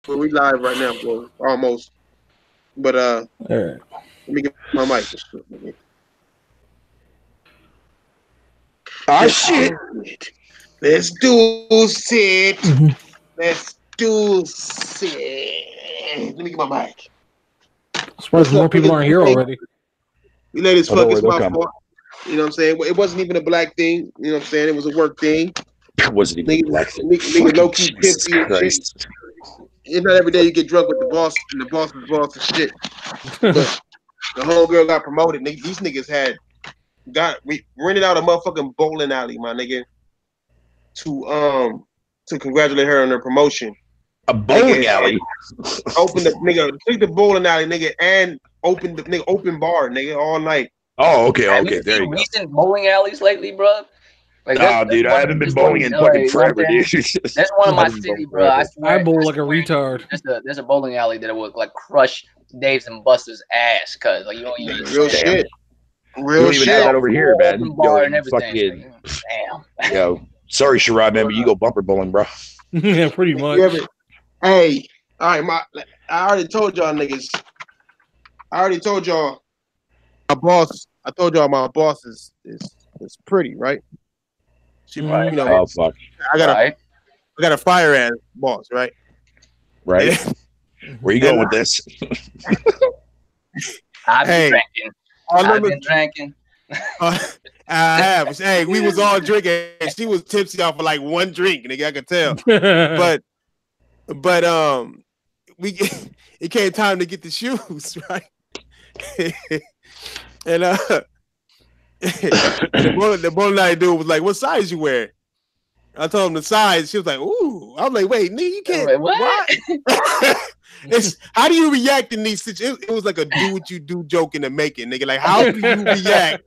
Well, we live right now, bro. Almost. But All right. let me get my mic. Ah, shit. Let's do it. Let's do it. Let me get my mic. Surprised more people aren't here already. We let this fuck. It's my come. fault. You know what I'm saying? It wasn't even a black thing. You know what I'm saying? It was a work thing. It wasn't even a black thing. Nigga low key Jesus tipsy and shit. Christ. It's not every day you get drunk with the boss and the boss's boss and shit. But the whole girl got promoted. These niggas we rented out a motherfucking bowling alley, my nigga, to congratulate her on her promotion. A bowling alley. Open the nigga, take the bowling alley, nigga, and open the nigga open bar, nigga, all night. Oh, okay. Have you There seen you go. recent bowling alleys lately, bro? Like, Nah, dude, I haven't been bowling in fucking forever, dude. That's one of my city, bro. I swear. I bowl like a retard. There's a bowling alley that would like crush Dave's and Buster's ass, cuz like you don't even Real shit. We don't even have that over here, man. Bar and everything. Damn. Yo, sorry, Sherrod, man, but you go bumper bowling, bro. Yeah, pretty much. Hey, all right, I already told y'all niggas. I already told y'all my boss. I told y'all my boss is pretty, right? She, Right. you know, Oh fuck. I got a fire ass boss, right? Right. Where you going with this? I've been drinking. I've been drinking. I have. Hey, we was all drinking. She was tipsy off of like one drink, nigga. I could tell. But it came time to get the shoes, right? And the bowling alley dude was like, "What size you wear?" I told him the size. She was like, "Ooh." I'm like, "Wait, nigga, you can't." Wait, what? How do you react in these situations? It was like a do what you do joke in the making, nigga. Like, how do you react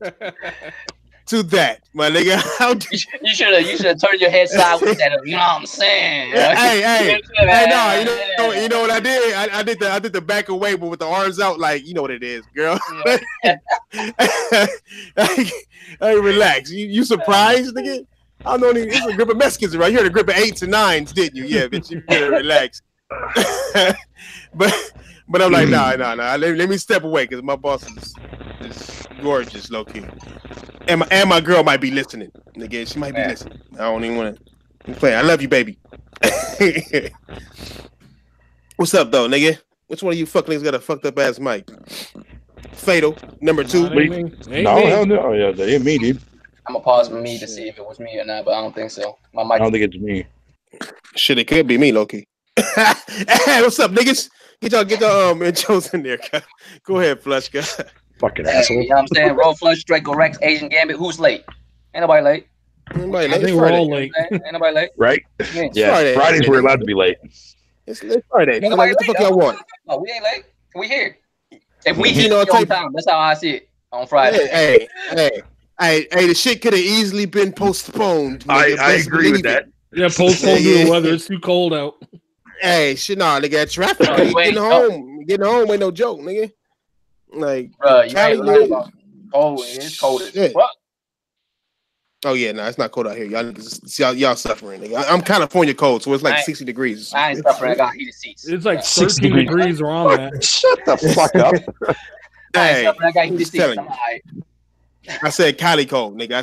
to that, my nigga? You should have turned your head sideways at him. You know what I'm saying? Hey, no, you know what I did? I did the back away, but with the arms out, like, you know what it is, girl. Hey, relax. You surprised, nigga? I don't know. It's a group of Mexicans around. You heard a group of 8s and 9s, didn't you? Yeah, bitch. You better relax. but I'm like, nah. Let me step away because my boss is gorgeous, low key. And my girl might be listening. Nigga, she might be listening. I don't even want to play. I love you, baby. What's up, though, nigga? Which one of you fuck niggas got a fucked up ass mic? Fatal, number 2. No, hell no. Yeah, that ain't me, dude. I'm gonna pause for me to see if it was me or not, but I don't think so. My mic. I don't think it's me. Shit, it could be me, Loki. Hey, what's up, niggas? Get your intros in there. Go ahead, Flush guy. Fucking asshole. You know what I'm saying? Roll Flush, Draco Rex, Asian Gambit. Who's late? Ain't nobody late. I think we're all late. Ain't nobody late. Right? Yeah. Fridays we're allowed to be late. It's Friday. What the fuck y'all want? No, we ain't late. We here. If we here on time, that's how I see it on Friday. Hey, the shit could have easily been postponed. I agree with that. Yeah, postponed due to weather. It's too cold out. Hey, shit, nah, nigga, that traffic. Getting home ain't no joke, nigga. Like, Cali, it's cold as shit. Oh yeah, no, it's not cold out here. Y'all suffering, nigga. I'm California cold, so it's like 60 degrees. I ain't suffering. I got heated seats. It's like 13 degrees where I'm at. Shut the fuck up. I got heated seats. I'm all right. I said Cali cold, nigga.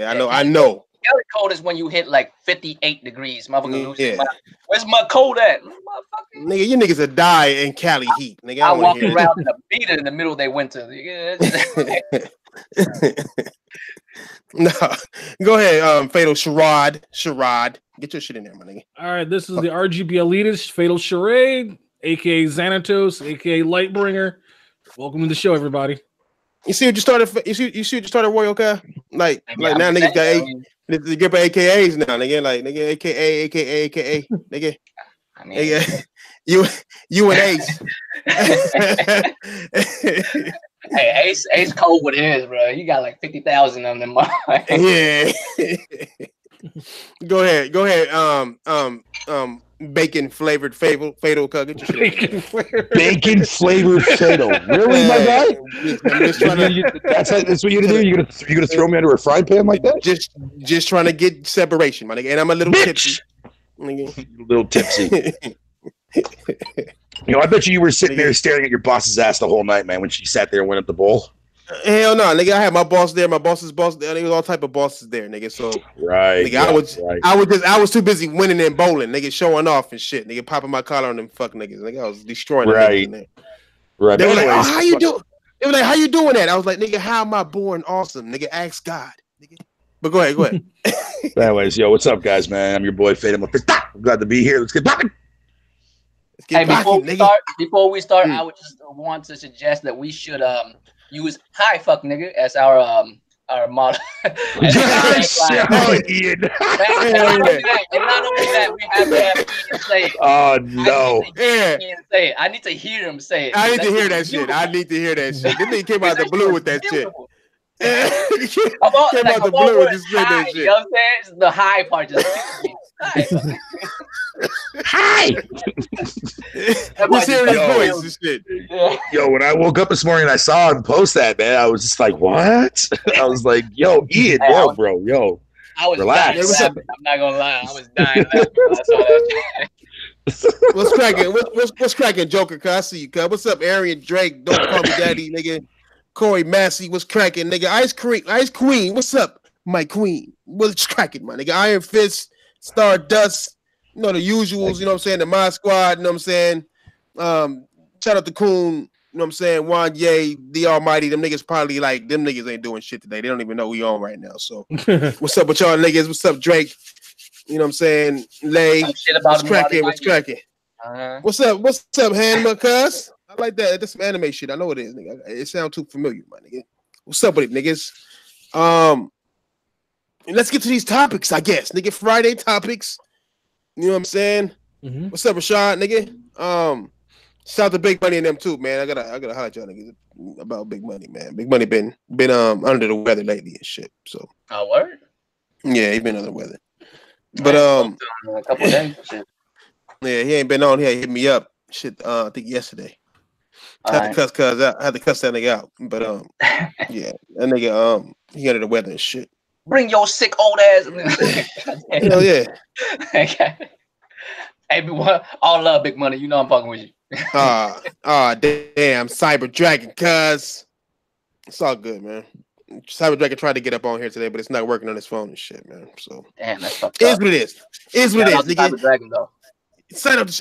I know. Cali cold is when you hit like 58 degrees, motherfucker. Where's my cold at? Nigga, you niggas will die in Cali heat, nigga. I walk around in a beater in the middle of their winter. No, go ahead, Fatal Sherrod. Get your shit in there, my nigga. All right, this is the RGB elitist, Fatal Charade, aka Xanatos, aka Lightbringer. Welcome to the show, everybody. You see what you started? You see what you started, Royal Car? Like now niggas got the grip of AKAs now, nigga. Like nigga, AKA, nigga. I mean, nigga, you and Ace. Hey, Ace cold with his, bro. He got like 50,000 of them. Yeah. Go ahead. Bacon flavored fatal cut. Get your shit. Bacon flavored fatal. Really, my guy? That's what you're gonna do. You're gonna throw me under a frying pan like that? Just trying to get separation, my nigga. And I'm a little tipsy. A little tipsy. You know, I bet you were sitting there staring at your boss's ass the whole night, man, when she sat there and went up the bowl. Hell no, nigga. I had my boss there, my boss's boss there. There was all type of bosses there, nigga. So right, nigga, I was too busy winning and bowling, nigga, showing off and shit, nigga, popping my collar on them fuck niggas. Nigga, I was destroying them niggas in there. Right. They were like, "Oh, how you doing?" They were like, "How you doing that?" I was like, "Nigga, how am I born awesome, nigga? Ask God, nigga." But go ahead. Anyways, yo, what's up, guys, man? I'm your boy Fade. I'm glad to be here. Let's get popping. Hey, before we start, I would just want to suggest that we should use "Hi fuck nigga" as our motto. And not only that, we have to have Ian say it. Oh no! I need to hear him say it. I need to hear that shit. This nigga came out the blue with that shit. Came out the blue and just said that shit. You know what I'm saying? It's the high part just. Hi. What's hearing his voice and shit. Yo, when I woke up this morning and I saw him post that, man, I was just like, what? I was like, yo, Ian, bro, yo. I was relax. Dying laughing. I'm not gonna lie, I was dying laughing when I saw that shit. What's cracking? What's cracking, Joker? Cause I see you, cuz. What's up, Arian Drake? Don't call me daddy, nigga. Corey Massey, what's cracking, nigga? Ice Queen, what's up, my queen? What's cracking, my nigga? Iron Fist, Stardust, you know the usuals, you know what I'm saying? The My Squad, you know what I'm saying? Shout out to Coon, you know what I'm saying? Juan Ye, the Almighty, them niggas probably like, them niggas ain't doing shit today. They don't even know we on right now. So what's up with y'all niggas? What's up, Drake? You know what I'm saying? Lay, what's cracking? What's cracking? What's up, Hanma, cuz? I like that. That's some anime shit. I know it is, nigga. It sounds too familiar, my nigga. What's up with it, niggas? And let's get to these topics, I guess. Nigga, Friday topics. You know what I'm saying? Mm-hmm. What's up, Rashad, nigga? Shout out to Big Money and them too, man. I gotta holler at y'all niggas about Big Money, man. Big Money been under the weather lately and shit. So word? Yeah, he been under the weather. But a couple of days. Shit. Yeah, he ain't been on here. He hit me up. Shit, I think yesterday. I had to cuss that nigga out. But yeah, that nigga he under the weather and shit. Bring your sick old ass. Hell yeah. Okay. Hey, all love, Big Money. You know I'm fucking with you. Damn, Cyber Dragon, cuz. It's all good, man. Cyber Dragon tried to get up on here today, but it's not working on his phone and shit, man. So damn, that's fucked up. Is what it is. Is what it is, nigga. Cyber Dragon, though.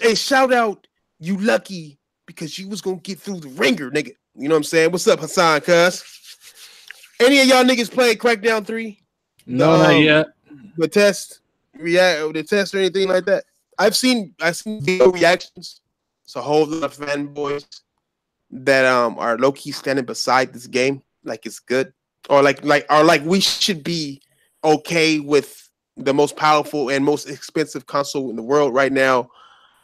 Hey, shout out, you lucky because you was gonna get through the ringer, nigga. You know what I'm saying? What's up, Hassan, cuz? Any of y'all niggas playing Crackdown 3? No, not yet. The test or anything like that. I've seen video reactions. It's a whole lot of fanboys that are low key standing beside this game, like it's good, or like we should be okay with the most powerful and most expensive console in the world right now,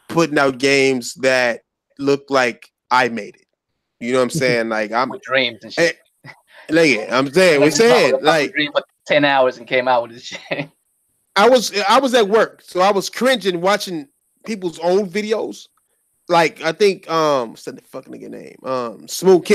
putting out games that look like I made it. You know what I'm saying? Like I'm with dreams and shit. Like I'm saying, we're saying like 10 hours and came out with this shit. I was at work, so I was cringing watching people's old videos. Like I think what's that fucking nigga name? Smooth.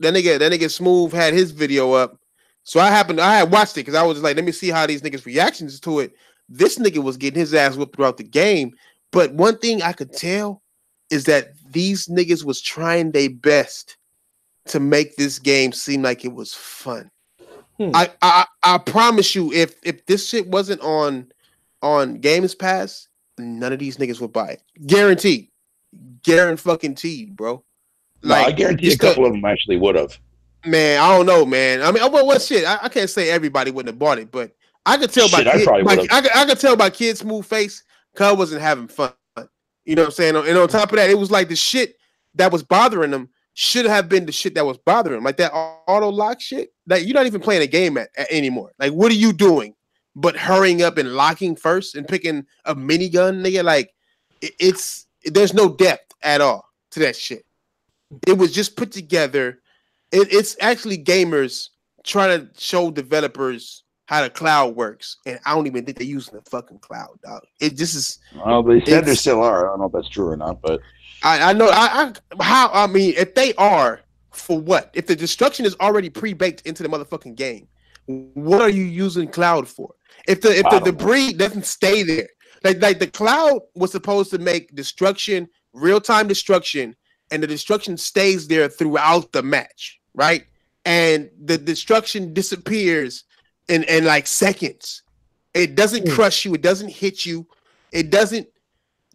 That nigga Smooth had his video up. So I had watched it because I was just like, let me see how these niggas' reactions to it. This nigga was getting his ass whipped throughout the game. But one thing I could tell is that these niggas was trying their best to make this game seem like it was fun. I promise you, if this shit wasn't on Games Pass, none of these niggas would buy it. Guaranteed, bro. Like, I guarantee a couple of them actually would have. Man, I don't know, man. I mean, what shit? I can't say everybody wouldn't have bought it, but I could tell I could tell by Kid Smooth face, cuz wasn't having fun. You know what I'm saying? And on top of that, it was like the shit that was bothering them should have been the shit that was bothering him, like that auto lock shit. That you're not even playing a game at anymore. Like, what are you doing? But hurrying up and locking first and picking a minigun, nigga. Like, there's no depth at all to that shit. It was just put together. It's actually gamers trying to show developers how the cloud works, and I don't even think they're using the fucking cloud, dog. It just is. Well, they said there still are. I don't know if that's true or not, but I know. I mean, if they are, for what? If the destruction is already pre-baked into the motherfucking game, what are you using cloud for? If the debris doesn't stay there, Like the cloud was supposed to make destruction, real-time destruction, and the destruction stays there throughout the match, right? And the destruction disappears in like seconds. It doesn't crush you. It doesn't hit you. It doesn't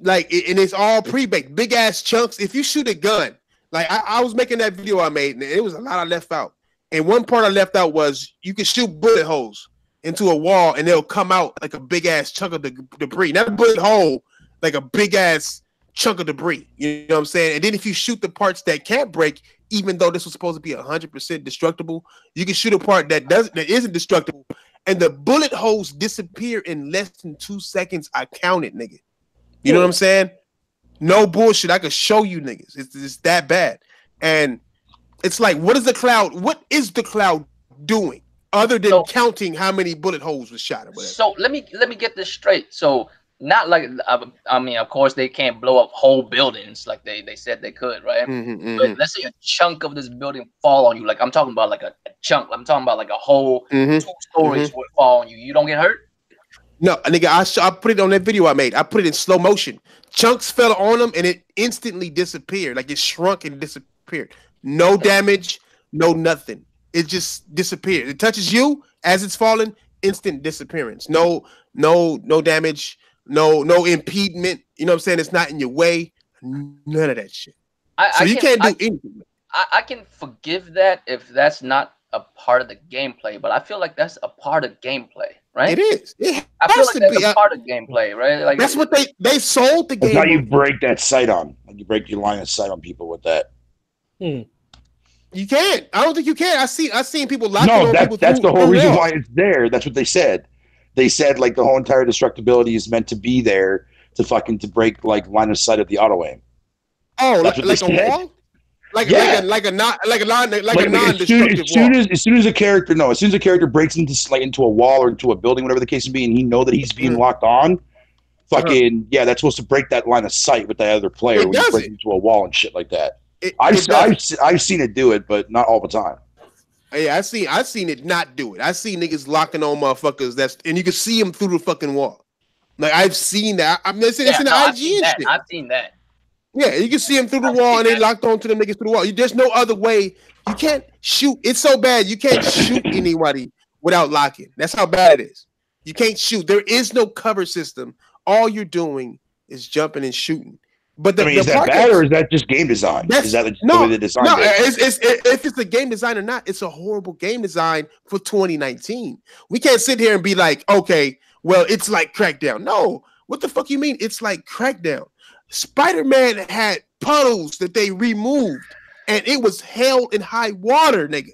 and it's all pre-baked, big ass chunks. If you shoot a gun, like I was making that video I made, and it was a lot I left out. And one part I left out was you can shoot bullet holes into a wall, and they'll come out like a big ass chunk of the debris. Not a bullet hole, like a big ass chunk of debris. You know what I'm saying? And then if you shoot the parts that can't break, even though this was supposed to be 100% destructible, you can shoot a part that isn't destructible, and the bullet holes disappear in less than 2 seconds. I counted, nigga. You know what I'm saying? No bullshit. I could show you niggas. It's that bad. And it's like, what is the cloud doing other than counting how many bullet holes was shot or whatever? So let me get this straight. So not like, I mean, of course they can't blow up whole buildings like they said they could, right? But let's say a chunk of this building fall on you. Like I'm talking about like a chunk. I'm talking about like a whole 2 stories would fall on you. You don't get hurt? No, nigga, I put it on that video I made. I put it in slow motion. Chunks fell on them and it instantly disappeared. Like it shrunk and disappeared. No damage, no nothing. It just disappeared. It touches you as it's falling, instant disappearance. No damage, no impediment. You know what I'm saying? It's not in your way. None of that shit. You can't do anything. I can forgive that if that's not a part of the gameplay, but I feel like that's a part of gameplay, right? It is. It I feel like that's a part of gameplay, right? Like that's what they sold the game. That's how you break that sight on. Like you break your line of sight on people with that. You can't. I don't think you can. I seen people locking on people. That's the whole reason why it's there. That's what they said. They said like the whole entire destructibility is meant to be there to break like line of sight of the auto aim. Oh, like a wall? Like a non-destructive wall. As soon as a character breaks into a wall or into a building, whatever the case may be, and he know that he's being locked on, that's supposed to break that line of sight with the other player when you break into a wall and shit like that. I've seen it do it, but not all the time. Yeah, I've seen it not do it. I see niggas locking on motherfuckers and you can see them through the fucking wall. Like I've seen that. It's in the IG and shit. I've seen that. Yeah, you can see them through the wall and they locked on to them niggas through the wall. There's no other way. You can't shoot. It's so bad. You can't shoot anybody without locking. That's how bad it is. You can't shoot. There is no cover system. All you're doing is jumping and shooting. But is that bad or is that just game design? Is that the way they designed it? If it's a game design or not, it's a horrible game design for 2019. We can't sit here and be like, okay, well, it's like Crackdown. No, what the fuck you mean? It's like Crackdown. Spider-Man had puddles that they removed, and it was held in high water, nigga.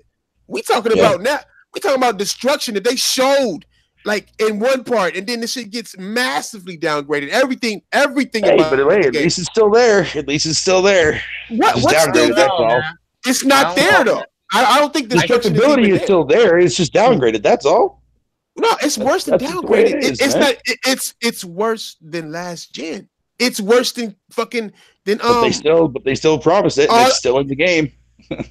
We talking about now. We talking about destruction that they showed, like in one part, and then this shit gets massively downgraded. Everything. But at least it's still there. At least it's still there. What's still there? That's all. It's not there though. I don't think the destructibility is still there. It's just downgraded. That's all. No, it's worse than downgraded. It's not. It's worse than last gen. It's worse than fucking But they still promise it. It's still in the game.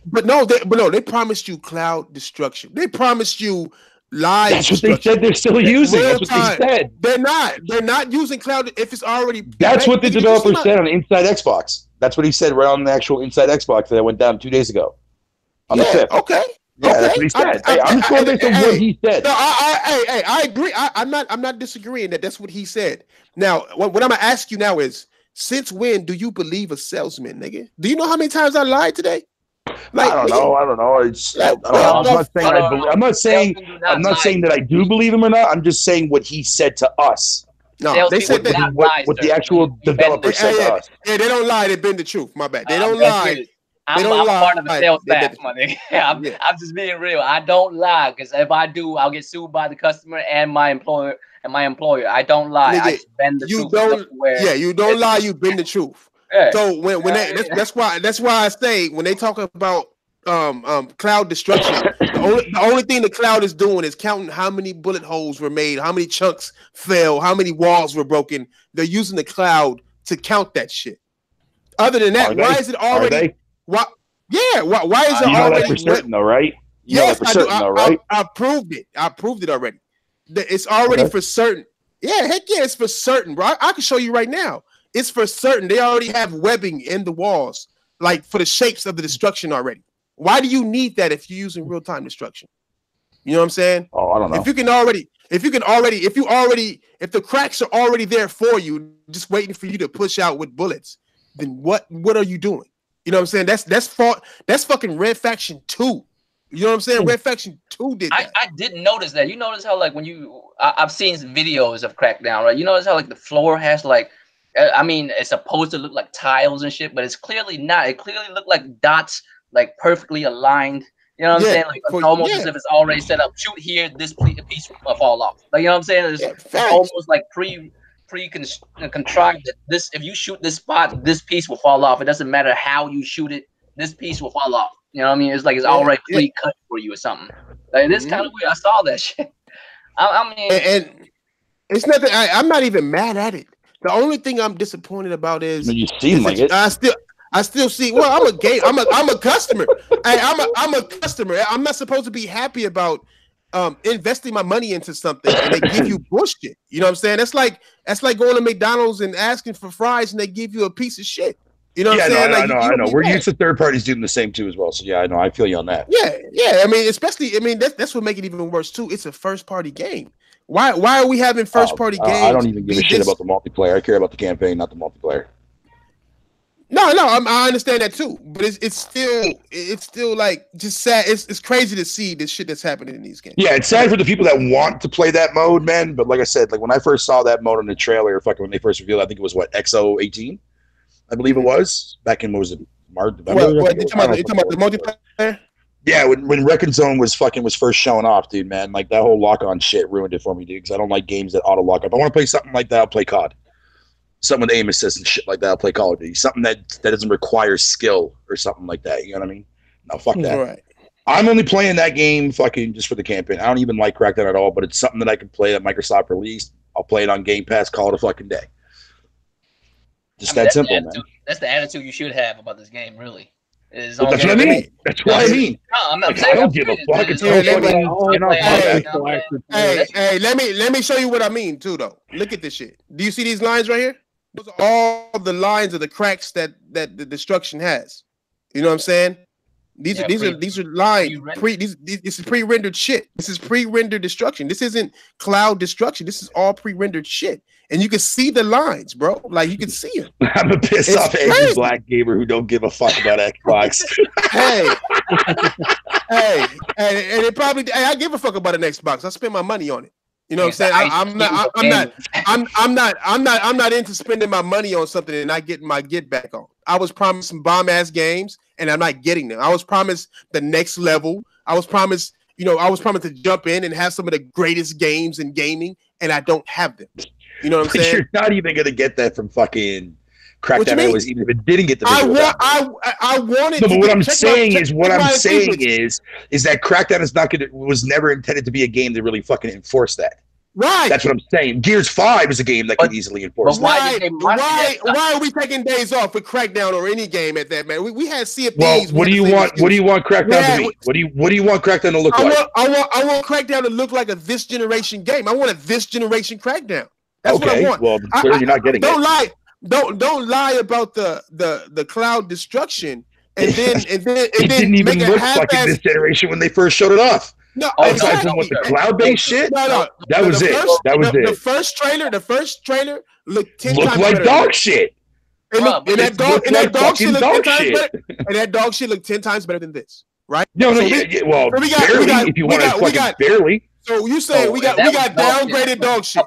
but no, they promised you cloud destruction. They promised you live. That's what they said. They're still using. That's what they said. They're not. They're not using cloud if it's already. That's what the developer said on Inside Xbox. That's what he said right on the actual Inside Xbox that went down 2 days ago. On the 5th. Okay. Yeah, that's what he said. I'm just going based on what he said. No, I agree. I'm not disagreeing that's what he said. Now, what I'm gonna ask you now is, since when do you believe a salesman, nigga? Do you know how many times I lied today? Like, I don't know. I'm not saying that I do believe him or not. I'm just saying what he said to us. No, they said that what the actual developer said to us. Yeah, they don't lie. They bend the truth. My bad. They don't lie. I'm part of the sales staff, my nigga. I'm just being real. I don't lie, because if I do, I'll get sued by the customer and my employer. I don't lie. Nigga, I just bend the truth. You don't lie. You bend the truth. Yeah. So that's why I say when they talk about cloud destruction, the only thing the cloud is doing is counting how many bullet holes were made, how many chunks fell, how many walls were broken. They're using the cloud to count that shit. Other than that, why is it already? Why? Yeah. Why is it already? That for certain, though, right? Yes, I do. I proved it. I proved it already. It's already for certain Yeah, heck yeah, it's for certain, bro. I can show you right now. It's for certain. They already have webbing in the walls, like for the shapes of the destruction already. Why do you need that if you're using real-time destruction? You know what I'm saying? Oh, I don't know. If the cracks are already there for you, just waiting for you to push out with bullets, then what are you doing? You know what I'm saying? That's fucking Red Faction 2. You know what I'm saying? Red Faction 2 did that. I didn't notice that. You notice how like when I've seen videos of Crackdown, right? You notice how like the floor has like, I mean, it's supposed to look like tiles and shit, but it's clearly not. It clearly looked like dots, like perfectly aligned. You know what I'm saying? Like it's almost as if it's already set up. Shoot here, this piece will fall off. Like, you know what I'm saying? It's almost like contrived that this, if you shoot this spot, this piece will fall off. It doesn't matter how you shoot it, this piece will fall off. You know what I mean? It's like it's already pre-cut for you or something. Like, it's kind of weird. I saw that shit. I mean, and it's nothing. I'm not even mad at it. The only thing I'm disappointed about is you seem like it. I still see. Well, I'm a customer. I'm a customer. I'm not supposed to be happy about investing my money into something and they give you bullshit. You know what I'm saying? That's like going to McDonald's and asking for fries and they give you a piece of shit. You know what I'm saying? I know. We're used to third parties doing the same too as well. So yeah, I know. I feel you on that. Yeah. I mean, that's what makes it even worse too. It's a first party game. Why are we having first party games? I don't even give a shit about the multiplayer. I care about the campaign, not the multiplayer. No, I understand that too, but it's still like just sad. It's crazy to see this shit that's happening in these games. Yeah, it's sad for the people that want to play that mode, man. But like I said, like when I first saw that mode in the trailer, when they first revealed, I think it was XO18, I believe it was back in, what was it, March? You talking about the multiplayer? Yeah, when Wrecking Zone was first showing off, dude, man, like that whole lock-on shit ruined it for me, dude. Because I don't like games that auto lock up. I want to play something like that. I'll play COD. Something with aim assist and shit like that. I'll play Call of Duty. Something that doesn't require skill or something like that. You know what I mean? No, fuck that. Right. I'm only playing that game fucking just for the campaign. I don't even like Crackdown at all, but it's something that I can play that Microsoft released. I'll play it on Game Pass, call it a fucking day. Just that simple, man. That's the attitude you should have about this game, really. That's what I mean. That's what I mean. No, I don't give a fuck. It's Hey, let me show you what I mean too, though. Look at this shit. Do you see these lines right here? Those are all the lines of the cracks that the destruction has. You know what I'm saying? These are lines. This is pre-rendered shit. This is pre-rendered destruction. This isn't cloud destruction. This is all pre-rendered shit. And you can see the lines, bro. Like you can see them. I'm a pissed off angry black gamer who don't give a fuck about Xbox. And it probably. Hey, I give a fuck about an Xbox. I spend my money on it. You know what I'm saying? I'm not into spending my money on something and not getting my get back on. I was promised some bomb ass games and I'm not getting them. I was promised the next level. I was promised to jump in and have some of the greatest games in gaming, and I don't have them. You know what I'm saying? You're not even gonna get that from fucking Crackdown. Even if it didn't get the visual. I wanted. No, but what I'm saying is that Crackdown was never intended to be a game that really fucking enforced that. Right. That's what I'm saying. Gears 5 is a game that could easily enforce that. Why are we taking days off with Crackdown or any game at that, man? We had Sea of Well, Thieves. what do you want Crackdown to be? What do you want Crackdown to look like? I want Crackdown to look like a this generation game. I want a this generation Crackdown. That's what I want. Well, you're not getting it. Don't lie about the cloud destruction and then it didn't even look like in this generation when they first showed it off. No, aside from what the cloud-based shit. No. That was it. The first trailer looked 10 times like better. Dog shit. And that dog shit looked 10 times better than this, right? No. Well, barely. If you want to fucking barely. So you saying we got downgraded dog shit?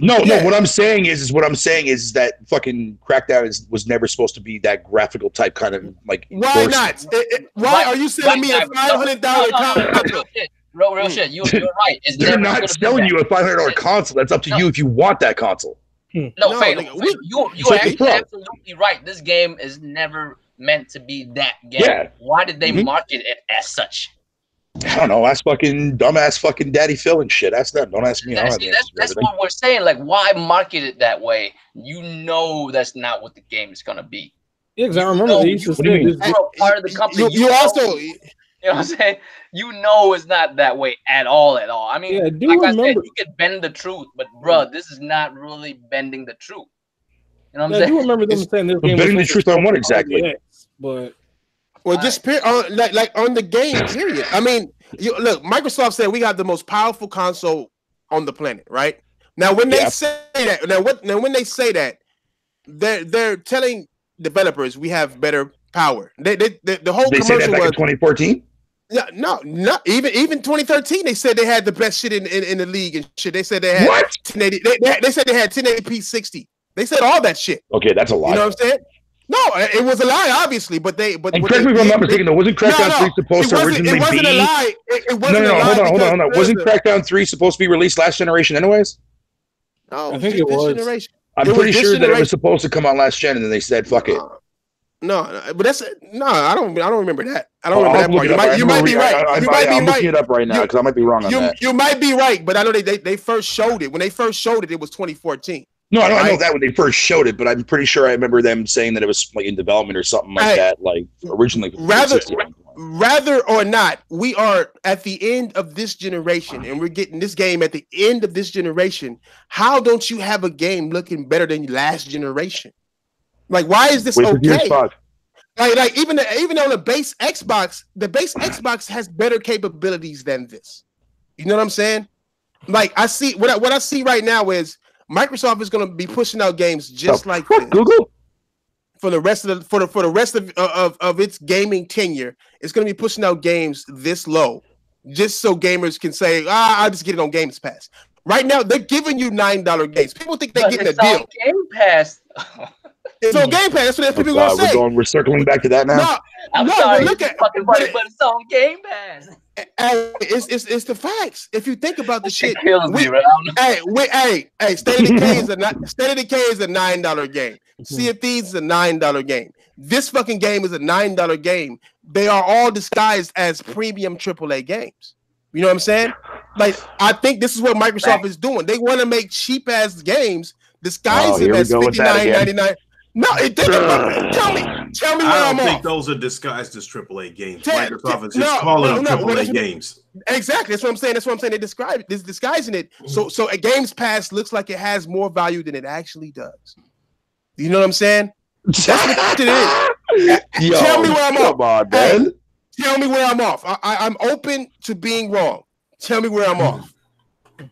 No. What I'm saying is that fucking Crackdown was never supposed to be that graphical type kind of like. Why not? Why are you selling me a $500 console? Real shit. You're right. They're not selling you a $500 console. That's up to you if you want that console. You are absolutely right. This game is never meant to be that game. Yeah. Why did they market it as such? I don't know. Ask fucking dumbass fucking Daddy Phil and shit. Ask them. Don't ask me. That's what we're saying. Like, why market it that way? You know that's not what the game is gonna be. Yeah, because I remember they used to say part of the company. You know what I'm saying? You know it's not that way at all. I mean, Yeah, I said, you can bend the truth, but bro, this is not really bending the truth. You know what I'm saying? I do remember them saying this game bending the truth on what exactly? But just like on the game, period. I mean, look, Microsoft said we got the most powerful console on the planet, right? Now, when they say that, when they say that, they're telling developers we have better power. The whole commercial say that back in 2014. Yeah, no, not even 2013. They said they had the best shit in the league and shit. They said they had 1080. They said they had 1080p 60. They said all that shit. Okay, that's a lie. You know what I'm saying? No, it was a lie, obviously. But and correct me if I'm not mistaken. Wasn't Crackdown 3 supposed to originally be? It wasn't a lie. It wasn't a lie. Hold on. Wasn't Crackdown 3 supposed to be released last generation, anyways? No, I think it was. Generation. I'm pretty sure that it was supposed to come out last gen, and then they said, "Fuck it." No, but I don't remember that. I don't remember that part. You might be right. I'm looking it up right now because I might be wrong on that. You might be right, but I know they first showed it. When they first showed it, it was 2014. No, I know that when they first showed it, but I'm pretty sure I remember them saying that it was like in development or something like that, like originally. Rather or not, we are at the end of this generation, and we're getting this game at the end of this generation. How don't you have a game looking better than last generation? Like, why is this okay? Like even on the base Xbox has better capabilities than this. You know what I'm saying? Like, I see what I see right now is Microsoft is going to be pushing out games just like this. Google for the rest of for the rest of its gaming tenure. It's going to be pushing out games this low, just so gamers can say, I'll just get it on Game Pass. Right now, they're giving you $9 games. People think they're getting a deal. Game Pass. It's on Game Pass. That's what people are going to say. We're circling back to that now. I'm sorry. Look at fucking funny, but it's on Game Pass. It's the facts. If you think about the shit, kills me, right? State of Decay is a $9 game. Sea of Thieves is a $9 game. This fucking game is a $9 game. They are all disguised as premium AAA games. You know what I'm saying? Like, I think this is what Microsoft is doing. They want to make cheap ass games, disguise them as $59.99. No, it didn't. Tell me where I'm off. I don't think those are disguised as AAA games. Microsoft is just calling them AAA games. Exactly. That's what I'm saying. They describe it. It's disguising it. So a Games Pass looks like it has more value than it actually does. You know what I'm saying? That's what it is. Tell me where I'm off. Come on, man. Tell me where I'm off. I'm open to being wrong. Tell me where I'm off.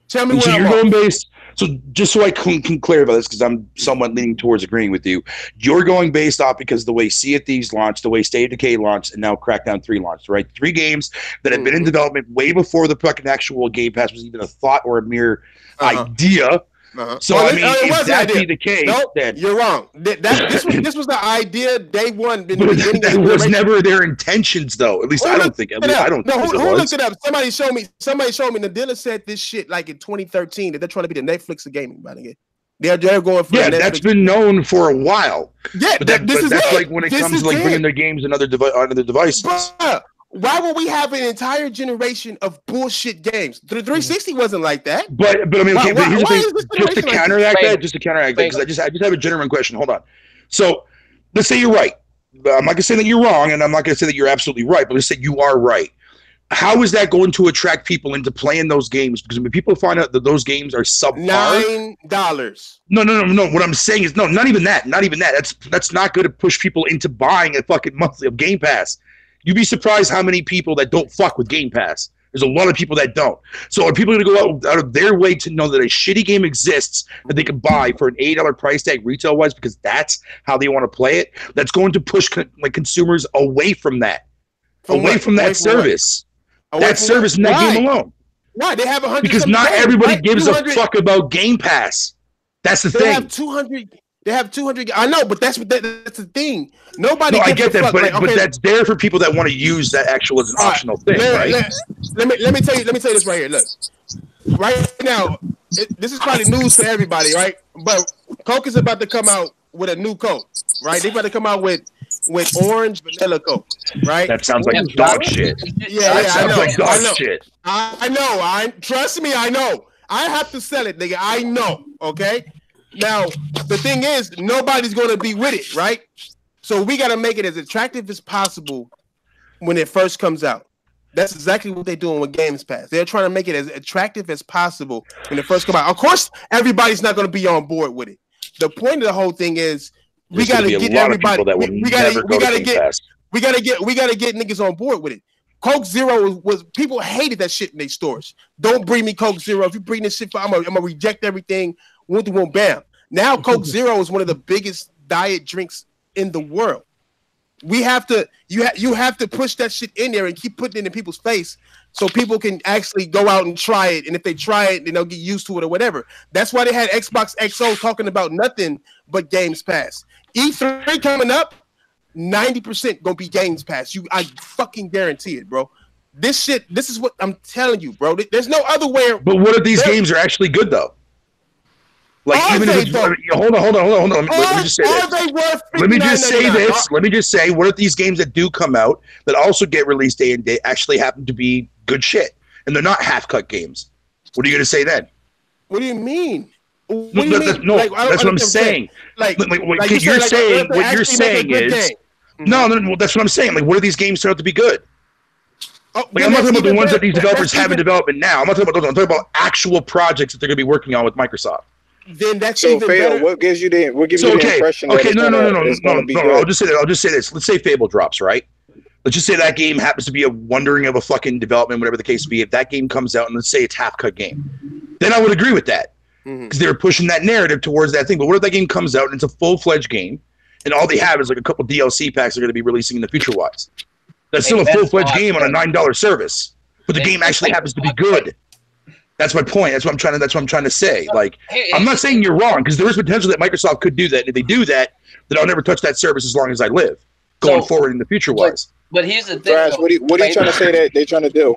Tell me where I'm off. Going based. So just so I can clarify this, because I'm somewhat leaning towards agreeing with you, you're going based off because the way Sea of Thieves launched, the way State of Decay launched, and now Crackdown 3 launched, right? 3 games that have been in development way before the fucking actual Game Pass was even a thought or a mere idea. So I mean, if that be the case, then you're wrong. This was the idea day one. But that was never their intentions, though. At least I don't think. Who looked it up? Somebody showed me. The dealer said this shit like in 2013 that they're trying to be the Netflix of gaming. By the way, they're going for that's been known for a while. Yeah, but that's like when it comes to like bringing their games on other devices. Bruh, why would we have an entire generation of bullshit games? The 360 wasn't like that. But I mean, okay, but here's the thing. Just to counteract that, because I just have a genuine question. Hold on. So let's say you're right. I'm not gonna say that you're wrong, and I'm not gonna say that you're absolutely right, but let's say you are right. How is that going to attract people into playing those games? Because when people find out that those games are subpar, $9. No. What I'm saying is, not even that. That's not going to push people into buying a fucking monthly of Game Pass. You'd be surprised how many people that don't fuck with Game Pass. There's a lot of people that don't. So are people going to go out of their way to know that a shitty game exists that they can buy for an $8 price tag retail-wise because that's how they want to play it? That's going to push consumers away from that. Away from that service. That service and that game alone. Why? They have 100. Because not everybody gives a fuck about Game Pass. That's the thing. They have 200. They have 200. I know, but that's the thing. Nobody. No, I get that, but that's there for people that want to use that actual as an optional thing, right? Let me tell you this right here. Look, right now, this is probably news to everybody, right? But Coke is about to come out with a new Coke, right? They about to come out with orange vanilla Coke, right? That sounds like dog shit. Yeah, that sounds like dog shit. I know. Trust me, I know. I have to sell it, nigga. I know. Okay. Now, the thing is, nobody's going to be with it, right? So we got to make it as attractive as possible when it first comes out. That's exactly what they're doing with Games Pass. They're trying to make it as attractive as possible when it first come out. Of course, everybody's not going to be on board with it. The point of the whole thing is we got to get everybody. We got to get niggas on board with it. Coke Zero was people hated that shit in their stores. Don't bring me Coke Zero. If you bring this shit, I'm gonna reject everything. One, bam. Now Coke Zero is one of the biggest diet drinks in the world. We have to you have to push that shit in there and keep putting it in people's face so people can actually go out and try it. And if they try it, then they'll get used to it or whatever. That's why they had Xbox XO talking about nothing but Games Pass. E3 coming up, 90% gonna be Games Pass. I fucking guarantee it, bro. This is what I'm telling you, bro. There's no other way. But what if these games are actually good though? Like even if hold on. Let me just say this. Let me just say, what if these games that do come out that also get released day and date actually happen to be good shit and they're not half-cut games? What are you gonna say then? What do you mean? That's what I'm saying. What you're saying is no. That's what I'm saying. Like, what if these games turn out to be good? I'm not talking about the ones that these developers have in development now. I'm not talking about those. I'm talking about actual projects that they're going to be working on with Microsoft. Then that's so even better. What gives you the impression? Okay, no. I'll just say this. Let's say Fable drops, right? Let's just say that game happens to be a wondering of a fucking development, whatever the case be. If that game comes out and let's say it's half-cut game, then I would agree with that because they're pushing that narrative towards that thing. But what if that game comes out and it's a full-fledged game and all they have is like a couple DLC packs they're going to be releasing in the future-wise? That's still a full-fledged game on a $9 service, but the game actually happens to be good. That's my point. That's what I'm trying to say. Like, I'm not saying you're wrong because there is potential that Microsoft could do that. And if they do that, then I'll never touch that service as long as I live, going forward in the future-wise. But here's the thing. Brass, what are you trying to say that they're trying to do?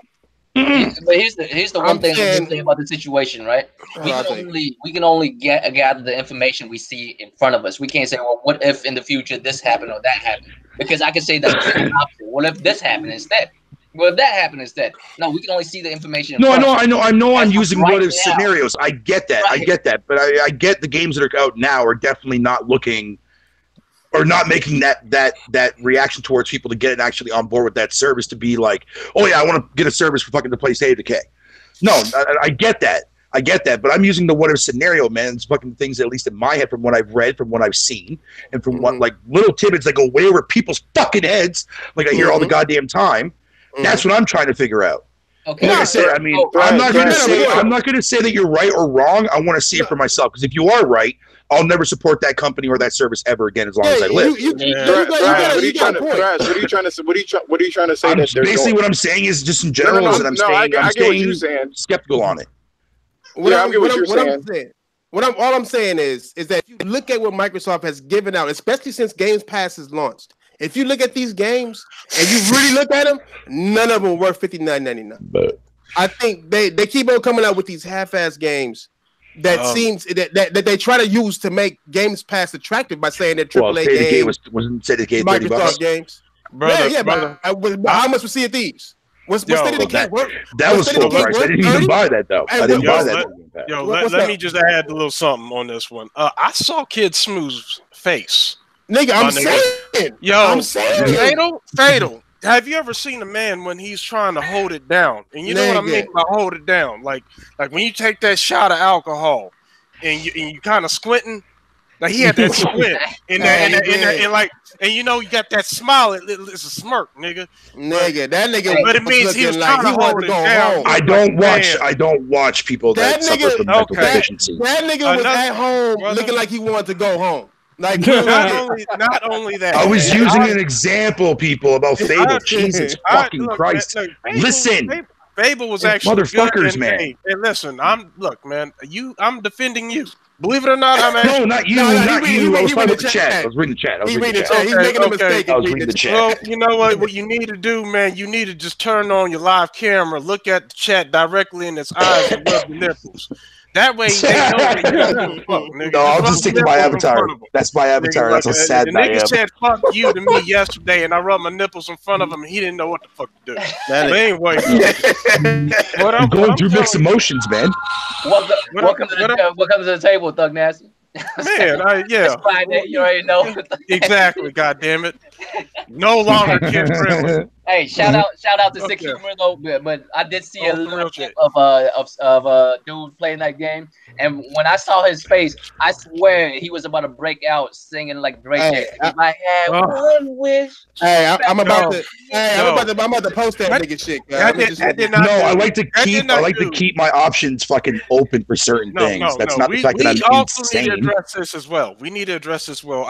But here's the one thing I can say about the situation, right? We can only gather the information we see in front of us. We can't say, well, what if in the future this happened or that happened? Because I can say that opposite. What if this happened instead? Well, if that happened instead. No, we can only see the information. No, I know. I'm using what if scenarios. I get that. Right. I get that. But I get the games that are out now are definitely not looking or not making that reaction towards people to get it actually on board with that service to be like, oh yeah, I want to get a service for fucking the play State of Decay. No, I get that. But I'm using the what if scenario, man. It's fucking things, at least in my head, from what I've read, from what I've seen, and from what like little tidbits that go way over people's fucking heads, like I hear all the goddamn time. That's what I'm trying to figure out. Okay. Like I said, I mean, I'm not going to say that you're right or wrong. I want to see it for myself because if you are right, I'll never support that company or that service ever again as long as I live. What are you trying to say? Basically, what I'm saying is just in general is that I'm staying skeptical on it. All I'm saying is that if you look at what Microsoft has given out, especially since Games Pass has launched. If you look at these games and you really look at them, none of them are worth $59.99. But I think they keep on coming out with these half-ass games that seems that they try to use to make Games Pass attractive by saying they're AAA games. Wasn't State of Decay Microsoft games. Brother. But how much was Sea of Thieves? What's State of Decay? That was full price. I didn't even buy that though. I didn't buy that. Let me just add a little something on this one. I saw Kid Smooth's face. Nigga, I'm saying. Fatal. Have you ever seen a man when he's trying to hold it down? And you know what I mean by hold it down? Like when you take that shot of alcohol and you kind of squinting, like he had that squint and you know you got that smile. It's a smirk, nigga. That nigga. But it means he was trying to hold it down. I don't watch people that suffer from mental deficiency. That nigga was at home looking like he wanted to go home. Like not only that. I was using an example, people, about Fable. Jesus fucking Christ! Listen, Fable was actually motherfuckers, man. And listen, I'm defending you. Believe it or not, I'm not you. I was talking about the chat. I was reading the chat. He's making a mistake. I was reading the chat. Well, you know what? What you need to do, man, you need to just turn on your live camera, look at the chat directly in its eyes, and rub the nipples. That way they know that you don't give a fuck, nigga. No, I'll just stick to my avatar. That's my avatar. That's how sad I am. The nigga said fuck you to me yesterday, and I rubbed my nipples in front of him, and he didn't know what the fuck to do. But anyway, I'm going through mixed emotions, man. Welcome to the table, Thug Nasty. Man, yeah. You already know. Exactly, goddamn it. No longer kid friendly. Hey, shout out to Sick Humor though, but I did see a little clip of a dude playing that game, and when I saw his face, I swear he was about to break out singing like Drake. Hey, if I had one wish. Hey, I'm about to post that nigga shit. I like to keep my options fucking open for certain things. That's not the fact that I'm insane. We need to address this as well.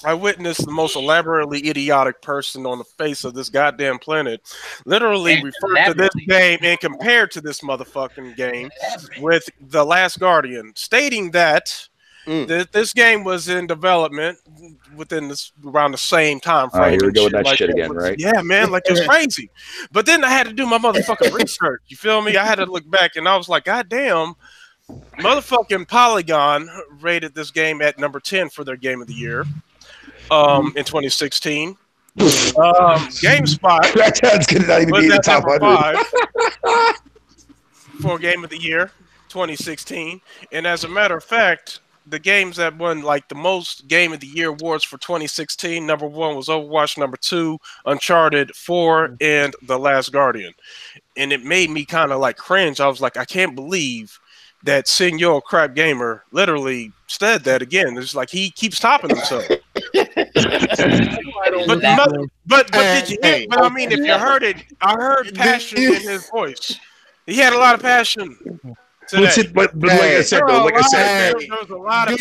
I witnessed the most elaborately idiotic person on the face of this goddamn planet literally refer to this game and compare to this motherfucking game with The Last Guardian, stating that this game was in development within around the same time frame. Here we go with that shit again, right? Yeah, man, like it's crazy. But then I had to do my motherfucking research. You feel me? I had to look back and I was like, God damn. Motherfucking Polygon rated this game at number 10 for their game of the year. In 2016, GameSpot Crackdown's gonna not even be in the top 100 for Game of the Year 2016. And as a matter of fact, the games that won like the most Game of the Year awards for 2016, number 1 was Overwatch, number 2 Uncharted, 4 and The Last Guardian. And it made me kind of like cringe. I was like, I can't believe that Senor Crap Gamer literally said that again. It's like he keeps topping himself. But did you hear? But I mean, if you heard it, I heard passion in his voice. He had a lot of passion today. But like I said, though, like I said, there was a lot of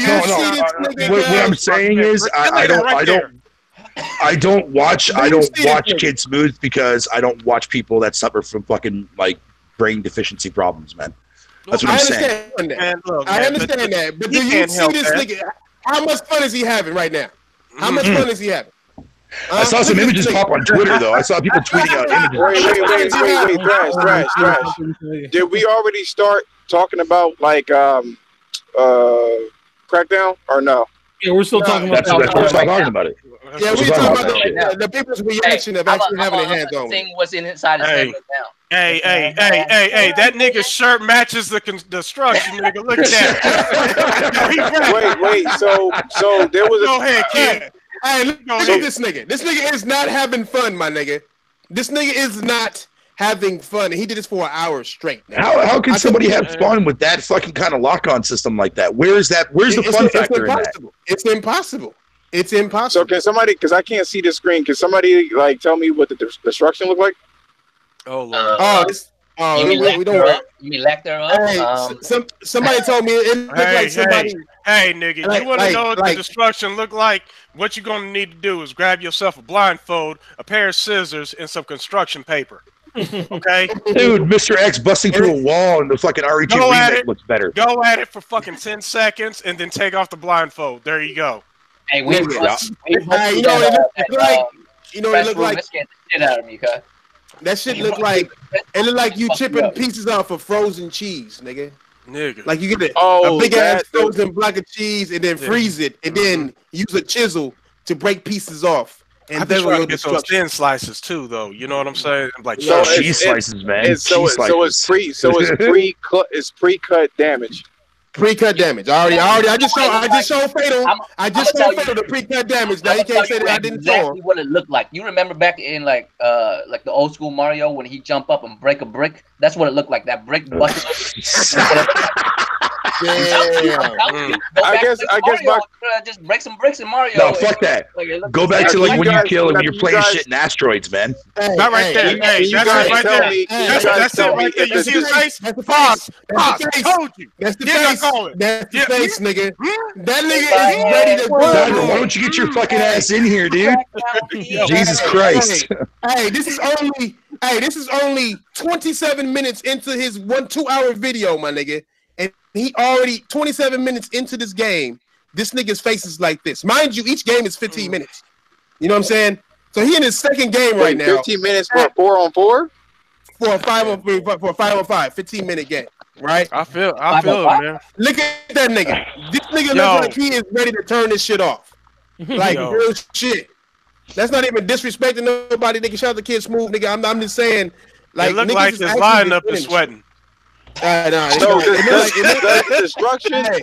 what I'm saying is, I don't watch kids' moods because I don't watch people that suffer from fucking like brain deficiency problems, man. That's what I'm saying. I understand that, but do you see this nigga? How much fun is he having right now? How much fun is he having? I saw some images pop on Twitter, though. I saw people tweeting out images. Wait, Thrash. Did we already start talking about like Crackdown or no? Yeah, we're still talking about that. We're still talking about it. Yeah, we're talking about the people's reaction of actually having their hands on. Thing was inside his head right now. Hey, that nigga's shirt matches the construction, nigga. Look at that. Wait. So there was Go ahead, kid. Hey, look at this nigga. This nigga is not having fun, my nigga. This nigga is not having fun. He did this for an hour straight. How can somebody have fun with that fucking kind of lock-on system like that? Where's the fun factor in that? It's impossible. It's impossible. So can somebody, because I can't see the screen, can somebody like tell me what the destruction look like? Oh Lord. We don't. You mean lack thereof? Hey, somebody told me it looked like somebody. Hey, nigga, you want to know what the destruction look like? What you're going to need to do is grab yourself a blindfold, a pair of scissors, and some construction paper. Okay? Dude, Mr. X busting through a wall and the fucking RE2 remake looks better. Go at it for fucking 10 seconds and then take off the blindfold. There you go. Hey, you know it looked like. Shit out of me, cuz. That shit look like you chipping pieces off of frozen cheese, nigga. Like you get a big ass frozen block of cheese and then freeze it and then use a chisel to break pieces off. And I've been trying to get those thin slices too, though. You know what I'm saying? Like cheese slices, man. It's pre-cut damage. Pre-cut damage. I just showed Fatal. I just showed Fatal the pre-cut damage. Now you can't say that I didn't show him. What it looked like. You remember back in like the old school Mario when he jump up and break a brick? That's what it looked like. That brick busted. I guess just break some bricks in Mario. No, fuck that. Go back to like when you kill and you're playing shit in asteroids, man. Not right there. Hey, that's it right there. That's it right there. You see his face? Pause. I told you. That's the face. That's the face, nigga. That nigga is ready to go. Why don't you get your fucking ass in here, dude? Jesus Christ. Hey, this is only 27 minutes into his 2-hour video, my nigga. And he already 27 minutes into this game. This nigga's face is like this. Mind you, each game is 15 minutes. You know what I'm saying? So he in his second game right now. 15 minutes for a 4-on-4? For a 5-on-5, 15-minute game. Right? I feel it, man. Look at that nigga. This nigga looks like he is ready to turn this shit off. Like real shit. That's not even disrespecting nobody. Nigga, shout out to Kid Smooth, nigga. I'm just saying, like, it look like his lineup is sweating. So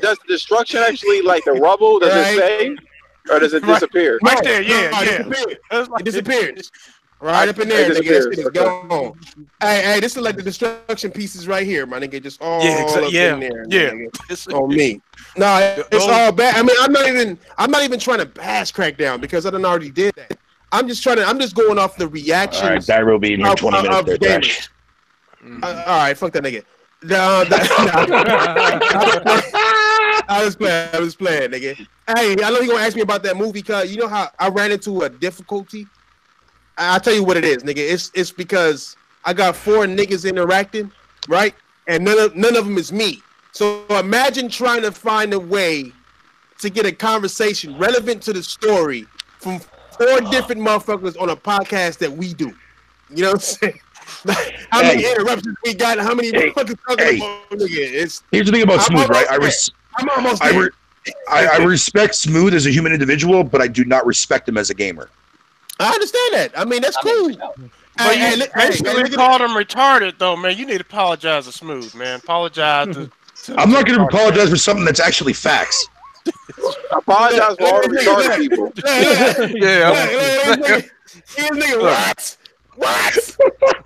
does destruction actually like the rubble? Does it say? Or does it disappear? Right there, yeah. It disappeared. Right up in there, nigga. That shit is gone. Hey, this is like the destruction pieces right here, my nigga. Just all up in there. Nigga. On me. No, it's all bad. I mean, I'm not even trying to bash Crackdown because I done already did that. I'm just going off the reactions. All right, Dyro will be in here 20 minutes there, Trash. All right, fuck that nigga. I was playing, nigga. Hey, I know you're gonna ask me about that movie, cause you know how I ran into a difficulty. I'll tell you what it is, nigga. It's because I got 4 niggas interacting, right? And none of them is me. So imagine trying to find a way to get a conversation relevant to the story from 4 different motherfuckers on a podcast that we do. You know what I'm saying? Like, how many interruptions we got? How many motherfuckers talking about, nigga? Here's the thing about Smooth, right? I'm almost there. I respect Smooth as a human individual, but I do not respect him as a gamer. I understand that. I mean, that's cool. But you basically called him retarded, though, man. You need to apologize to Smooth, man. Apologize to I'm not going to apologize for something that's actually facts. Apologize for all the retarded people. What?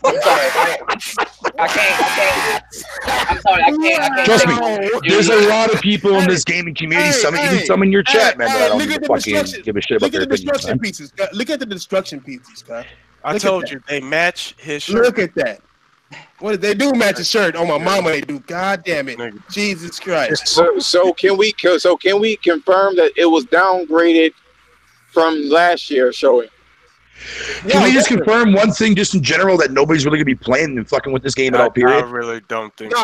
I can't. I'm sorry, I can't. Trust me, there's a lot of people in this gaming community, even some in your chat, man, that I don't fucking give a shit about their opinions, man. Look at the destruction pieces, guys. I told you, they match his shirt. Look at that. What did they do? Match his shirt? Oh, my mama, they do. God damn it, Jesus Christ. So can we confirm that it was downgraded from last year's showing? Can we just confirm one thing, just in general, that nobody's really gonna be playing and fucking with this game at all? Period. I really don't think. No.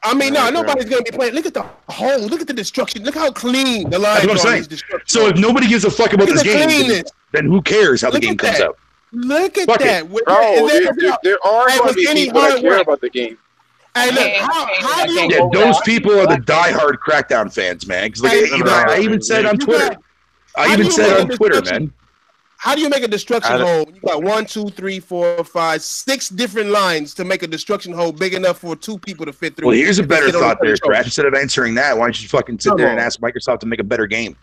I mean, nobody's gonna be playing. Look at the hole. Look at the destruction. Look how clean the line is. That's what I'm saying. So if nobody gives a fuck about this game, then who cares how the game comes out? Look at that, bro. There are going to be people that care about the game. Hey, look, how do you? Those people are the diehard Crackdown fans, man. Because I even said on Twitter. Man. How do you make a destruction hole when you got 1, 2, 3, 4, 5, 6 different lines to make a destruction hole big enough for 2 people to fit through? Well, here's a better thought there, Crash. Instead of answering that, why don't you fucking sit there and ask Microsoft to make a better game?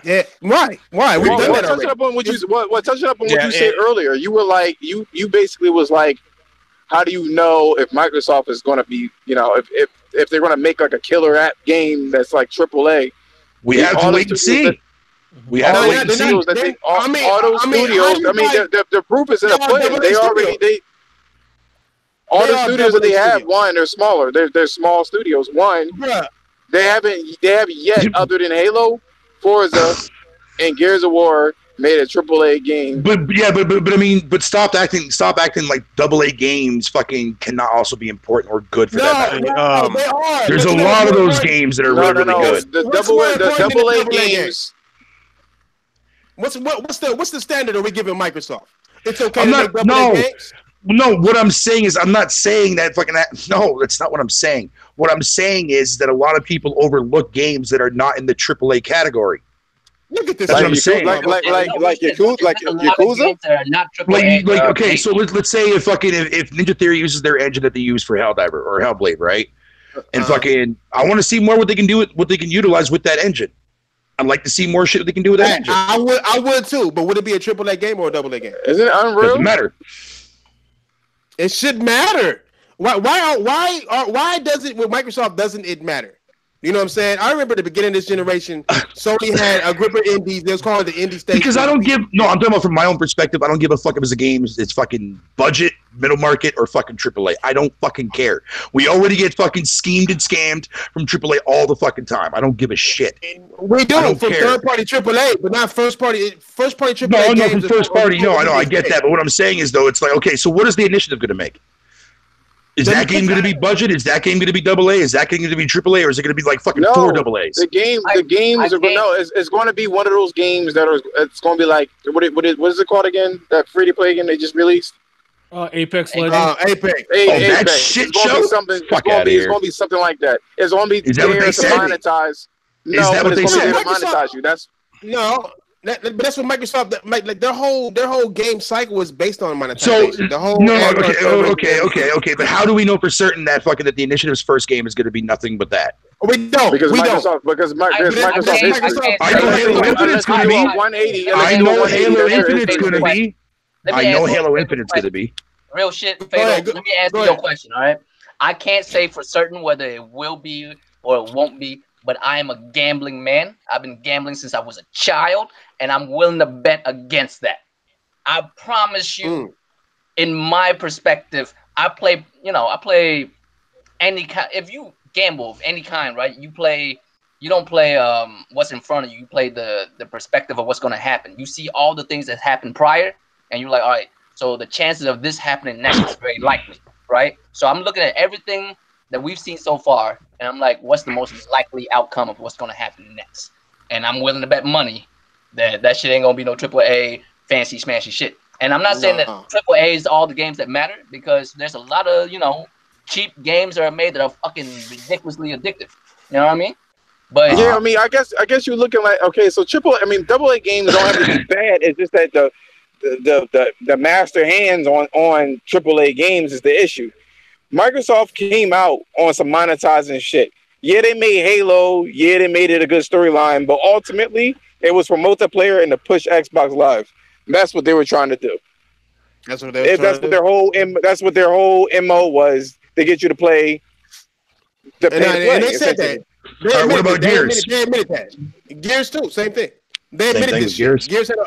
Yeah, why? We've done that already. Touching up on what you said earlier, you were like, you basically was like, how do you know if Microsoft is going to be, if they're going to make like a killer app game that's like AAA? We have to wait and see. We have to wait and see. Auto Studios. I mean, the proof is in the pudding. They already all the studios that they have. One, they're smaller. They're small studios. One, they haven't yet, other than Halo, Forza, and Gears of War, made a AAA game. But I mean, stop acting like AA games fucking cannot also be important or good for that matter. No, they are. There's a lot of those games that are really good. The AA games. What's the standard are we giving Microsoft? It's okay to make AA games? No, what I'm saying is I'm not saying that fucking no, that's not what I'm saying. What I'm saying is that a lot of people overlook games that are not in the AAA category. Look at this. That's what I'm saying. Like Yakuza? Okay, so let's say if Ninja Theory uses their engine that they use for Helldiver or Hellblade, right? And fucking I want to see more what they can do what they can utilize with that engine. I'd like to see more shit they can do with that engine. I would too, but would it be a AAA game or a AA game? Isn't it Unreal? Doesn't matter. It should matter. Why does it with Microsoft doesn't it matter? You know what I'm saying? I remember the beginning of this generation, Sony had a grip of indies. They was calling it the indie station. Because I'm talking about from my own perspective. I don't give a fuck if it's a game. It's fucking budget, middle market, or fucking AAA. I don't fucking care. We already get fucking schemed and scammed from AAA all the fucking time. I don't give a shit. We do from third party AAA, but not first party AAA. No, from first party. No, I know, I get that. But what I'm saying is though, it's like, okay, so what is the initiative going to make? Is that game going to be budget? Is that game going to be AA? Is that game going to be AAA? Or is it going to be like fucking 4 AAs? The games it's going to be one of those games that are. It's going to be like what is it called again? That free to play game they just released. Apex Legends. Apex. That shit show. It's going to be something like that. It's going to be there to monetize. No, but it's going to be there to monetize you. That's no. But that's what Microsoft like. Their whole game cycle is based on monetization. So okay. But how do we know for certain that the initiative's first game is going to be nothing but that? We don't. Because we Microsoft, don't. because Microsoft history. I know Halo Infinite's going to be. 180. I know Halo Infinite's going to be. I know Halo Infinite's going to be. Real shit, Fatal. Let me answer your question, all right? I can't say for certain whether it will be or it won't be, but I am a gambling man. I've been gambling since I was a child, and I'm willing to bet against that. I promise you, in my perspective, I play any kind. If you gamble of any kind, right? You don't play what's in front of you. You play the perspective of what's going to happen. You see all the things that happened prior, and you're like, all right, so the chances of this happening next is very likely, right? So I'm looking at everything that we've seen so far, and I'm like, what's the most likely outcome of what's going to happen next? And I'm willing to bet money that shit ain't going to be no AAA fancy smashy shit. And I'm not saying that AAA is all the games that matter, because there's a lot of, cheap games that are made that are fucking ridiculously addictive. You know what I mean? But yeah, I mean, I guess you're looking like, okay, so AA games don't have to be bad. It's just that the master hands on AAA games is the issue. Microsoft came out on some monetizing shit. Yeah, they made Halo. Yeah, they made it a good storyline, but ultimately it was for multiplayer and to push Xbox Live. That's what they were trying to do. That's what their whole MO was, to get you to play. And they said that. What about Gears? They admitted that. Gears too, same thing. They admitted this. Gears had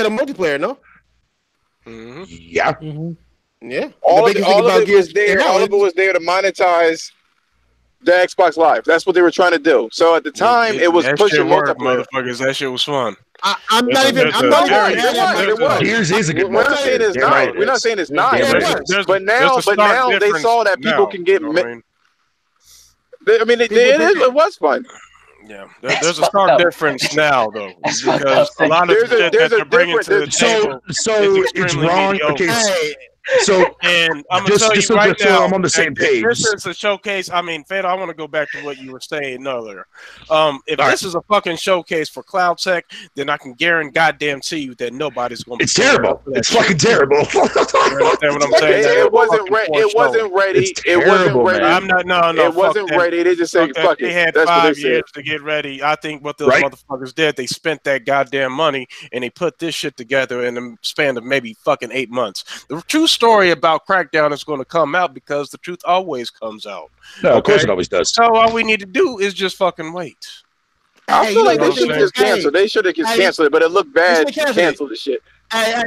a multiplayer, no? Mm-hmm. Yeah. Mm-hmm. Yeah. All of it was there to monetize the Xbox Live. That's what they were trying to do. So at the time, it was pushing multiplayer. Motherfuckers, that shit was fun. I'm not even. Gears is a good one. We're not saying it's not. We're not saying it's not. But now they saw that people can get. I mean, it was fun. Yeah, there's a stark difference now, though, because a lot of shit that they're bringing to the table. So it's wrong. Mediocre. Okay. So and I'm gonna tell you right now, I'm on the same page. This is a showcase. I mean, Fado, I want to go back to what you were saying earlier. If this is a fucking showcase for cloud tech, then I can guarantee you that nobody's going to. It's terrible. It's fucking terrible. You understand what I'm saying? It wasn't ready. It wasn't ready. I'm not. No. It wasn't ready. They just said, "Fuck it." They had 5 years to get ready. I think what those motherfuckers did, they spent that goddamn money and they put this shit together in the span of maybe fucking 8 months. The true story about Crackdown is going to come out, because the truth always comes out. No, of course it always does. So all we need to do is just fucking wait. I feel like they should have just canceled. They should have just canceled it, but it looked bad to cancel the shit.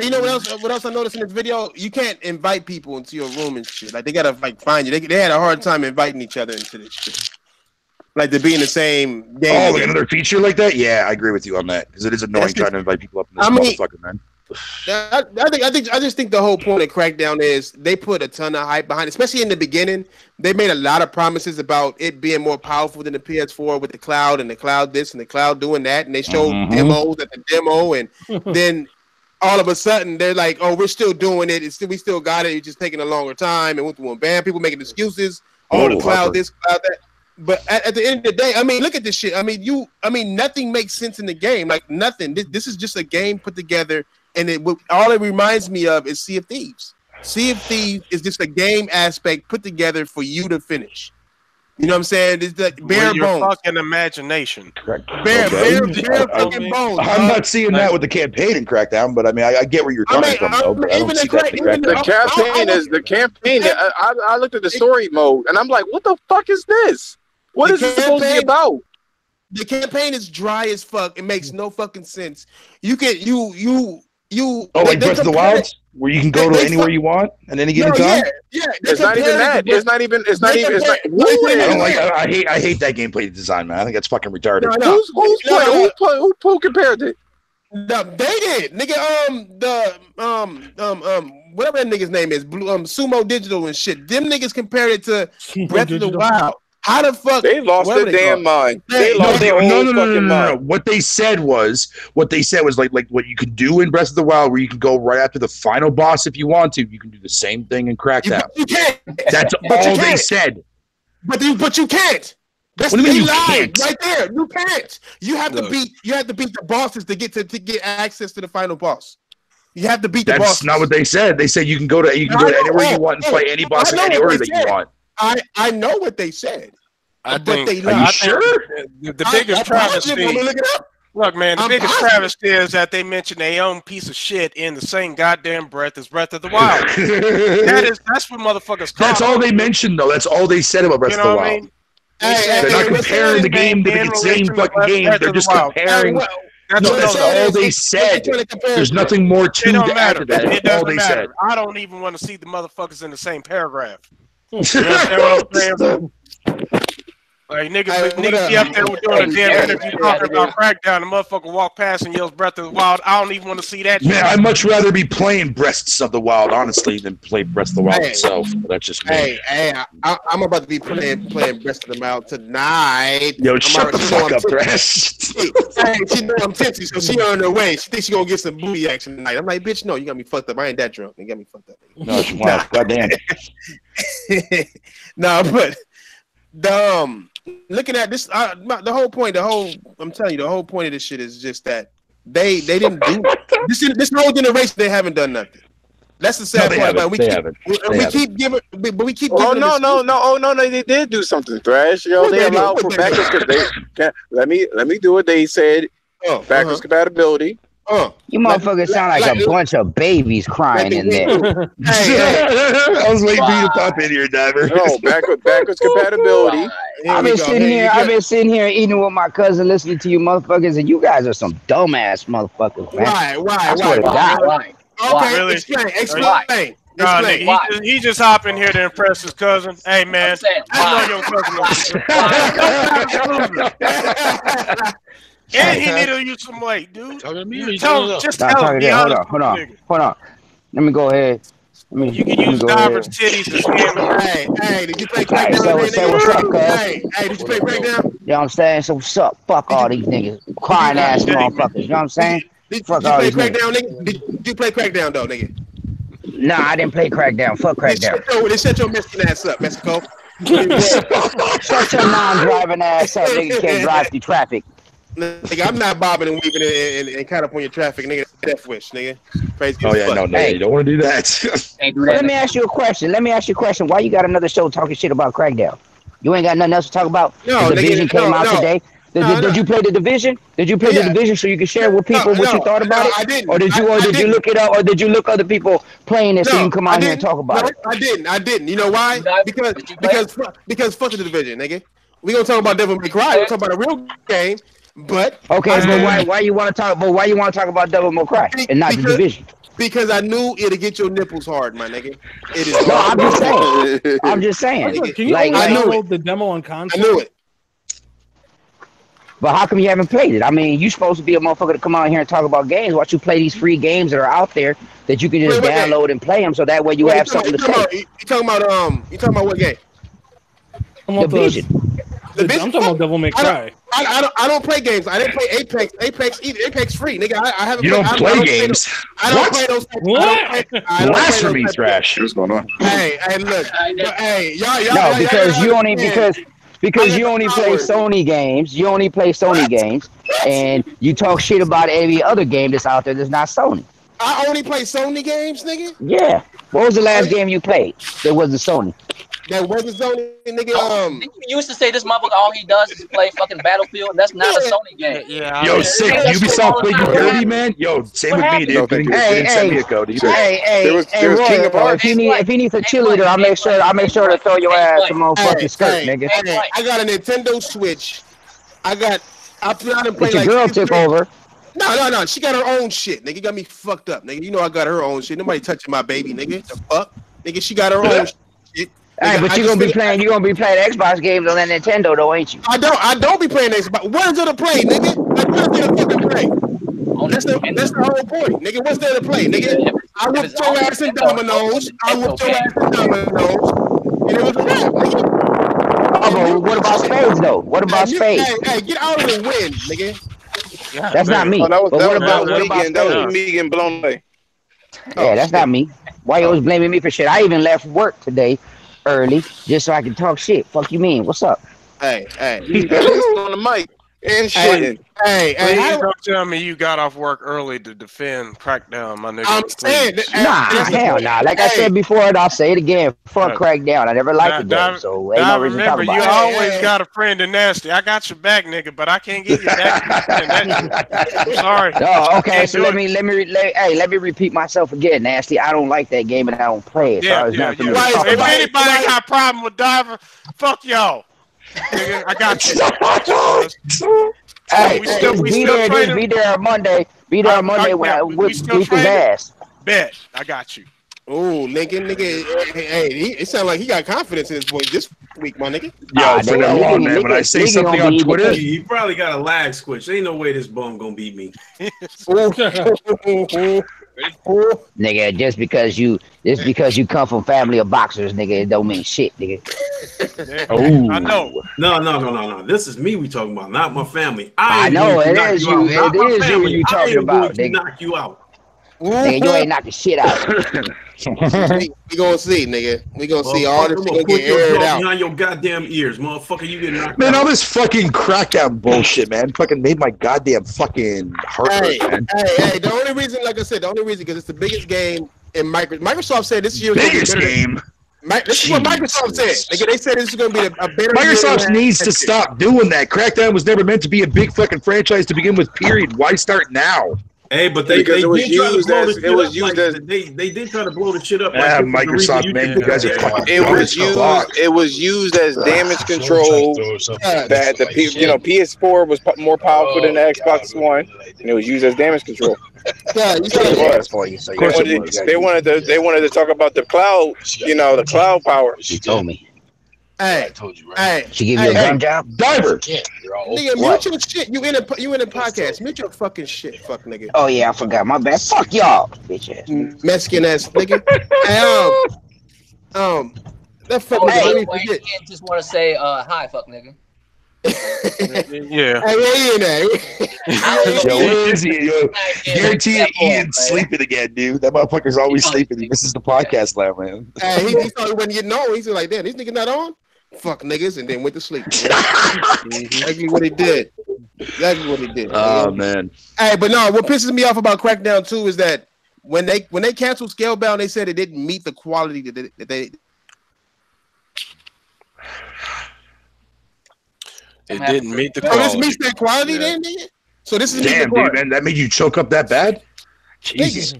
You know what else I noticed in this video? You can't invite people into your room and shit. Like, they gotta find you. They had a hard time inviting each other into this shit. Like, to be in the same game. Oh, like another feature like that? Yeah, I agree with you on that, because it is annoying trying to invite people up in this motherfucker, man. I just think the whole point of Crackdown is they put a ton of hype behind it, especially in the beginning. They made a lot of promises about it being more powerful than the PS4 with the cloud, and the cloud this and the cloud doing that, and they showed demos at the demo, and then all of a sudden they're like, "Oh, we're still doing it. We still got it. It's just taking a longer time." And went bam, people making excuses. The cloud this, cloud that. But at the end of the day, I mean, look at this shit. I mean, nothing makes sense in the game. Like, nothing. This is just a game put together. And all it reminds me of is Sea of Thieves. Sea of Thieves is just a game aspect put together for you to finish. You know what I'm saying? It's like bare bones. Your fucking imagination. Correct. Bare fucking bones. I'm not seeing that with the campaign in Crackdown, but I mean, I get where you're coming from, though. But I don't see that in Crackdown. The campaign. I looked at the story mode, and I'm like, what the fuck is this? What is this supposed to be about? The campaign is dry as fuck. It makes no fucking sense. You can like Breath of the Wild, where you can go to anywhere you want at any given time. Yeah. It's not even that. It's not even. I hate that gameplay design, man. I think that's fucking retarded. Who compared it? No, they did, nigga. Whatever that nigga's name is, Sumo Digital and shit. Them niggas compared it to Breath of the Wild. How the fuck? They lost their damn mind. They lost their whole fucking mind. What they said was like what you can do in Breath of the Wild, where you can go right after the final boss if you want to. You can do the same thing in Crackdown. You can't. That's all they said. But you can't. That's what do you mean you can't? Right there. You can't. You have to beat the bosses to get access to the final boss. You have to beat the boss. That's not what they said. They said you can go to anywhere you want and fight any boss in any order that you want. I know what they said. I think. Are you sure? The biggest travesty. Look, man, the biggest travesty is that they mention their own piece of shit in the same goddamn breath as Breath of the Wild. That's what motherfuckers call. That's all they mentioned, though. That's all they said about Breath of the Wild. I mean? They're not comparing the game to the same fucking game. They're just comparing. That's all they said. There's nothing more to add to that. It doesn't matter. I don't even want to see the motherfuckers in the same paragraph. You understand what I'm saying? Like niggas be up there doing a damn interview talking about Crackdown. The motherfucker walk past and yells Breath of the Wild. I don't even want to see that. Man, I'd much rather be playing Breasts of the Wild, honestly, than play Breath of the Wild itself. But that's just me. I'm about to be playing Breath of the Wild tonight. Yo, shut the fuck up, Thresh. She know I'm tipsy, so she on her way. She thinks she gonna get some booty action tonight. I'm like, bitch, no, you got me fucked up. I ain't that drunk. You got me fucked up. No, she wild. Goddamn. No, but looking at this, I'm telling you, the whole point of this shit is just that they didn't do this whole generation. They haven't done nothing. That's the sad part. But we keep giving. They did do something, Thrash. They allowed for backwards compatibility. Let me do it. They said backwards compatibility. You motherfuckers sound like a bunch of babies crying in there. I was waiting for you to pop in here, Diver. No, backwards compatibility. I've been sitting here eating with my cousin, listening to you motherfuckers, and you guys are some dumbass motherfuckers, man. Why? Okay, really? Explain. No, nigga, he just hop in here to impress his cousin. Hey, man, I know your cousin. And he need to lose some weight, dude. Tell him. Hold on. Let me go ahead. You can use Diver's titties to skin. Hey, did you play Crackdown? Say what's up, cuz. Hey, did you play Crackdown? You know what I'm saying? So what's up? Fuck all these niggas. Crying ass motherfuckers. You know what I'm saying? Fuck all these niggas. Did you play Crackdown, though, nigga? Nah, I didn't play Crackdown. Fuck Crackdown. They shut your Mexican ass up, Mexico. Shut your non-driving ass up, nigga. You can't drive through traffic. Nigga, I'm not bobbing and weaving and caught up on your traffic, nigga. Death wish, nigga. Crazy. Oh yeah, no, you don't want to do that. Let me ask you a question. Why you got another show talking shit about Crackdown? You ain't got nothing else to talk about? No, the Division came out today. Did you play the Division? Did you play the Division so you can share with people what you thought about it? I didn't. Or did you look it up? Or did you look other people playing it so you can come out here and talk about it? I didn't. You know why? Because fuck the Division, nigga. We gonna talk about Devil May Cry. We talk about a real game. But why you want to talk? But why you want to talk about Devil May Cry and not the Division? Because I knew it'd get your nipples hard, my nigga. It is. No, I'm just saying. Can you download the demo on console? I knew it. But how come you haven't played it? I mean, you supposed to be a motherfucker to come out here and talk about games. Why don't you play these free games that are out there that you can just download and play them, so that way you have something to say. You talking about what game? Division. I'm talking about Devil May Cry. I don't play games. I didn't play Apex. Apex free, nigga. I haven't. You don't play games. I don't play those. What? Blasphemy, Thrash. What's going on? Hey, look. Hey, y'all. No, because you only play Sony games. You only play Sony games, and you talk shit about every other game that's out there that's not Sony. I only play Sony games, nigga. Yeah. What was the last game you played that wasn't Sony? That wasn't Sony, nigga. You used to say this motherfucker all he does is play fucking Battlefield. That's not a Sony game. Yeah. Yo, sick. Ubisoft played you dirty, man. Yo, same with me, dude. Didn't send me a code either. Hey, Roy, if he needs a cheerleader, I'll make sure to throw your ass some motherfucking skirt, nigga. I got a Nintendo Switch. I done played but your girl took over. No. She got her own shit, nigga. Got me fucked up, nigga. You know I got her own shit. Nobody touching my baby, nigga. The fuck, nigga. She got her own shit. Hey, but you're gonna be playing Xbox games on that Nintendo, though, ain't you? I don't be playing Xbox. Where's there to play, nigga? Like, where's there to fucking play? That's the whole point, nigga. What's there to play, nigga? I whooped your ass in dominoes. And it was a wrap, nigga. Oh, but what about spades, though? What about spades? Hey, get out of the wind, nigga. Yeah, that's not me. But what about spades? That was me getting blown away. Yeah, that's not me. Why you always blaming me for shit? I even left work today early just so I can talk shit. Fuck you mean? What's up? Hey. He's on the mic. and shit. Hey, don't tell me you got off work early to defend Crackdown, my nigga. I'm saying, hell nah. Like I said before, and I'll say it again. Fuck Crackdown. I never liked the game, so ain't no reason to talk about it. You always got a friend in Nasty. I got your back, nigga, but I can't get you back. I'm sorry. Oh, okay. So let me repeat myself again, Nasty. I don't like that game, and I don't play it. Yeah. If anybody got a problem with Diver, fuck y'all. Nigga, I got you. Hey, be there on Monday. Be there on Monday when I whip his ass. Bet. I got you. Oh, nigga. Hey, it sounds like he got confidence in his voice this week, my nigga. Yo, for that long, man. When I say something on Twitter, he probably got a lag switch. Ain't no way this bum gonna beat me. Nigga, just because you come from family of boxers, nigga, it don't mean shit, nigga. Oh, I know. No. This is me we talking about, not my family. I know it is you. It is you talking about, nigga. Knock you out. Nigga, you ain't knocking shit out. We gonna see, nigga. We gonna see all this gonna get aired out behind your goddamn ears, motherfucker. You getting knocked man, out. all this fucking Crackdown bullshit, man. Fucking made my goddamn fucking heart hurt, man. Hey, the only reason, like I said, because it's the biggest game in Microsoft said this year was biggest game. This is what Microsoft said. Nigga, they said this is going to be a better. Microsoft needs to stop doing that. Crackdown was never meant to be a big fucking franchise to begin with. Period. Why start now? Hey, but they did try to blow the shit up. Yeah, Microsoft, man, you guys are fucking. It was used as damage control. That the PS4 was more powerful than the Xbox One, and it was used as damage control. Yeah, you said it was for you. So they wanted to talk about the cloud, the cloud power. She told me. Hey, I told you, right? Hey, she give you a gun job? Diver. Nigga, mute your shit. You in a podcast. Mute your fucking shit, fuck nigga. Oh yeah, I forgot. My bad. Fuck y'all, bitch ass. Mexican ass nigga. Hey, that fuck nigga. You can't just want to say hi, fuck nigga. Yeah. Hey, where you in there? Where is he? Guarantee Ian's sleeping again, dude. That motherfucker's always sleeping. He misses the podcast loud, man. Hey, he started when you know. He's like, damn, these niggas not on. Fuck niggas, and then went to sleep. Exactly what he did. Oh man. Hey, but no, what pisses me off about Crackdown 2 is that when they canceled Scalebound, they said it didn't meet the quality that they. It didn't meet the quality. Oh, this meets that quality then, nigga? So this is damn, dude, man. That made you choke up that bad? Jesus.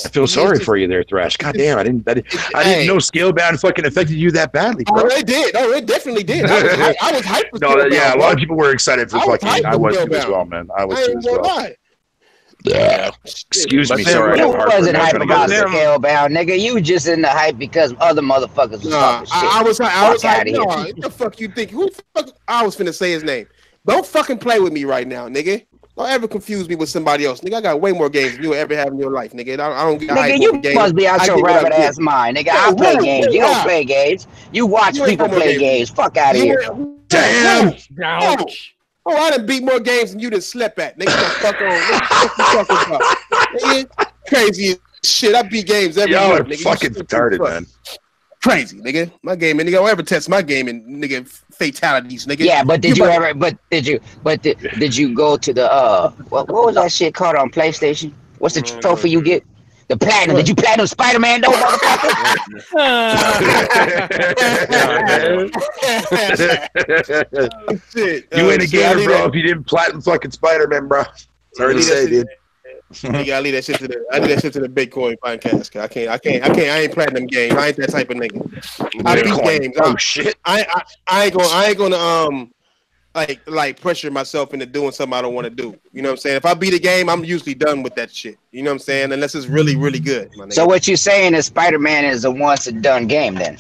I feel sorry for you there, Thrash. God damn, I didn't know Scalebound fucking affected you that badly, bro. Oh, it did. Oh, it definitely did. I was hyped for Scalebound. Yeah, a lot of people were excited for fucking. I was too as well, man. I was too as well. Yeah. Excuse me, sorry. You wasn't hype about Scalebound, nigga. You just in the hype because other motherfuckers was talking shit. I was like, no, what the fuck you think? Who the fuck? I was finna say his name. Don't fucking play with me right now, nigga. Don't ever confuse me with somebody else, nigga. I got way more games than you ever have in your life, nigga. I don't get nigga, you must be out your rabbit ass mind, nigga. I play games. You don't play games. You watch people play games. Fuck out of here. Damn. Ouch. Oh, I done beat more games than you done slept at. Nigga, fuck on. Nigga, crazy as shit. I beat games every y'all month, are nigga. fucking retarded, man. Crazy, nigga. My game, and nigga, don't ever test my game and nigga fatalities, nigga. Yeah, but did you go to the what was that shit called on PlayStation? What's the trophy you get? The platinum. Did you platinum Spider-Man though, motherfucker? You ain't a gamer, bro. If you didn't platinum fucking Spider-Man, bro. Sorry to say, dude. Nigga, I leave that shit to the Bitcoin podcast. I ain't platinum games. I ain't that type of nigga. I beat games. Oh shit. I ain't gonna like pressure myself into doing something I don't want to do. You know what I'm saying? If I beat a game, I'm usually done with that shit. You know what I'm saying? Unless it's really, really good. My nigga. So what you're saying is Spider-Man is a once and done game then?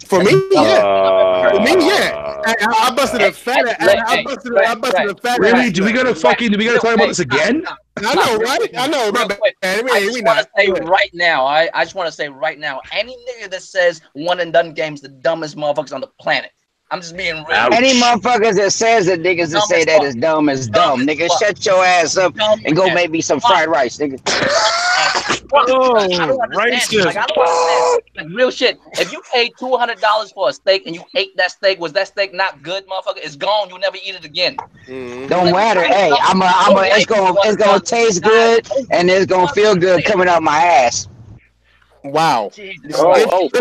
For me, yeah. For me, yeah. I busted a fat. I busted a fat. Really? Do we gotta talk about this again? I know, right? I know. I just want to say right now. I just want to say right now. Any nigga that says one and done games, the dumbest motherfuckers on the planet. I'm just being real. Any motherfuckers that says that niggas that say that is dumb is dumb. Nigga, shut your ass up and go make me some fried rice, nigga. Oh, racist. Like, I don't understand. Like, real shit. If you paid $200 for a steak and you ate that steak, was that steak not good, motherfucker? It's gone. You'll never eat it again. Don't matter. Hey, it's gonna taste good and it's gonna feel good coming out my ass. Wow. Pause.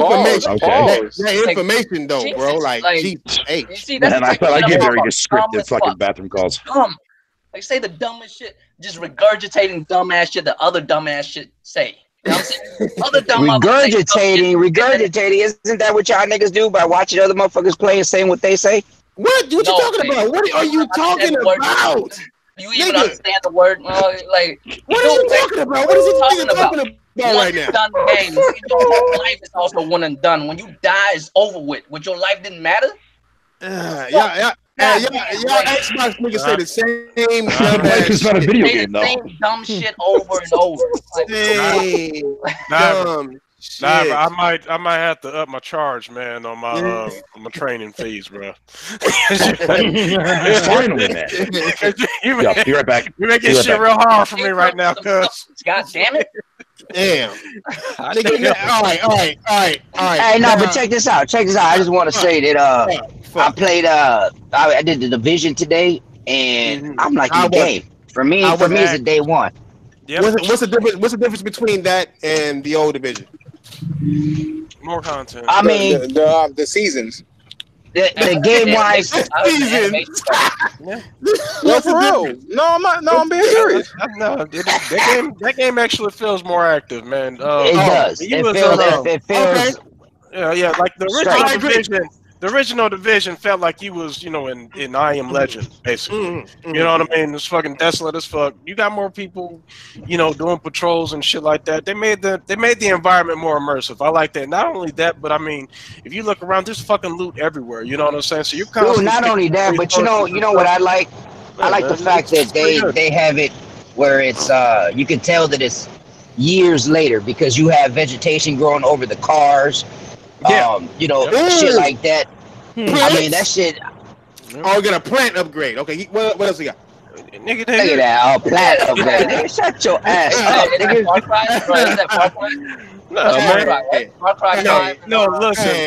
That information though, bro. Like, man, I felt like you're very descriptive fucking bathroom calls. Like, say the dumbest shit, just regurgitating dumbass shit that other dumbass shit say. You know what I'm saying? Other dumb regurgitating. Isn't that what y'all niggas do by watching other motherfuckers play and saying what they say? What you talking about? What are you talking about? You even understand the word? Like, what are you talking about? What is he talking about right now? Done games. Your life is also one and done. When you die, it's over with. What your life didn't matter. Y'all Xbox niggas say the same dumb ass shit. It's not a video game, though. Same dumb shit over and over. Dumb shit. I might have to up my charge, man, on my training fees, bro. Finally, man. Be right back. You're making shit real hard for me right now, cuz. God damn it. Damn. All right. Hey, no, but check this out. I just want to say that I played I did the Division today, and I'm like in the game. For me, it's a day one. Yep. What's the difference between that and the old Division? More content. I mean, the seasons. The game wise, No, for real. No, I'm not. No, I'm being serious. No, that game actually feels more active, man. It does. It feels. Okay. Yeah. Like the original Division. The original Division felt like you was, in I Am Legend, basically. You know what I mean? It's fucking desolate as fuck. You got more people, doing patrols and shit like that. They made the environment more immersive. I like that. Not only that, but I mean, if you look around, there's fucking loot everywhere. You know what I'm saying? So you're constantly. Not only that, but you know what I like? I like the fact that they have it where it's you can tell that it's years later because you have vegetation growing over the cars. Shit like that. I mean, that shit. Oh, we got a plant upgrade. Okay, what else we got? Nigga, look at that, plant upgrade. Nigga, shut your ass up, nigga. No,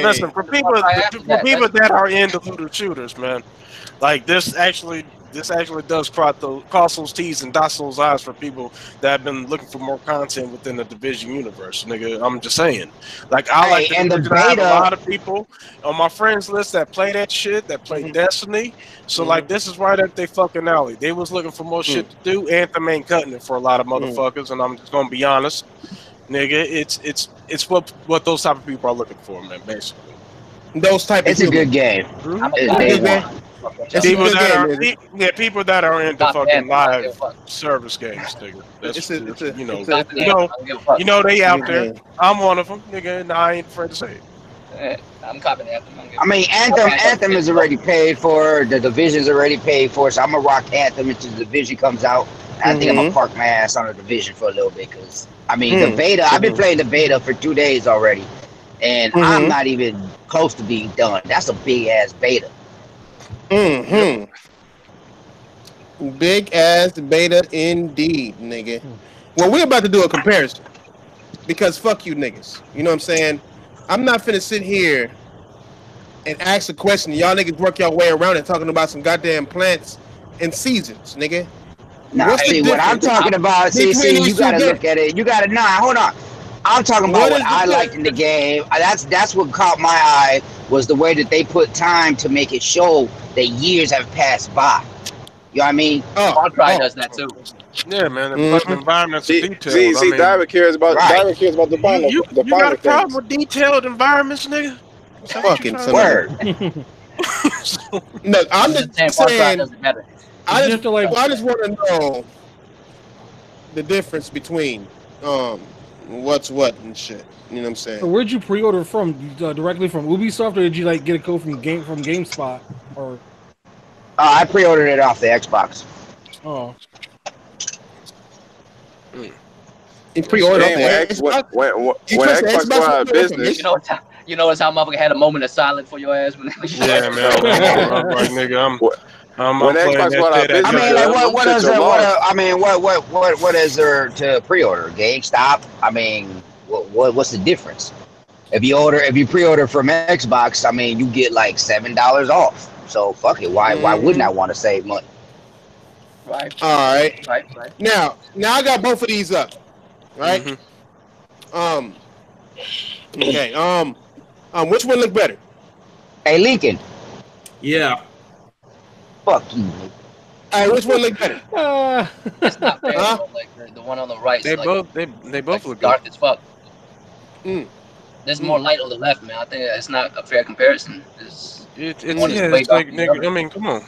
listen. For people that are into looter shooters, man, like this actually does cross those T's and dots those I's for people that have been looking for more content within the Division universe, nigga. I'm just saying. Like, I have a lot of people on my friends list that play that shit, that play Destiny. So, like, this is right up they fucking alley. They was looking for more shit to do. Anthem ain't cutting it for a lot of motherfuckers, and I'm just gonna be honest, nigga. It's what those type of people are looking for, man. Basically, those type. It's a good game. People that are into fucking live service games, nigga. They out there. I'm one of them, nigga, and I ain't afraid to say it. I'm copping Anthem. I mean, Anthem is already paid for. The Division's already paid for, so I'm gonna rock Anthem until the Division comes out. I think I'm gonna park my ass on the Division for a little bit, because I mean, the beta. I've been playing the beta for 2 days already, and I'm not even close to being done. That's a big ass beta. Big ass beta indeed, nigga. Well, we're about to do a comparison because fuck you niggas. You know what I'm saying? I'm not finna sit here and ask a question. Y'all niggas work your way around it talking about some goddamn plants and seasons, nigga. Nah, see what I'm talking about. See, you gotta look at it. You gotta hold on. I'm talking about what I liked in the game. That's what caught my eye, was the way that they put time to make it show that years have passed by. You know what I mean? Far Cry does that too. Yeah, man. The fucking environments are detailed. See, Diamond cares about the final. You got a problem with detailed environments, nigga? Fucking word. No, I'm just saying. I just want to know the difference between what's what and shit. You know what I'm saying? So where'd you pre-order from? Directly from Ubisoft, or did you like get a code from GameSpot? Or I pre-ordered it off the Xbox. Oh. You pre-ordered when Xbox go out of business. You notice how motherfucker had a moment of silence for your ass when yeah, man. Right, nigga. When Xbox One, I mean, like what is there to pre-order? GameStop. I mean, what's the difference? If you pre-order from Xbox, I mean, you get like $7 off. So fuck it. Why wouldn't I want to save money? Right. All right. Right. Now I got both of these up. Right. Okay. Which one look better? Hey, Lincoln. Yeah. Fuck you. All right. Which one look better? It's not bad. Like the one on the right. They like, both look dark good. as fuck. There's more light on the left, man. I think it's not a fair comparison. It's like nigga. I mean, come on.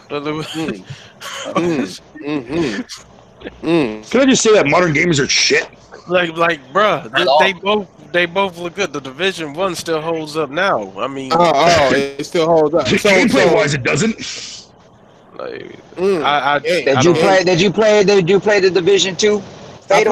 Can I just say that modern gamers are shit? Like, bruh, they both look good. The Division 1 still holds up now. I mean, it still holds up. Gameplay wise, it doesn't. Like, Did you play the Division 2? I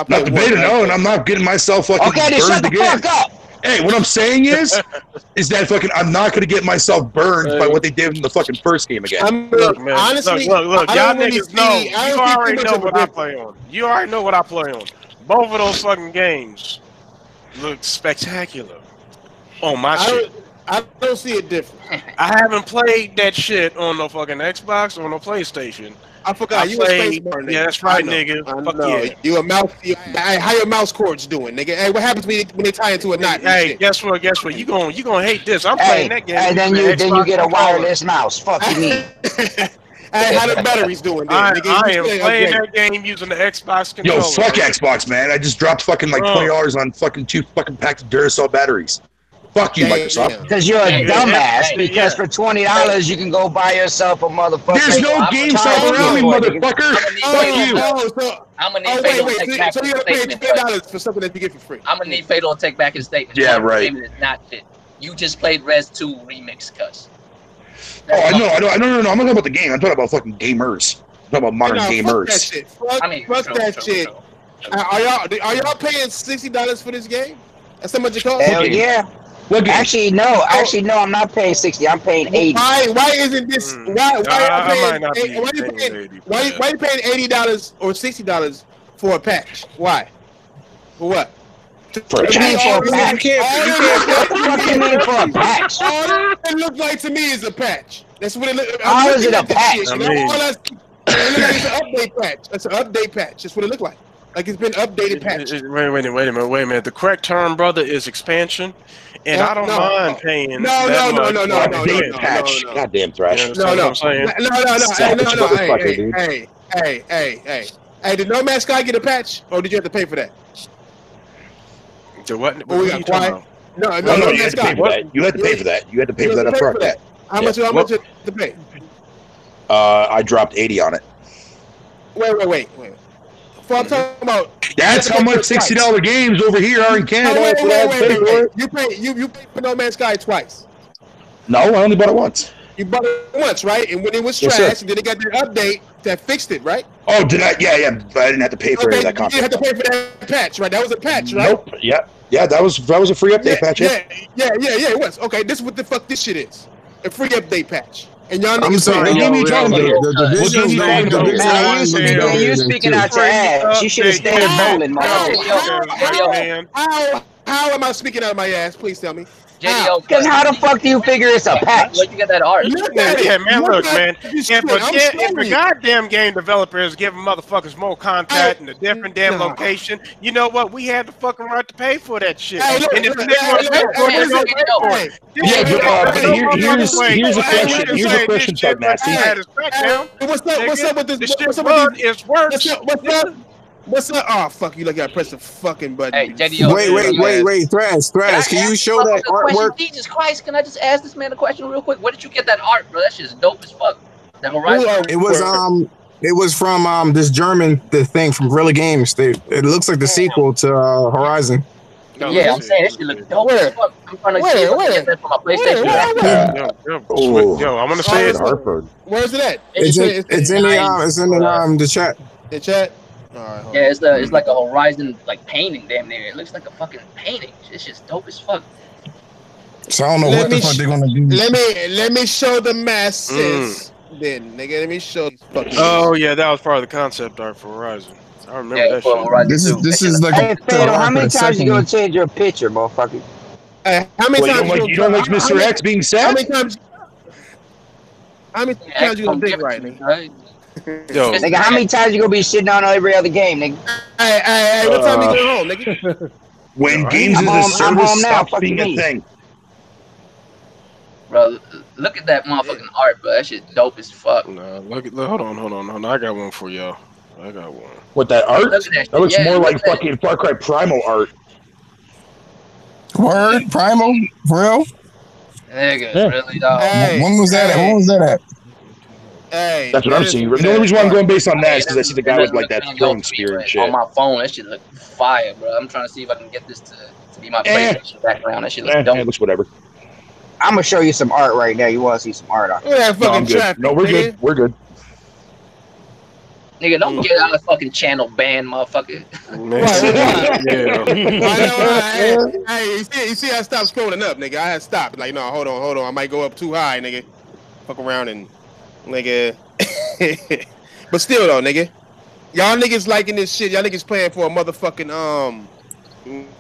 not the beta, no, and I'm not getting myself fucking. Okay, then shut the fuck up. Hey, what I'm saying is that fucking I'm not gonna get myself burned by what they did in the fucking first game again. Look, man. Honestly, look, y'all niggas know. You already know what I play on. You already know what I play on. Both of those fucking games look spectacular on my shit. I don't see it different. I haven't played that shit on no fucking Xbox or no PlayStation. I forgot you a space bar, nigga. Yeah, that's right, nigga. Fuck yeah. You a mouse. How your mouse cords doing, nigga? Hey, what happens when they tie into a knot? Hey, guess what? You gonna hate this. I'm playing that game. And then you get a wireless mouse. Fuck you mean? Hey, how the batteries doing? Then, I am playing that game using the Xbox controller. Yo, fuck Xbox, man. I just dropped fucking like $20 on fucking 2 fucking packs of Duracell batteries. Fuck you, Microsoft. Because you're a dumbass. Because for $20 you can go buy yourself a motherfucker. There's no GameStop around me, motherfucker. Fuck you. I'm gonna need Fatal to take back his statement. $10 for something that you get for free. I'm gonna need Fatal to take back his statement. Yeah, right. It's not shit. You just played Res 2 remix, cuss. Oh, I know. I'm not talking about the game. I'm talking about fucking gamers. I'm talking about modern gamers. Fuck that shit. Are y'all paying $60 for this game? That's how much it costs? Hell yeah. Actually, no. I'm not paying 60. I'm paying 80. Why isn't this? Why are you paying $80 or $60 for a patch? Why? For what? For a patch. What do you mean for a patch? All it looks like to me is a patch. That's what it looks like. How is it a patch? It looks like it's an update patch. That's an update patch. That's what it looked like. Like it's been updated patch. Wait a minute. The correct term, brother, is expansion. And I don't mind paying. No. Goddamn Thrash. No. Hey, did No Man's Sky get a patch, or did you have to pay for that? The what? We got quiet. No. You had to pay for that. You had to pay for that. You had to pay for that up front. How much? How much did you pay? I dropped 80 on it. Wait. I'm talking about. That's how much $60 games over here are in Canada. Wait. You paid for No Man's Sky twice. No, I only bought it once. You bought it once, right? And when it was trash, and then they got their update that fixed it, right? Oh, did I? Yeah. But I didn't have to pay for that content. You had to pay for that patch, right? That was a patch, right? Nope. Yeah. That was a free update patch. Yeah. It was. Okay, this is what the fuck this shit is. A free update patch. And y'all I'm sorry, you speaking out your ass. You should have stayed bowling, How am I speaking out of my ass? Please tell me. Because how the fuck do you figure it's a patch? Where'd you get that art? Yeah, man, look, man. If the goddamn game developer is giving motherfuckers more content in a different damn location, you know what? We had the fucking right to pay for that shit. And if the nigga want to pay for it, they're gonna pay for it. Yeah, but here's a question. Here's a question, Chuck Nasty. What's up with this? This shit is worse. What's up? Oh, fuck you! Like I pressed the fucking button. Hey, wait, Thrash. Can you show that artwork? Jesus Christ! Can I just ask this man a question real quick? Where did you get that art, bro? That shit's dope as fuck. That Horizon. It was from this German thing from Guerrilla Games. It looks like the sequel to Horizon. Yeah, I'm saying this shit look dope as fuck. I'm trying to get that from my PlayStation. Yo, I'm gonna say it. Where's it at? It's in the chat. The chat. Right, yeah, it's like a Horizon painting damn near. It looks like a fucking painting. It's just dope as fuck. So I don't know what the fuck they're gonna do. Let me show the masses then, nigga. Let me show these fucking. Oh yeah, that was part of the concept art for Horizon. I remember that shit. This is like Hey, Fatal, how many the times you gonna second. change your picture, motherfucker? Hey, how many times you don't like Mr. X being sad? How many times you gonna think right, nigga? Yo, Nigga, how many times you gonna be shitting on every other game, nigga? Hey, what time you going home, nigga? When games as a service stops being a thing. Bro, look at that motherfucking art, bro. That shit dope as fuck. Nah, hold on. I got one for y'all. I got one. What, that art? Look at That looks more like look at fucking Far Cry Primal art. Word, Primal, for real? Nigga, really, dog. When was that at? When was that at? Hey, that's what I'm seeing. The only reason why I'm going based on that is because I see the guy with like that throwing spear and shit. On my phone, that shit look fire, bro. I'm trying to see if I can get this to be my PlayStation background. That shit looks dope. It looks whatever. I'm gonna show you some art right now. You want to see some art on? Look at that fucking traffic. No, we're good. We're good. Nigga, don't get out of fucking channel ban, motherfucker. Hey, you see, I stopped scrolling up, nigga. I had stopped. Like, no, hold on. I might go up too high, nigga. Fuck around and, nigga. But still, though, nigga. Y'all niggas liking this shit. Y'all niggas playing for a motherfucking,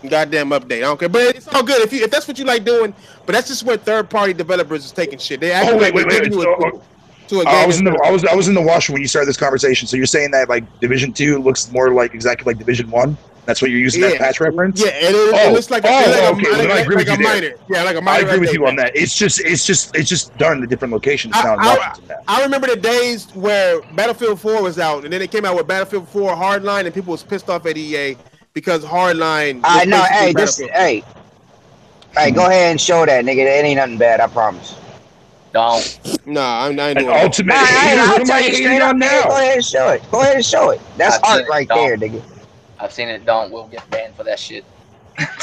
goddamn update. I don't care. But it's all good if that's what you like doing. But that's just where third-party developers is taking shit. They actually wait. I was in the washroom when you started this conversation. So you're saying that like Division 2 looks more like exactly like Division 1? That's what you're using that patch reference? Yeah, it looks like a minor. Yeah, like a minor. I agree with you on that. It's just done in a different location. I remember the days where Battlefield 4 was out, and then they came out with Battlefield 4 Hardline, and people was pissed off at EA because Hardline. I know. Hey, go ahead and show that, nigga. It ain't nothing bad. I promise. Don't. Nah, I'm not doing that. Ultimate hater. What am I hating on now? Go ahead and show it. That's art right there, nigga. I've seen it. We'll get banned for that shit.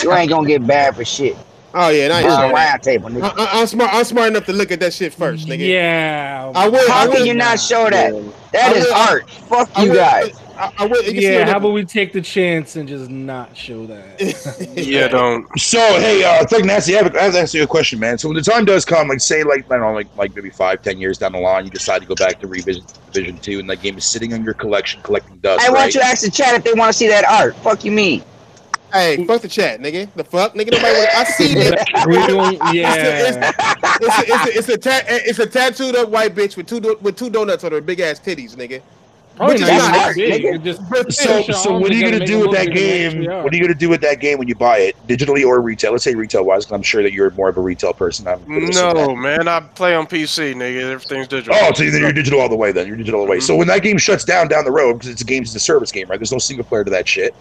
You ain't gonna get banned for shit. Oh yeah, this is a round table, nigga. I'm smart enough to look at that shit first, nigga. Yeah. How can you not show that? That is art. Fuck you guys. Yeah, how about we take the chance and just not show that? Yeah, don't. So, hey, Thug Nasty, I have to ask you a question, man. So when the time does come, like, say, like, I don't know, like maybe 5-10 years down the line, you decide to go back to revisit Division 2, and that game is sitting on your collection collecting dust, I want you to ask the chat if they want to see that art. Fuck you mean? Hey, fuck the chat, nigga. The fuck, nigga. Nobody want. I see it. It's a tattooed up white bitch with two donuts on her big ass titties, nigga. Probably not art, nigga. So what are you gonna do with that game? What are you gonna do with that game when you buy it, digitally or retail? Let's say retail wise, because I'm sure that you're more of a retail person. No, man, I play on PC, nigga. Everything's digital. Oh, so then you're digital all the way. Then you're digital all the way. So when that game shuts down the road, because it's a games as a service game, right? There's no single player to that shit.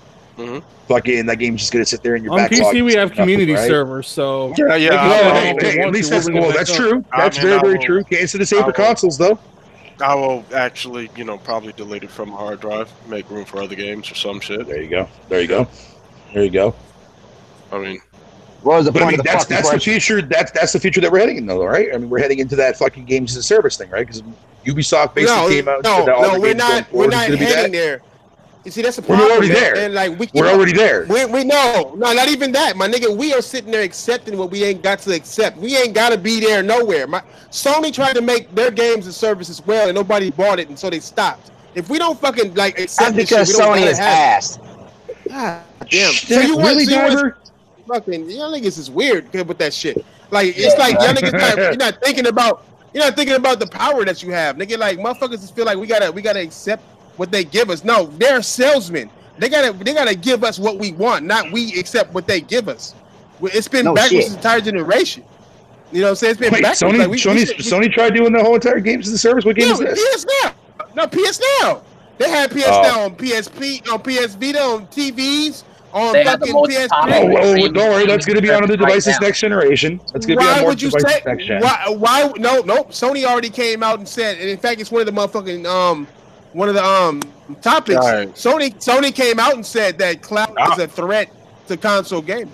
Fucking that game's just gonna sit there in your backlog. On PC, we have community servers, so at least that's that's true. That's very true. Can't say the same for consoles though. I will actually, probably delete it from a hard drive, make room for other games or some shit. There you go. I mean, what was the point of that's the future. That's the future that we're heading in, though, right? I mean, we're heading into that fucking games as a service thing, right? Because Ubisoft basically came out and said that all the games we're not heading there. You see, that's the problem. We're already there. And like we're already there. We know. No, not even that, my nigga. We are sitting there accepting what we ain't got to accept. We ain't got to be there nowhere. Sony tried to make their games and services well, and nobody bought it, and so they stopped. If we don't fucking like accept this shit, Sony is ass. God damn. So you really, Diver? Fucking y'all niggas is weird with that shit. Like it's like y'all niggas you're not thinking about the power that you have, nigga. Like motherfuckers just feel like we gotta accept what they give us. No, they're salesmen. They gotta give us what we want, not we accept what they give us. It's been backwards the entire generation. You know what I'm saying? It's been backwards. Sony tried doing the whole entire games as a service. What game is this? PS Now. No, PS Now. They had PS Now on PSP, on PS Vita, on TVs, on fucking PS3. Oh, don't worry. That's going to be on other devices next generation. That's going to be on more devices next gen. Why? No. Sony already came out and said, and in fact, it's one of the motherfucking one of the topics. Right. Sony came out and said that cloud is a threat to console gaming.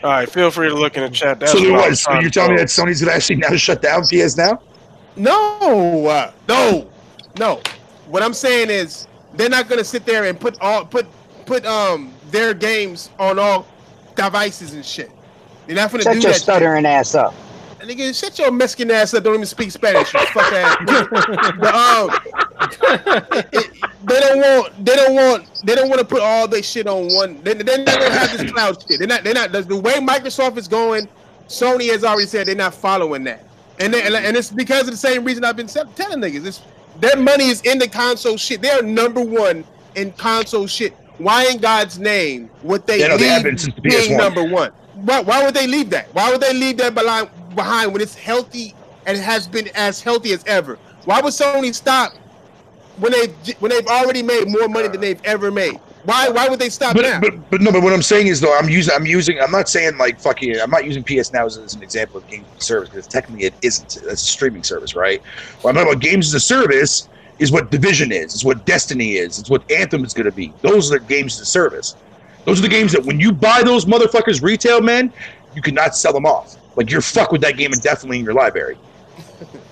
All right, feel free to look in the chat. So you're telling me that Sony's gonna actually now shut down PS Now? No. What I'm saying is they're not gonna sit there and put their games on all devices and shit. They're not gonna do that. Shut your stuttering ass up. nigga, shut your Mexican ass up. Don't even speak Spanish. You fuck ass. They don't want to put all their shit on one. They're not gonna have this cloud shit. They're not. The way Microsoft is going, Sony has already said they're not following that, and it's because of the same reason I've been telling niggas. Their money is in the console shit. They are number one in console shit. Why in God's name would they leave being number one? Why would they leave that? Why would they leave that behind when it's healthy and has been as healthy as ever? Why would Sony stop when they've already made more money than they've ever made? Why would they stop now? But what I'm saying is though, I'm not saying like fucking, I'm not using PS Now as an example of games as a service because technically it isn't. That's a streaming service, right? What I'm talking about games as a service is what Division is. It's what Destiny is. It's what Anthem is going to be. Those are the games as a service. Those are the games that when you buy those motherfuckers retail, man, you cannot sell them off. Like you're fucked with that game indefinitely in your library.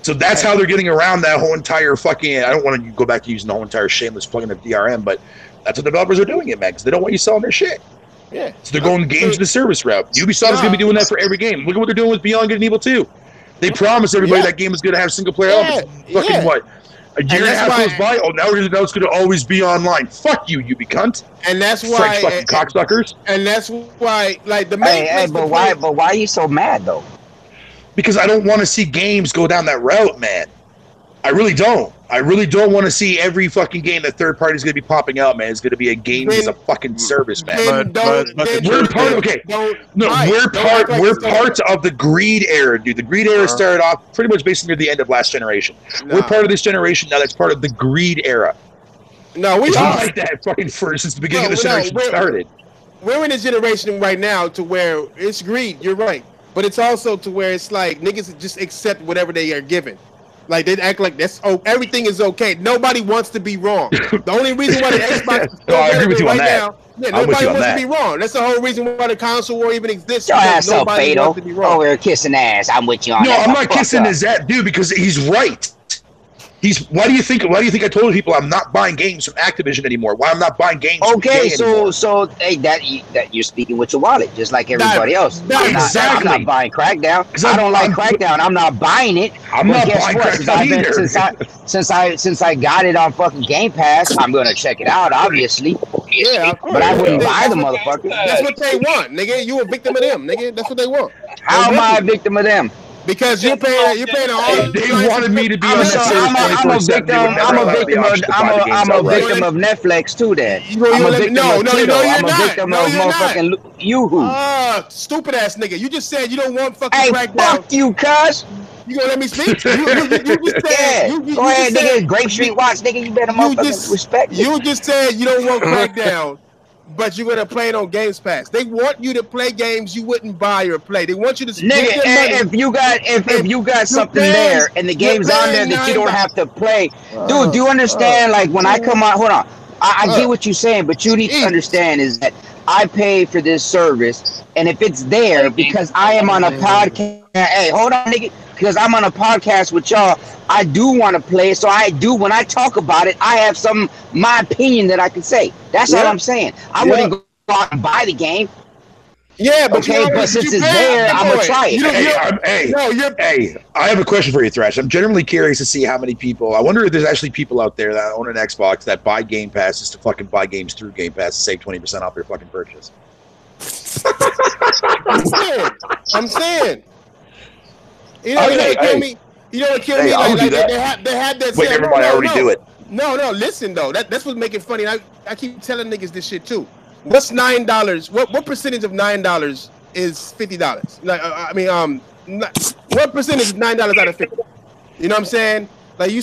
So that's how they're getting around that whole entire fucking. I don't want to go back to using the whole entire shameless plugin of DRM, but that's what developers are doing it, man, because they don't want you selling their shit. Yeah. So they're going games to the service route. Ubisoft is going to be doing that for every game. Look at what they're doing with Beyond Good and Evil 2. They promised everybody that game was going to have single player elements. Fucking what? A year and a half goes by. Oh, now it's going to always be online. Fuck you, Ubi cunt. And that's why French fucking cocksuckers. And that's why, like the main. But why are you so mad though? Because I don't want to see games go down that route, man. I really don't. I really don't want to see every fucking game that third party is going to be popping out, man. It's going to be a game as a fucking service, man. We're part of the greed era, dude. The greed era started off pretty much basically near the end of last generation. We're part of this generation now. That's part of the greed era. No, we are like that fucking since the beginning of the generation started. We're in a generation right now to where it's greed. You're right, but it's also to where it's like niggas just accept whatever they are given. Like they act like everything is okay. Nobody wants to be wrong. The only reason why the Xbox is I agree with you on that. Nobody wants to be wrong. That's the whole reason why the console war even exists. Your ass so fatal. Over here kissing ass. I'm with you on that. No, I'm not kissing his ass, dude, because he's right. Why do you think I told people I'm not buying games from Activision anymore? Why I'm not buying games from EA anymore? so hey, that you're speaking with your wallet, just like everybody else. I'm not buying Crackdown. I don't like Crackdown. I'm not buying it. I'm not buying Crackdown either. Since I got it on fucking Game Pass, I'm gonna check it out, obviously. Yeah, but I wouldn't buy the motherfucker. That's what they want, nigga. You a victim of them, nigga. That's what they want. How am I a victim of them? Because you're paying all. They wanted me to be on I'm a victim of Netflix too. Then I'm a victim of motherfucking Yoo-hoo. Stupid ass nigga. You just said you don't want fucking Crackdown. Fuck you, cuz. You gonna let me speak? You just said. Go ahead, nigga. Grape Street Watch, nigga. You better motherfucking respect. You just said you don't want Crackdown. But you're gonna play it on Games Pass. They want you to play games you wouldn't buy or play. They want you to spend your money. If you got something there and the game's on there that you don't have to play, dude. Do you understand? Like when I come out, hold on. I get what you're saying, but you need to understand is that I pay for this service, and if it's there because I am on a podcast. Hey, hold on, nigga. Because I'm on a podcast with y'all, I do want to play it. So I do. When I talk about it, I have my opinion that I can say. That's all I'm saying. I wouldn't go out and buy the game. Yeah, but but since it's there, I'm gonna try it. Hey, I have a question for you, Thrash. I'm generally curious to see how many people. I wonder if there's actually people out there that own an Xbox that buy Game Pass just to fucking buy games through Game Pass to save 20% off their fucking purchase. I'm saying. You know what killed me? You know what killed me? Like, they had that. Wait, never mind. I already do it. No. Listen though, that's what's making funny. I keep telling niggas this shit too. What's $9? What percentage of $9 is $50? Like, what percentage is $9 out of 50? You know what I'm saying? Like if you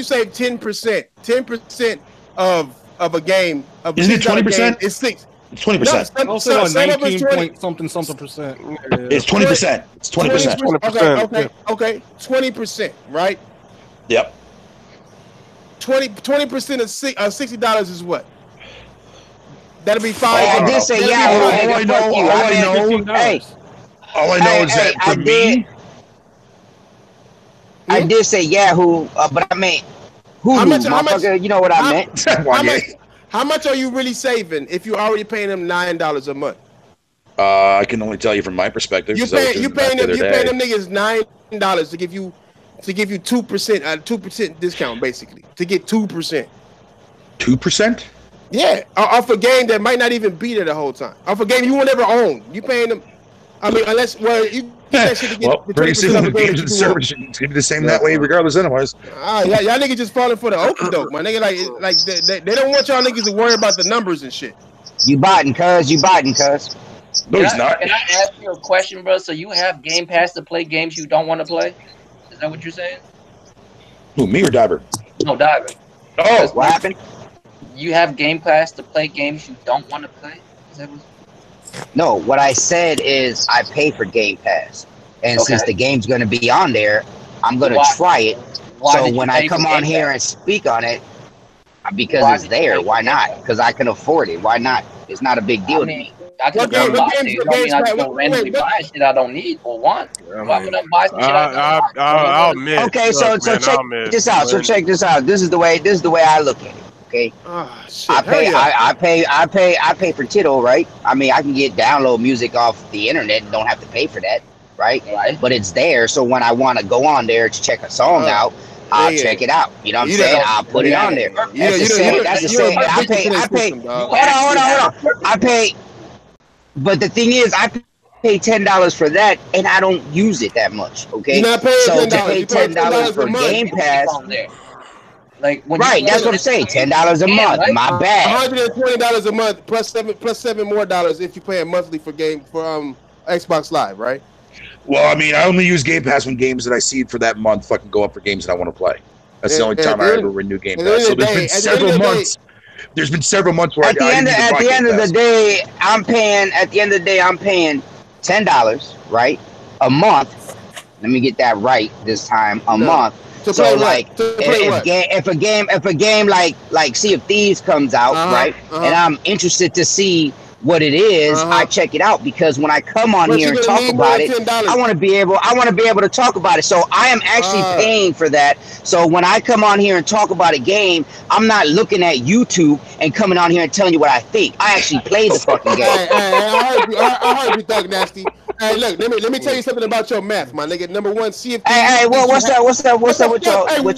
save 10% of a game, isn't it 20%? It's 6. It's 20%. No, also 19 something percent. It's 20%. It's 20%. Okay. 20%, right? Yep. 20% of $60 is what? That'll be $5. I did say all I know is that for me, I did say Yahoo, but I meant Hulu, motherfucker. You know what I meant. How much are you really saving if you're already paying them $9 a month? I can only tell you from my perspective. You paying them niggas $9 to give you 2% discount basically to get 2%. 2%? Yeah, off a game that might not even be there the whole time. Off a game you won't ever own. You paying them. I mean, unless you get that shit to get the 20% of the games and servers it's gonna be the same that way, regardless. Anyways, y'all niggas just falling for the okie doke, my nigga. Like they don't want y'all niggas to worry about the numbers and shit. You biting, cuz. No, he's not. Can I ask you a question, bro? So you have Game Pass to play games you don't want to play? Is that what you're saying? Who, me or Diver? No, Diver. Oh, what happened? You have Game Pass to play games you don't want to play? Is that what? No, what I said is I pay for Game Pass. And since the game's going to be on there, I'm going to try it. So when I come on here and speak on it, because it's there, why not? Because I can afford it. Why not? It's not a big deal to me. I can buy things. Don't mean I can randomly buy shit I don't need or want. Why would I buy some shit I'll admit. Okay, so check this out. So check this out. This is the way I look at it. Okay. Oh, shit. I pay for Tidal, right? I mean, I can get download music off the internet and don't have to pay for that, right? But it's there, so when I want to go on there to check a song out, I'll check it out. You know what I'm saying? I'll put it on there. That's the same. That's the same. I pay. Hold on. I pay. But the thing is, I pay $10 for that, and I don't use it that much. Okay. You're not paying so $10. to pay $10 for Game Pass. Like right, that's what I'm saying. $10 a month. Right? My bad. $120 a month plus seven more dollars if you pay it monthly for Xbox Live, right? Well, I mean, I only use Game Pass when games that I see for that month fucking go up for games that I want to play. That's the only time I ever renew Game Pass. So there's been several months. There's been several months where at the end of the day, I'm paying $10, right? A month. Let me get that right this time. A month. So like if a game like Sea of Thieves comes out, right? And I'm interested to see what it is, I check it out because when I come on here and talk about it, I want to be able to talk about it. So I am actually paying for that. So when I come on here and talk about a game, I'm not looking at YouTube and coming on here and telling you what I think. I actually play the fucking game. I heard you, Thug Nasty. Hey, look, let me tell you something about your math, my nigga. Number one, see if what's up with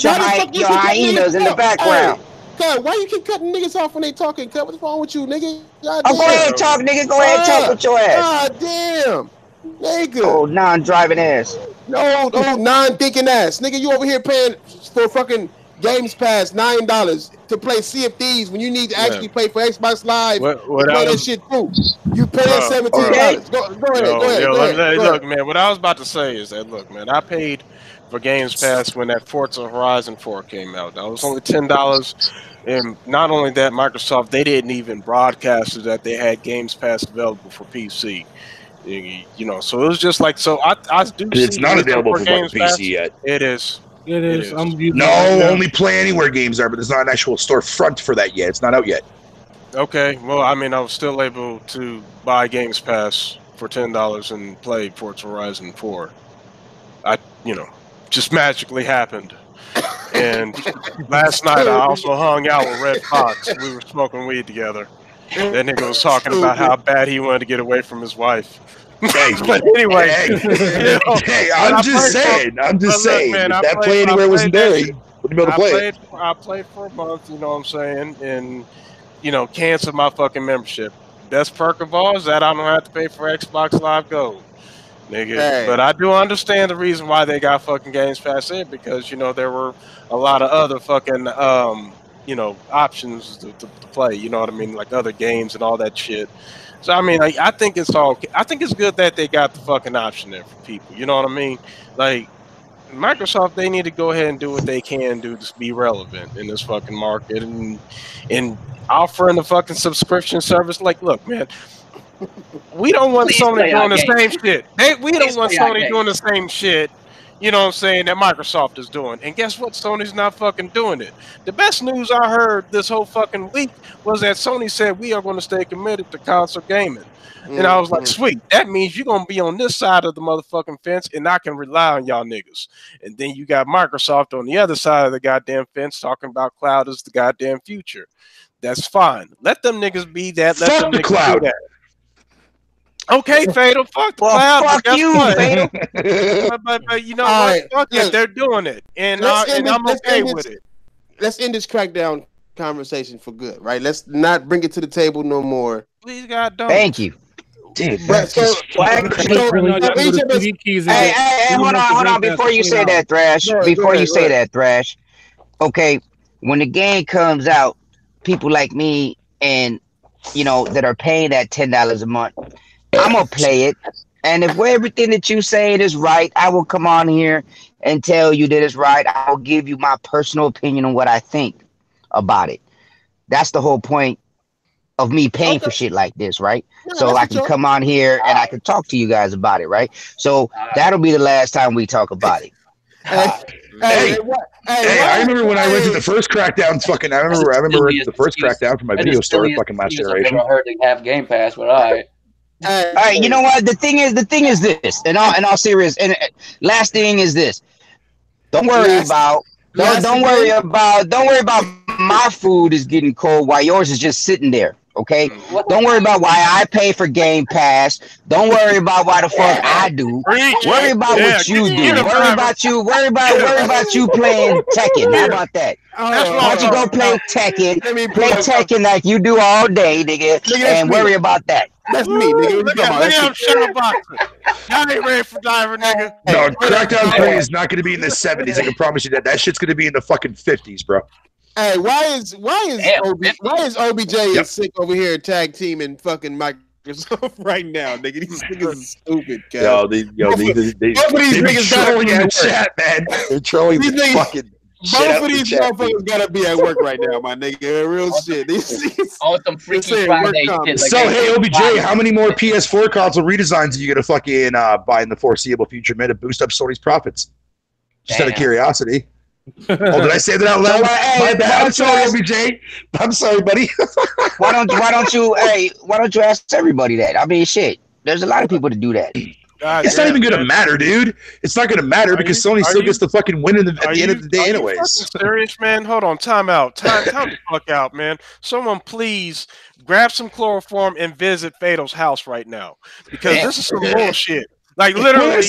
your hyenas in the background? God, why you keep cutting niggas off when they talking? Cut, what's wrong with you, nigga? Go ahead, talk, nigga. Go ahead, talk with your ass. God damn, nigga. Oh, non-driving ass. No, non-thinking ass, nigga. You over here paying for fucking Games Pass $9 to play Sea of Thieves when you need to actually pay for Xbox Live to play that shit too. You paying $17. Go ahead. Look, man. What I was about to say is that, look, man, I paid for Games Pass when that Forza Horizon 4 came out. That was only $10, and not only that, Microsoft, they didn't even broadcast that they had Games Pass available for PC. You know, so it was just like, so I do. It's not available for PC yet. It is. It is. Only Play Anywhere games are, but there's not an actual storefront for that yet. It's not out yet. Okay, well, I mean, I was still able to buy Games Pass for $10 and play Forza Horizon 4. Just magically happened. And last night I also hung out with Red Fox. We were smoking weed together. That nigga was talking about how bad he wanted to get away from his wife. But anyway, I'm just saying, man, if that Play Anywhere wasn't there, you wouldn't be able to play it. I played for a month, you know what I'm saying, and canceled my fucking membership. Best perk of all is that I don't have to pay for Xbox Live Gold. Nigga. Hey. But I do understand the reason why they got fucking Games Pass in, because there were a lot of other fucking options to play, you know what I mean, like other games and all that shit. So I mean, like, I think it's good that they got the fucking option there for people, you know what I mean? Like, Microsoft, they need to go ahead and do what they can do to be relevant in this fucking market and offering the fucking subscription service. Like, look, man, we don't want Sony doing the same shit. We don't want Sony doing the same shit, you know what I'm saying, that Microsoft is doing. And guess what? Sony's not fucking doing it. The best news I heard this whole fucking week was that Sony said we are going to stay committed to console gaming. And I was like, sweet, that means you're going to be on this side of the motherfucking fence and I can rely on y'all niggas. And then you got Microsoft on the other side of the goddamn fence talking about cloud is the goddamn future. That's fine. Let them niggas be that. Let them niggas cloud. do that. Okay, Fatal. Fuck the Well, cloud. fuck you, Fatal. But you know what? Fuck it. They're doing it, and I'm okay with it. Let's end this crackdown conversation for good, right? Let's not bring it to the table no more. Please, God, don't. Thank you. Dude, Hey, hold on. Before you say that, Thrash. Thrash. Okay, when the game comes out, people like me and that are paying that $10 a month, I'm gonna play it. And if everything that you saying is right, I will come on here and tell you that it's right. I will give you my personal opinion on what I think about it. That's the whole point of me paying for shit like this, right? So I can come on here and I can talk to you guys about it, right? So that'll be the last time we talk about it. Hey, I remember when I went to the first crackdown. I remember the first crackdown from my video store fucking last generation. I heard they have Game Pass, but all right. All right, you know what? The thing is this. And all serious. And last thing is this. Don't worry about my food is getting cold while yours is just sitting there. Okay, don't worry about why I pay for Game Pass. Don't worry about why the fuck I do. Worry about what you do. Worry about you playing Tekken. How about that? Why don't you go play Tekken? Play Tekken like you do all day, nigga, and worry about that. That's me, nigga. Look at him shadow boxing. Y'all ain't ready for Diver, nigga. No, Crackdown 3 is not going to be in the 70s. I can promise you that. That shit's going to be in the fucking 50s, bro. Hey, why is OBJ is sick over here tag teaming fucking Microsoft right now, nigga? These niggas are stupid, guys. They've been trolling in the chat, man. They're trolling the fucking both of these motherfuckers gotta be at work right now, my nigga. Real shit. All some freaky Friday shit. So hey, OBJ, how many more PS4 console redesigns are you gonna fucking buy in the foreseeable future, man, to boost up Sony's profits? Just out of curiosity. Oh, did I say that out loud? My bad. I'm sorry, OBJ. I'm sorry, buddy. Why don't you ask everybody that? I mean, shit. There's a lot of people to do that. It's not even gonna matter, dude. It's not gonna matter because Sony still gets the fucking win at the end of the day, anyways. Are you serious, man? Hold on, time out. Time the fuck out, man. Someone please grab some chloroform and visit Fatal's house right now because this is some bullshit. Like literally, what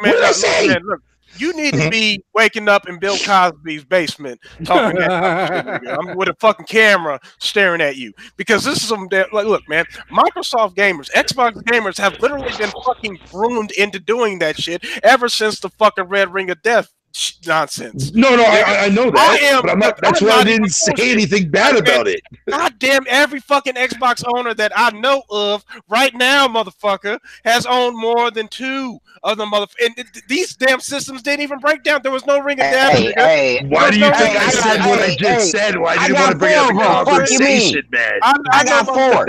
did I say? Look, you need to be waking up in Bill Cosby's basement talking that type of shit, nigga. I'm with a fucking camera staring at you because this is some look, man. Microsoft gamers, Xbox gamers have literally been fucking groomed into doing that shit ever since the fucking Red Ring of Death nonsense. No, I know that. But I'm not. That's why I didn't say anything bad about it. God damn, every fucking Xbox owner that I know of right now, motherfucker, has owned more than 2 of the motherfuckers. And these damn systems didn't even break down. There was no Ring of Death. Why do you think I said what I just said? Why do you want to bring up the conversation, man? I got 4.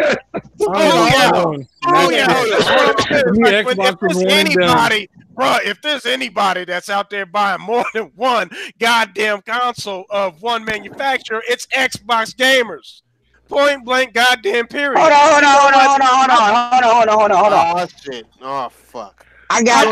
If there's anybody that's out there buying more than one goddamn console of one manufacturer, it's Xbox gamers. Point blank, goddamn period. Hold on. Oh shit! Oh fuck! I got.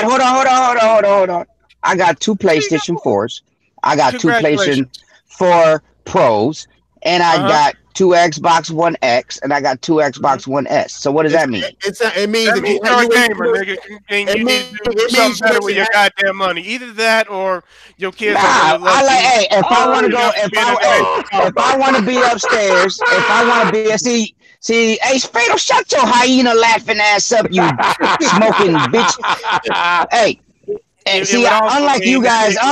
Hold on. I got 2 PlayStation 4s. I got 2 PlayStation 4 Pros, and I got 2 Xbox One X, and I got 2 Xbox One S. So what does that mean? It means that means you're a gamer, nigga, and you need to do something better with your goddamn money. Either that or your kids. If I want to be upstairs, see, hey, Fatal, shut your hyena laughing ass up, you smoking bitch. Hey. And see, unlike you guys have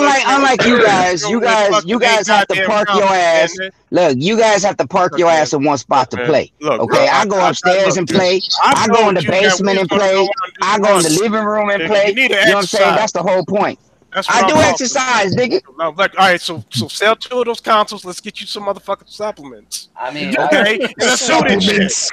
to park your ass. Look, you guys have to park your ass in one spot to play. Okay, I go upstairs and play. I go in the basement and play. I go in the living room and play. You know what I'm saying? That's the whole point. I do exercise, nigga. All right, so sell 2 of those consoles. Let's get you some motherfucking supplements. I mean, okay, supplements.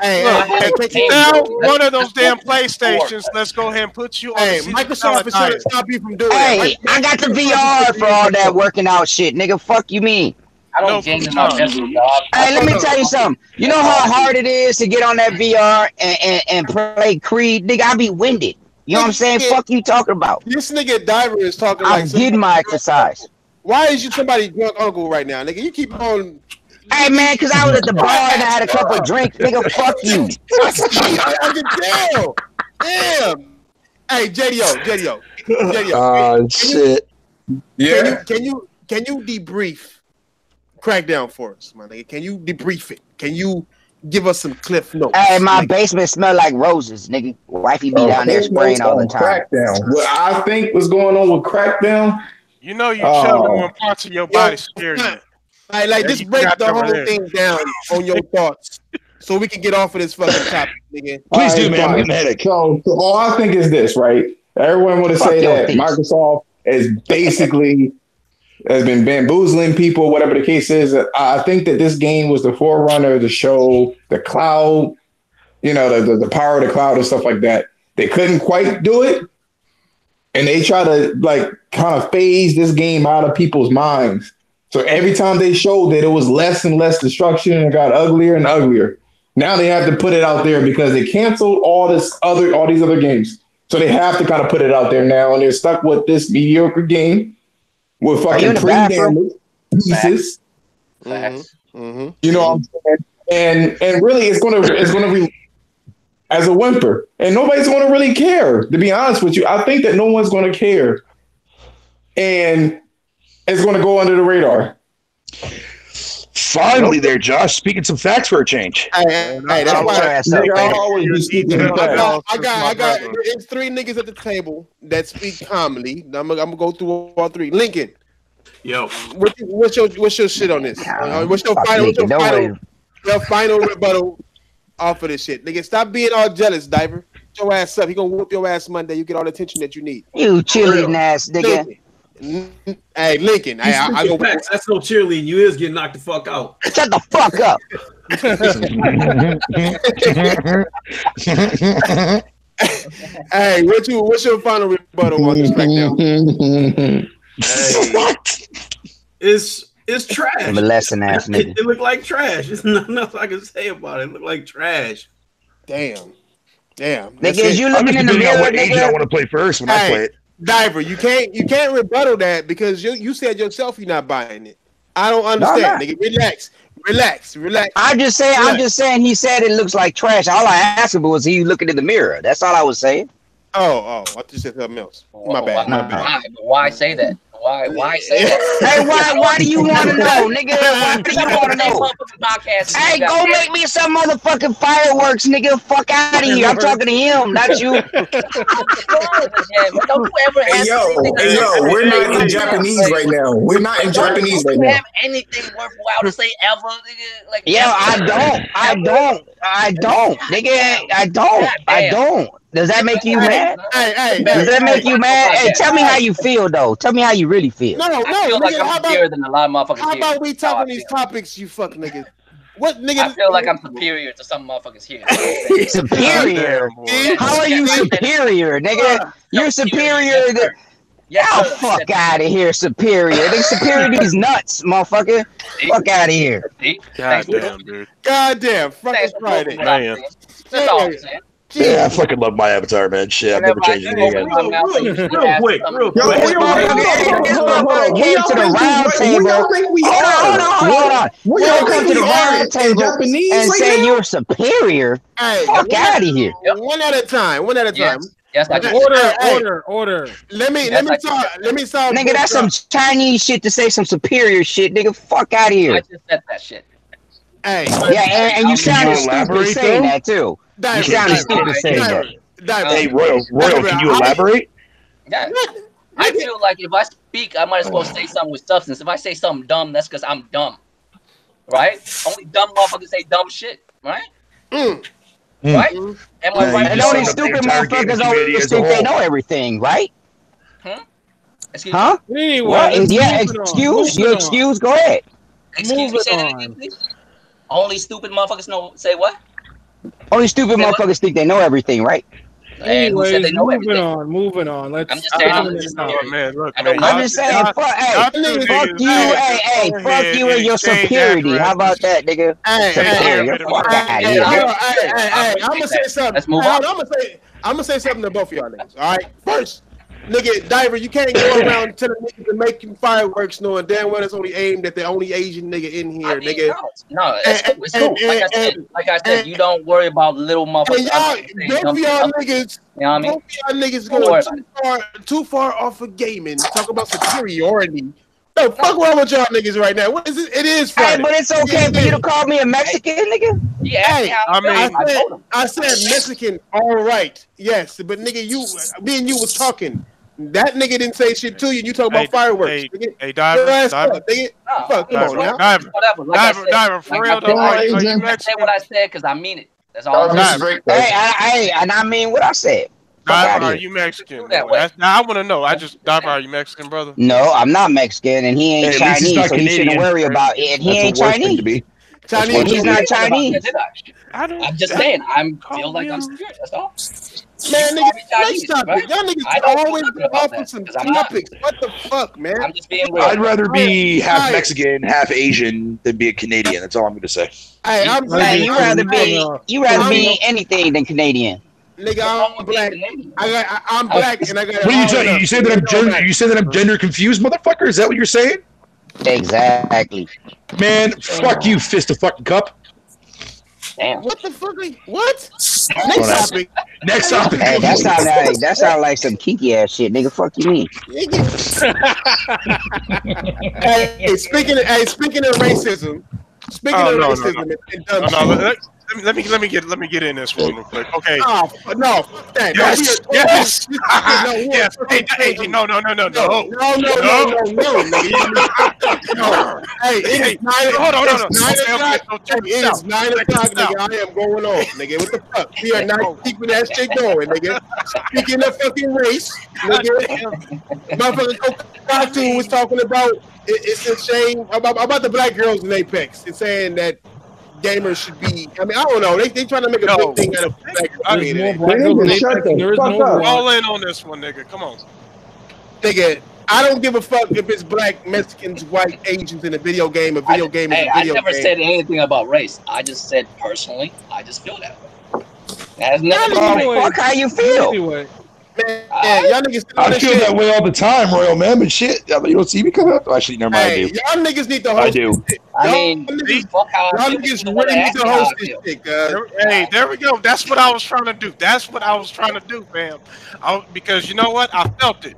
Hey, now one of those damn PlayStations. Let's go ahead and put you on. Hey, Microsoft is trying to stop you from doing that. Hey, I got the VR for all that working out shit, nigga. Fuck you mean? I don't game in my bedroom, dog. Hey, let me tell you something. You know how hard it is to get on that VR and play Creed, nigga? I be winded. You know what I'm saying? Fuck you talking about. This nigga Diver is talking I'm getting my exercise. Why is you somebody drunk uncle right now, nigga? You keep on Hey man, because I was at the bar and I had a couple of drinks. Nigga, fuck you. I can tell. Damn. Hey, JDO. Shit. Yeah. Can you debrief Crackdown for us, my nigga? Can you debrief it? Can you give us some cliff notes? Hey, my basement smell like roses, nigga. Wifey be down there spraying all the time. Crackdown. What I think was going on with Crackdown. You know you chugging when parts of your body scare you. Like just break the whole thing down on your thoughts, so we can get off of this fucking topic, nigga. Please do, man. I'm getting a headache. So all I think is this, right? Everyone want to say that Microsoft is basically has been bamboozling people, whatever the case is. I think that this game was the forerunner to show the cloud, the power of the cloud and stuff like that. They couldn't quite do it, and they try to kind of phase this game out of people's minds. So every time they showed that it was less and less destruction and it got uglier and uglier. Now they have to put it out there because they canceled all these other games. So they have to kind of put it out there now, and they're stuck with this mediocre game with fucking pre-damaged pieces. Mm-hmm. You know what I'm saying? And really, it's gonna be as a whimper, and nobody's gonna really care. To be honest with you, I think that no one's gonna care, and it's gonna go under the radar. Finally, there, Josh. Speaking some facts for a change. Hey, that's why I always be speaking facts. I got. It's three niggas at the table that speak calmly. I'm gonna go through all three. Lincoln. Yo, what's your shit on this? What's your final rebuttal off of this shit? Nigga, stop being all jealous, Diver. Get your ass up. He gonna whoop your ass Monday. You get all the attention that you need. You cheerleading ass nigga. Hey, Lincoln. I go. That's no cheerleading. You is getting knocked the fuck out. Shut the fuck up. Hey, what's your final rebuttal on this Crackdown? It's trash. I'm a lesson ass nigga. It looked like trash. There's nothing else I can say about it. It looked like trash. Damn. Nigga, is you looking in the mirror, what age nigga? I want to play first when I play it. Diver, you can't rebuttal that because you said yourself you're not buying it. I don't understand, nigga. Relax. I'm just saying he said it looks like trash. All I asked him was he looking in the mirror. That's all I was saying. Oh, I thought you said something else. My bad. Why say that? Why say that? Hey, why do you want to know, nigga? Why do you want to know? Hey, go make me some motherfucking fireworks, nigga. Fuck out of here. I'm talking to him, not you. Hey, yo, we're not in Japanese right now. We're not in Japanese right now. Have anything worthwhile to say ever, nigga? Like, yeah, I don't, nigga. I don't. Does that make you mad? Hey, does that make you mad? Hey, tell me how you feel, though. Tell me how you really feel. No, I feel like I'm superior than a lot of motherfuckers. How about we talk on these topics, you fuck niggas? What nigga? I feel like I'm superior to some motherfuckers here. Superior? How are you superior, nigga? You're superior to... fuck out of here, superior. They superior to these nuts, motherfucker. Fuck out of here. Goddamn, dude. Goddamn, fucking Friday. That's all I'm saying. Yeah, I fucking love my avatar, man. Shit, I've never changed anything again. Real quick. This motherfucker came to the round table. Hold on. We don't come to the round table and say you're superior. Fuck out of here. One at a time. Yes, Order. Let me solve. Nigga, that's some Chinese shit to say some superior shit. Nigga, fuck out of here. I just said that shit. Hey. Yeah, and you sounded stupid saying that too. You sounded stupid saying that. Hey, Royal, can you elaborate? Yeah. I feel like if I speak, I might as well say something with substance. If I say something dumb, that's because I'm dumb. Right? Only dumb motherfuckers say dumb shit. Right? Right? Am I right? And only stupid motherfuckers always think they know everything, right? Excuse me? Anyway, yeah, excuse? Go ahead. Excuse me, say that again, please. Only stupid motherfuckers say what? Only stupid motherfuckers think they know everything, right? Anyways, moving on. Let's. I'm just saying. I'm just saying. Fuck you. Fuck you and your superiority. How about that, nigga? Superior. Fuck out of here. Hey, I'm gonna say something. Let's move on. I'm gonna say something to both of y'all niggas. All right. First, Nigga, Diver, you can't go around telling niggas to make fireworks knowing damn well it's only aimed at the only Asian nigga in here, nigga. No, it's cool. Like I said, you don't worry about little motherfuckers. Both of y'all niggas, you know what I mean? Both of y'all niggas going too far off of gaming. Talk about superiority. No, fuck wrong with y'all niggas right now. What is it? It is Friday. Hey, but it's okay for you to call me a Mexican, nigga. Yeah, hey, I said Mexican. All right, yes, but nigga, me and you was talking. That nigga didn't say shit to you. You talk about fireworks. Hey, Diver. Fuck, come on now. Diver, for real though. Are you Mexican? I said what I said because I mean it. That's all. Hey, and I mean what I said. Diver, are you Mexican? Now I want to know. Diver, are you Mexican, brother? No, I'm not Mexican, and he ain't Chinese, so you shouldn't worry about it. And he ain't Chinese. Chinese, he's not Chinese. I'm just saying. I feel like I'm scared. That's all. Man, nigga, next topic. Y'all niggas always off with some topics. What the fuck, man? I'm just being real. I'd rather be half Mexican, half Asian than be a Canadian. That's all I'm going to say. Hey, you rather be anything than Canadian. Nigga, I'm black. I'm black, and I got. What are you saying? You say that I'm gender confused, motherfucker? Is that what you're saying? Exactly. Man, fuck you, fist of fucking cup. Damn. What the fuck? What? Next topic. Next topic. Hey, that sound like some kinky ass shit, nigga. Fuck you mean? Hey, speaking of racism. Let me get in this one real quick. Okay. Oh no! Yes. Yes. Hey, no. Hey, it is 9 o'clock. It is 9 o'clock, nigga. I am going on, nigga. What the fuck? We are not keeping that shit going, nigga. Speaking of fucking race, nigga. Motherfucking kotaku was talking about it's a shame about the black girls in Apex. It's saying that gamers should be. I mean, I don't know. They trying to make a big thing out of black. All in on this one, nigga. Come on, nigga. I don't give a fuck if it's black, Mexicans, white, Asians in a video game. A video game is a video game. I never said anything about race. I just said personally, I just feel that way. That has nothing to do with fuck how you feel. Anyway. Man, y'all niggas I feel that way all the time, Royal Man, but shit. You don't see me come up? Actually, never mind. Hey, y'all niggas need to host this shit. Fuck how y'all niggas really need to host this shit, guys. Hey, there we go. That's what I was trying to do. Fam. Because you know what? I felt it.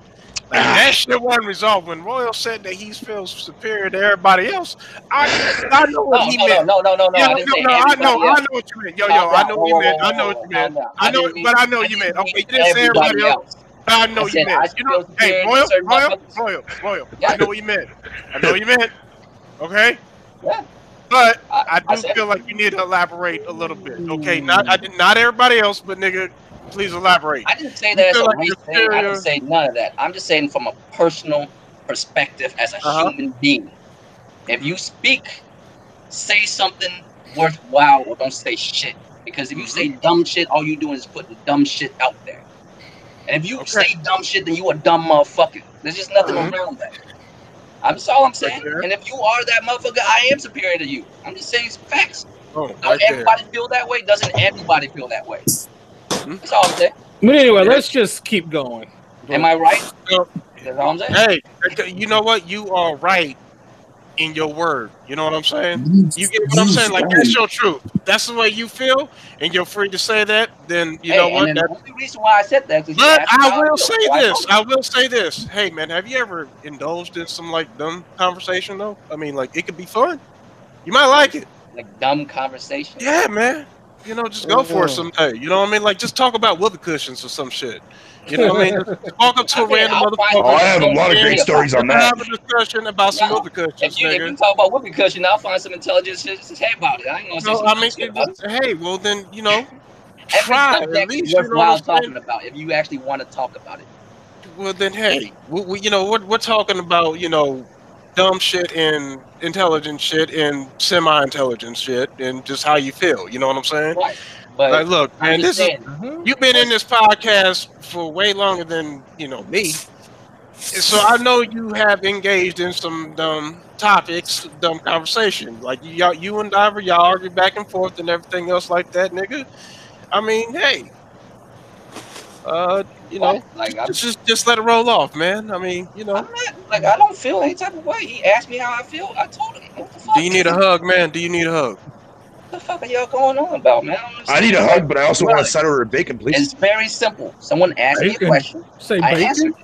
Like, that shit wasn't resolved. When Royal said that he feels superior to everybody else, I know what he meant. No. I know what you meant. I know what you meant. I know what you meant. Okay, you didn't say everybody else. But I know you meant. Hey, Royal. I know what you meant. Okay? Yeah. But I do feel like you need to elaborate a little bit. Okay, not everybody else, but nigga, please elaborate. I didn't say that as a race thing. I didn't say none of that. I'm just saying from a personal perspective as a human being. If you speak, say something worthwhile or don't say shit. Because if you say dumb shit, all you doing is putting dumb shit out there. And if you say dumb shit, then you a dumb motherfucker. There's just nothing around that. That's all I'm saying. And if you are that motherfucker, I am superior to you. I'm just saying facts. Don't everybody feel that way? Doesn't everybody feel that way? That's all I'm saying. But anyway, let's just keep going. Am I right? That's all I'm saying. Hey, you know what? You are right in your word. You know what I'm saying? You get what I'm saying? Like, that's your truth. That's the way you feel, and you're free to say that. Then you know what? The only reason why I said that is but I will say this. Hey, man, have you ever indulged in some like dumb conversation though? I mean, like it could be fun. You might like it. Like dumb conversation. Yeah, man. You know, just go for it someday. You know what I mean? Like, just talk about whoopee cushions or some shit. You know what I mean? Just walk up to a random motherfucker. I have a lot of great stories on that. Have a discussion about some whoopee cushions. If you talk about whoopee cushion, I'll find some intelligent shit to say about it. I ain't gonna say hey, well then, you know, try at least. Worthwhile talking about if you actually want to talk about it. Well then, hey, you know, we're talking about, you know, dumb shit and intelligent shit and semi-intelligent shit and just how you feel. You know what I'm saying? Right. But like, look, man, you've been in this podcast for way longer than, you know, me. So I know you have engaged in some dumb topics, dumb conversation. Like you and Diver, y'all argue back and forth and everything else like that, nigga. I mean, hey, You know, like just let it roll off, man. I mean, you know, I'm not like I don't feel any type of way. He asked me how I feel. I told him. What the fuck? do you need a hug, man? Do you need a hug? What the fuck are y'all going on about, man? I need a hug, but I also want a cider or bacon, please. It's very simple. Someone asked me a question. Say I bacon. answered it.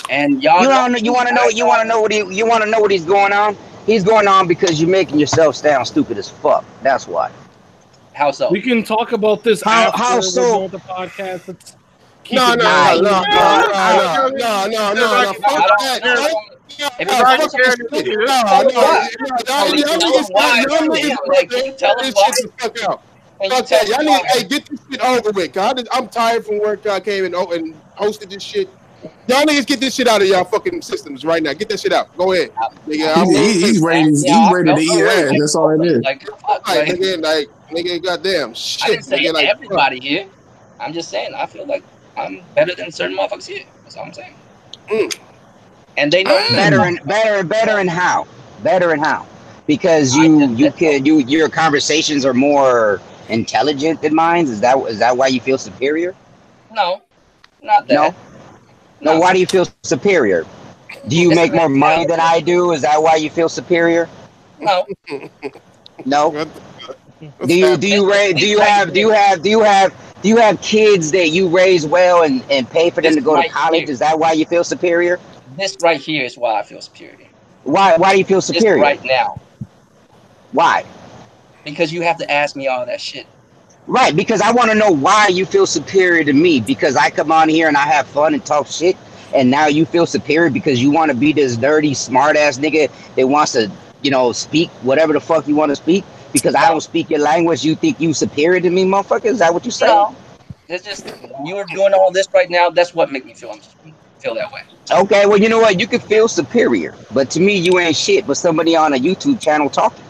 And y'all, you want to know what he's going on? He's going on because you're making yourself sound stupid as fuck. That's why. How so? We can talk about this how so? we're doing the podcast. No. Hey, get this shit over with. I'm tired from work. I came and hosted this shit. Y'all niggas get this shit out of y'all fucking systems right now. Get that shit out. Go ahead. He's ready to eat ass. That's all it is. Nigga, goddamn shit. I didn't say everybody here. I'm just saying I feel like I'm better than certain motherfuckers here. That's all I'm saying. And they know better and how? Better and how? Because your conversations are more intelligent than mine. Is that why you feel superior? No, not that. No, why do you feel superior? Do you make more money than I do? Is that why you feel superior? No. No. Do you have kids that you raise well and pay for them to go to college? Is that why you feel superior? This right here is why I feel superior. Why do you feel superior? This right now. Why? Because you have to ask me all that shit. Right, because I want to know why you feel superior to me. Because I come on here and I have fun and talk shit, and now you feel superior because you want to be this dirty, smart ass nigga that wants to, speak whatever the fuck you want to speak. Because I don't speak your language, you think you superior to me, motherfucker? Is that what you say? No, it's just you're doing all this right now. That's what makes me feel that way. Okay, well, you know what? You can feel superior, but to me, you ain't shit. But somebody on a YouTube channel talking.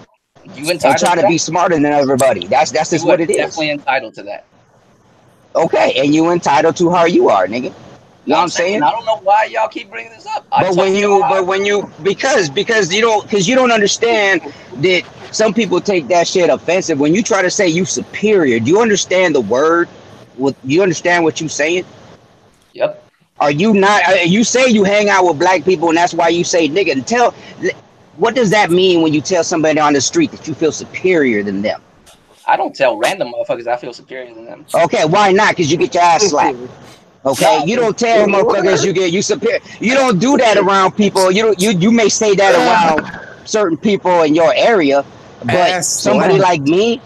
You entitled trying to be smarter than everybody. That's just what it is. Definitely entitled to that. Okay, and you entitled to how you are, nigga. You know what I'm saying? I don't know why y'all keep bringing this up. Because you don't understand that some people take that shit offensive. When you try to say you superior, do you understand the word? You understand what you're saying? Yep. Are you not? You say you hang out with black people, and that's why you say nigga. What does that mean when you tell somebody on the street that you feel superior than them? I don't tell random motherfuckers I feel superior than them. Okay, why not? Because you get your ass slapped. Okay, you don't tell motherfuckers you superior. You don't do that around people. You may say that around certain people in your area, but somebody like me,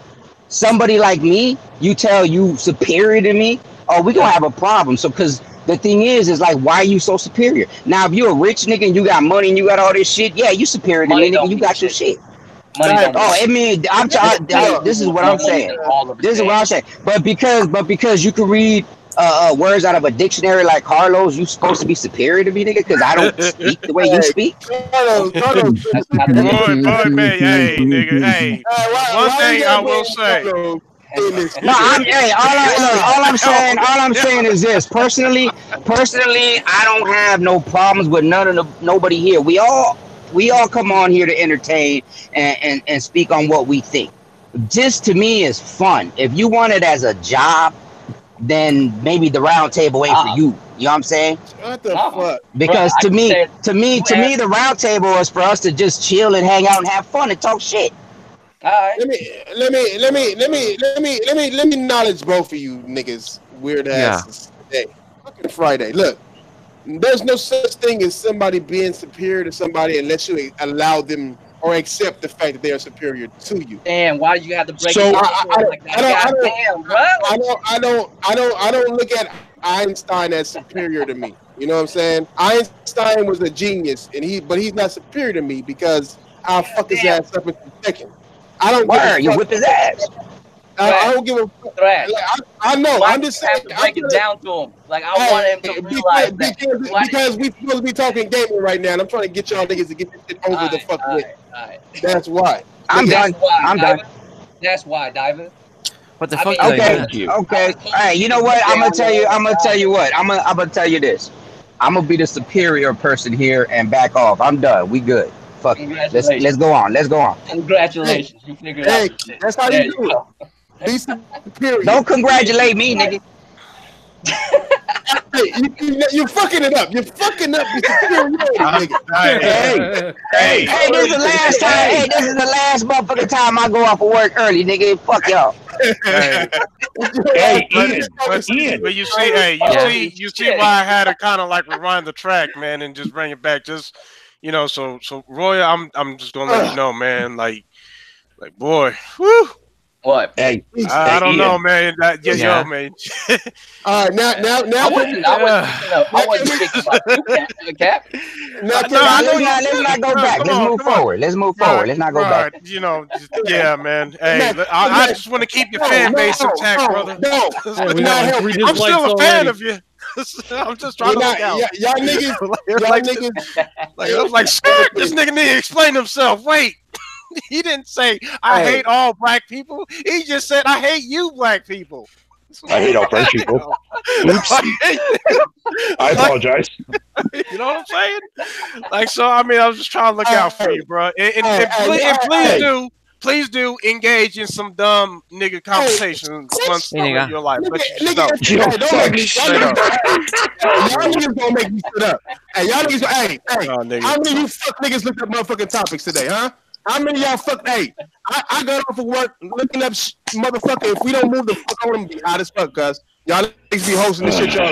you tell you superior to me. Oh, we gonna have a problem. So because the thing is like, why are you so superior? Now, if you're a rich nigga and you got money and you got all this shit, yeah, you superior to me, nigga. You got your shit. This is what I'm saying. This is what I'm saying. But because you can read words out of a dictionary like Carlos, you supposed to be superior to me, nigga, because I don't speak the way you speak. Hey, nigga, hey. One thing I will say. All I'm saying is this. Personally, I don't have no problems with nobody here. We all come on here to entertain and speak on what we think. This to me is fun. If you want it as a job, then maybe the round table ain't for you. You know what I'm saying? What the fuck? Because to me, the round table is for us to just chill and hang out and have fun and talk shit. All right. Let me acknowledge both of you niggas weird asses today. Fucking Friday. Look, there's no such thing as somebody being superior to somebody unless you allow them or accept the fact that they are superior to you. Damn, why do you have to break it down like that? I don't look at Einstein as superior to me. You know what I'm saying? Einstein was a genius, but he's not superior to me because I'll fuck his ass up in a second. I don't give a fuck. You whip his ass. I don't give a fuck. I know. Why I'm just saying. To break it down to him. Like I want him to realize because we supposed to be talking gaming right now, and I'm trying to get y'all niggas to get this shit over the fuck with. That's why. I'm done. That's why, Diamond. What the fuck? Okay. All right. You know what? I'm gonna tell you what. I'm gonna tell you this. I'm gonna be the superior person here and back off. I'm done. We good. Fuck. Let's go on. Congratulations. You figured it out. That's how you do it. Be superior. Don't congratulate me, nigga. Hey, you're fucking it up. You're fucking up the superiority, nigga. Hey, this is the last time. Hey, this is the last motherfucking time I go off of work early, nigga. Fuck y'all. Ian. But you see, you see why I had to kind of like rewind the track, man, and just bring it back. Just so Roy, I'm just gonna let you know, man. Like boy, whoo. What? Hey, I don't know, man. Yo, man. All right, now. I wasn't thinking about you, Cap. Let's not go back. Let's move forward. Let's not go back. Yeah, man. Hey, I just want to keep your fan base intact, brother. No, I'm still a fan of you. I'm just trying to look out. Y'all niggas. I was like, skirt. This nigga need to explain himself. Wait. He didn't say I hate all black people. He just said I hate you, black people. I hate all black people. Oops. I apologize. You know what I'm saying? Like, so I mean, I was just trying to look out for you, bro. And please do engage in some dumb nigga conversations once in your life. But y'all niggas gonna make me sit up. Hey, y'all niggas. How many of you fuck niggas looked up motherfucking topics today, huh? How many of y'all fuck? Hey, I got off of work looking up motherfucker. If we don't move the fuck, I'm gonna be hot as fuck, cuz. Y'all niggas be hosting this shit, y'all.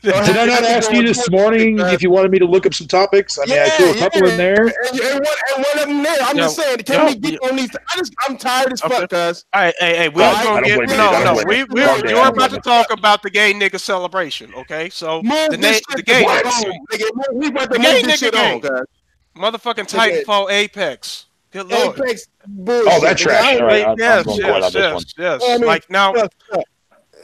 Did I not ask you this morning if you wanted me to look up some topics? I mean, I threw a couple in there. And one of them there. I'm just saying, can we get on these? I'm tired as fuck, cuz. Hey, we're gonna get you're about to talk about the gay nigga celebration, okay? So the gay nigga game. Motherfucking Titanfall Apex. Good lord. Apex bullshit. Oh, that trash. Right, yes. Like now,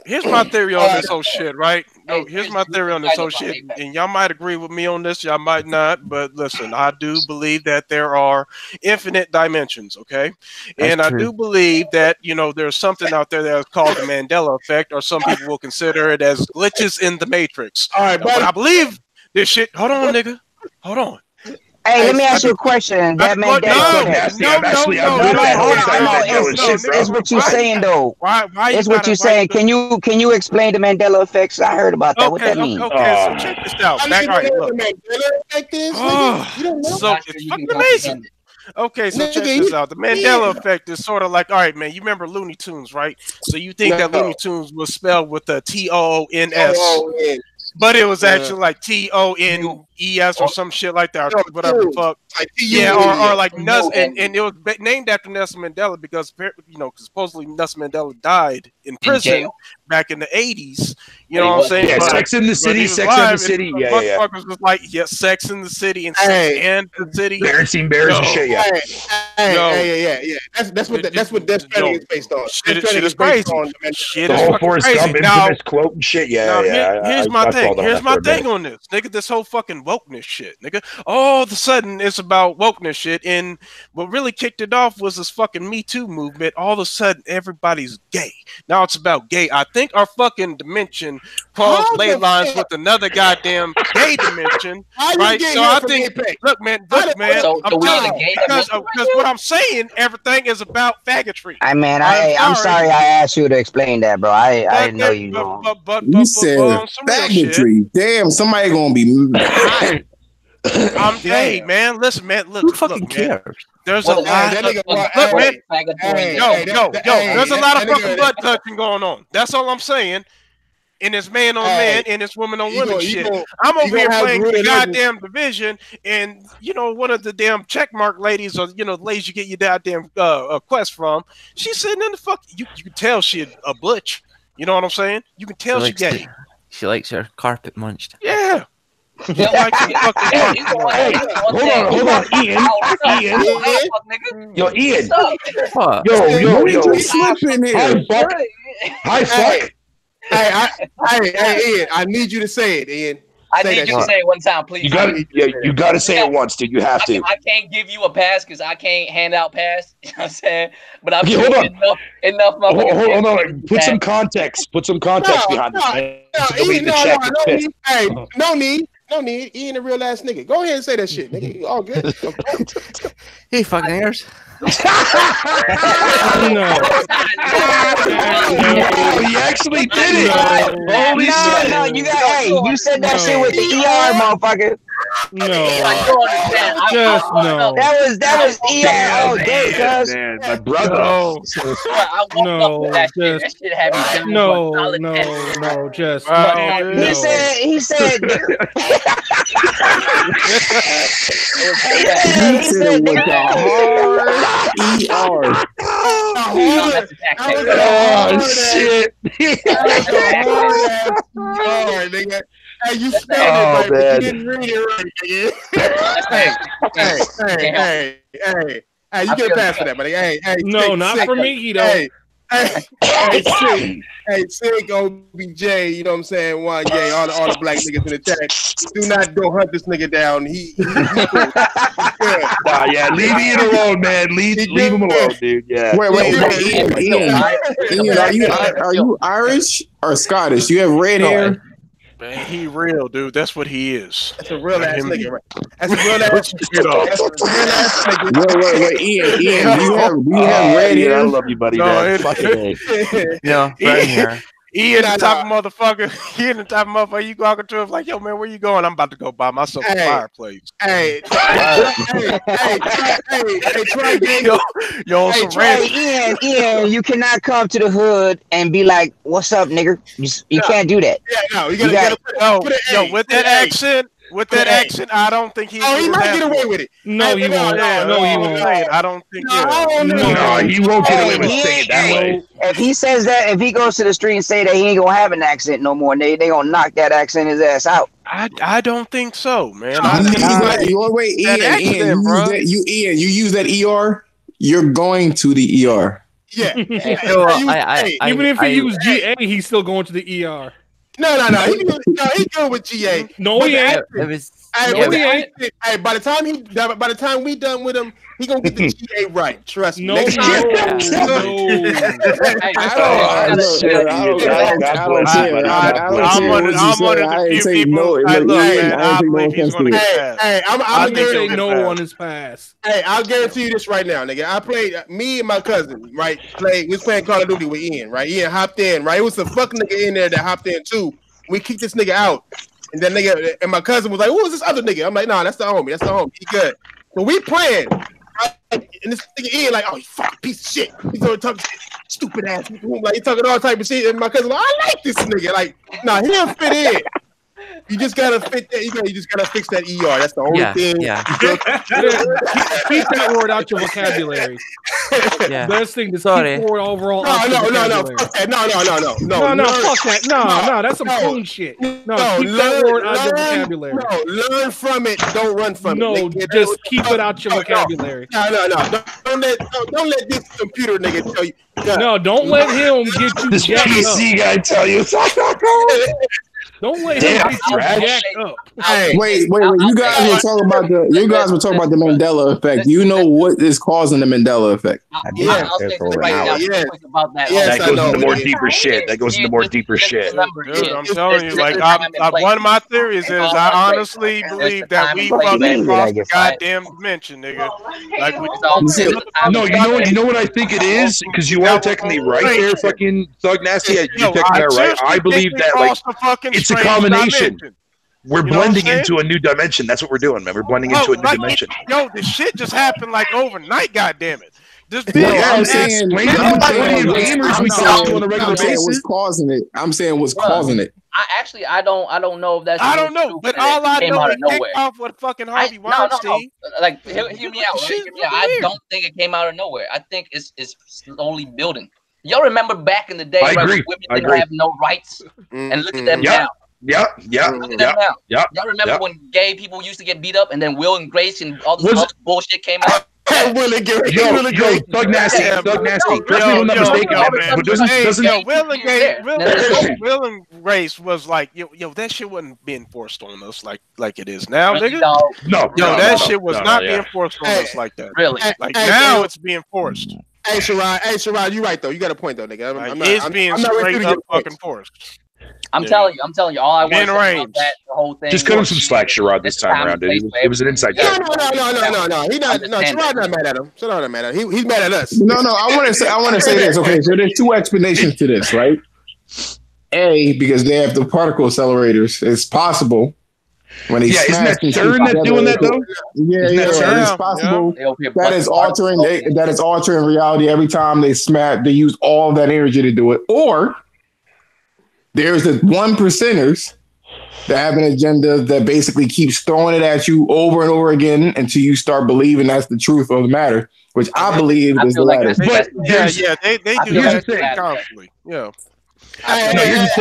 here's my theory on this whole shit, right? No, here's my theory on this whole shit, and y'all might agree with me on this, y'all might not, but listen, I do believe that there are infinite dimensions, okay? And I do believe that, there's something out there that is called the Mandela effect, or some people will consider it as glitches in the Matrix. All right, but I believe this shit. Hold on, nigga. Hold on. Hey, let me ask you a question. That Mandela effect. It's what you're saying, though. It's what you're saying. Can you explain the Mandela effects? I heard about that. What that means? Okay, so check this out. All right, look. Mandela effect is? You don't know? So it's fucking amazing. Okay, so check this out. The Mandela effect is sort of like, all right, man, you remember Looney Tunes, right? So you think that Looney Tunes was spelled with a T-O-O-N-S. But it was actually like T-O-N-E-S or some shit like that, or whatever the fuck. Or like and it was named after Nelson Mandela because supposedly Nelson Mandela died in prison back in the 80s. You know what I'm saying? Yeah, Sex in the City, Sex in the City. Yeah. Motherfuckers was like, Sex in the City and Sex and the City. Bears and shit, yeah. Yeah. That's what Death Stranding is based on. Shit is crazy. Shit is fucking crazy. Now, quote and shit, here's my thing. Here's my thing on this, nigga. This whole fucking wokeness shit, nigga. All of a sudden, it's about wokeness shit, and what really kicked it off was this fucking Me Too movement. All of a sudden, everybody's gay. Now it's about gay. I think our fucking dimension crossed ley lines with another goddamn gay dimension, right? So I think, look, man. I'm telling you, because what I'm saying, everything is about faggotry. I'm sorry I asked you to explain that, bro. I didn't know you know. You said faggotry. Damn, somebody gonna be hot. Hey, man, listen, man. Look, who fucking cares? There's a lot. There's a lot of fucking butt touching going on. That's all I'm saying. And it's man on man and it's woman on woman shit. I'm over here playing the goddamn Division, and one of the damn checkmark ladies, or the ladies you get your goddamn quest from, she's sitting in the fuck. You can tell she a butch. You know what I'm saying? You can tell she gay. She likes her carpet munched. Yeah. Hold on, Ian. Yo, Ian. Yo. Hi, fuck. Hey, Ian. I need you to say it, Ian. I need you to say it one time, please. You gotta say it once, dude. You have to. I can't give you a pass because I can't hand out pass. You know what I'm saying? But I'm enough. Hold on. Put some context. Behind this. Hey, no need. Ian a real ass nigga. Go ahead and say that shit, nigga. You all good. He fucking hairs. Yeah, actually did it. Holy shit. No, you got, hey, you said that shit with the ER, motherfucker. No. Just no. That was ER all day, cuz. Man, my brother. No, that shit had me down. no, just. He said, he said with the hard ER. Oh shit! Nigga. Hey, you spelled it Oh, right, but man. you didn't read it right, nigga. Hey, you get a pass for that, buddy. Hey, no, not for me, though. Hey, Sig, OBJ, you know what I'm saying? One, yeah, all the black niggas in the chat. Don't hunt this nigga down. He Nah, yeah, leave Ian alone, man. Leave him alone, dude. Yeah. Wait, Ian, are you Irish or Scottish? You have red hair. Man, he real, dude. That's what he is. That's a real ass nigga, right? That's a real ass nigga. Wait, Ian, do you have red hair? I love you, buddy. No, man. Fucking Yeah, right here. He in the type of motherfucker. He in the type of motherfucker you walking to him like, yo, man, where you going? I'm about to go buy myself a fireplace. Hey, try yo, some ranch. Ian, you cannot come to the hood and be like, "What's up, nigger?" You can't do that. Yeah, no, you gotta put it. Yo, with that accent. With that accent, I don't think he. Oh, he might get away with it. No, he won't. No, he won't. I don't think. No, he won't get away with saying it that way. If he says that, if he goes to the street and say that he ain't gonna have an accent no more, they gonna knock that accent his ass out. I don't think so, man. Wait, Ian, you use that ER. You're going to the ER. Yeah. Even if he used GA, he's still going to the ER. No. He good with GA. No, he ain't. Hey, by the time we done with him, he gonna get the GA right. Trust me. No. I say no on his pass. Hey, I'll guarantee you this right now, nigga. Me and my cousin, right? We was playing Call of Duty with Ian, right? Ian hopped in, right? It was a fucking nigga in there that hopped in too. We kicked this nigga out, and then and my cousin was like, "Who is this other nigga?" I'm like, "Nah, that's the homie. He good." So we playing, and this nigga Ian like, "Oh, you fuck piece of shit." He's always talking stupid ass. Like he talking all type of shit, and my cousin like, "I like this nigga." Like, nah, he don't fit in. You just gotta fit that. You just gotta fix that ER. That's the only thing. Yeah. Keep that word out your vocabulary. Yeah. Best thing to Sorry. keep word overall. No. Fuck that. No. No. Fuck that. No. That's some cool shit. No. Keep that word out your vocabulary. No. Learn from it. Don't run from it. No. Just keep it out your vocabulary. No. Don't let this computer nigga tell you. No. Don't let him get you. This PC guy tell you. Don't let him get you jacked up. Hey, wait. You guys were talking about the Mandela effect. You know what is causing the Mandela effect? I'll say right now. About that. That goes into more deeper shit. Dude, I'm telling you, like, one of my theories is I honestly believe that we fucking crossed the goddamn dimension, nigga. Like, you know what I think it is? Because you are technically right there, fucking Thug Nasty. You technically are right. I believe that, like, it's a combination. We're blending into a new dimension. That's what we're doing, man. We're blending into a new dimension. Yo, this shit just happened like overnight, goddammit. I'm saying what's causing it. I'm saying what's causing it. I don't know if that's. I don't know, but all I know is it came off with fucking Harvey Weinstein. No. Like, hear me out. I don't think it came out of nowhere. I think it's slowly building. Y'all remember back in the day, right, women didn't have no rights, and look at them now. Yeah. Look at them now. Y'all remember when gay people used to get beat up, and then Will and Grace and all this other bullshit came out? Thug Nasty. Correct me if I'm not mistaken. Will and Grace was like, yo, that shit wasn't being forced on us like it is now, nigga. That shit was not being forced on us like that. Really? Like now, it's being forced. Hey, Sherrod, you right though. You got a point though, nigga. It's being straight up fucking forced. I'm telling you, all I want to say about that, the whole thing. Just cut him some slack, Sherrod, this time around, dude. It was an inside joke. No. He's not. No, Sherrod's not mad at him. Sherrod's not mad at him. He's mad at us. No. I want to say this. Okay, so there's two explanations to this, right? A, because they have the particle accelerators. It's possible. When they isn't that CERN that's doing that though? Yeah, it's possible that is altering reality every time they smash. They use all that energy to do it. Or there's the 1%ers that have an agenda that basically keeps throwing it at you over and over again until you start believing that's the truth of the matter, which I believe is the latter. They do that constantly. Yeah. This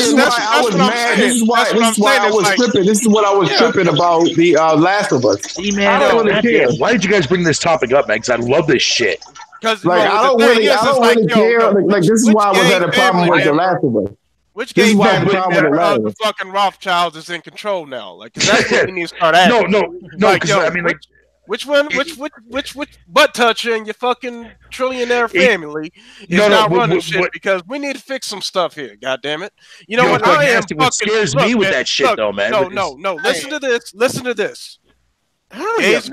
is why I was mad. This is why I was tripping. This is what I was tripping about the Last of Us. See, man, I don't really care. Why did you guys bring this topic up, man? Because I love this shit. Because I don't really care. Like this is why I was at a problem with the Last of Us. Which game the fucking Rothschilds is in control now? Like, cause that's what we need to start asking. No. Because I mean, like. Which butt toucher in your fucking trillionaire family is not running shit? Because we need to fix some stuff here. God damn it! You know what? I am what scares me with that shit, though, man. No. Listen to this. Listen to this. Days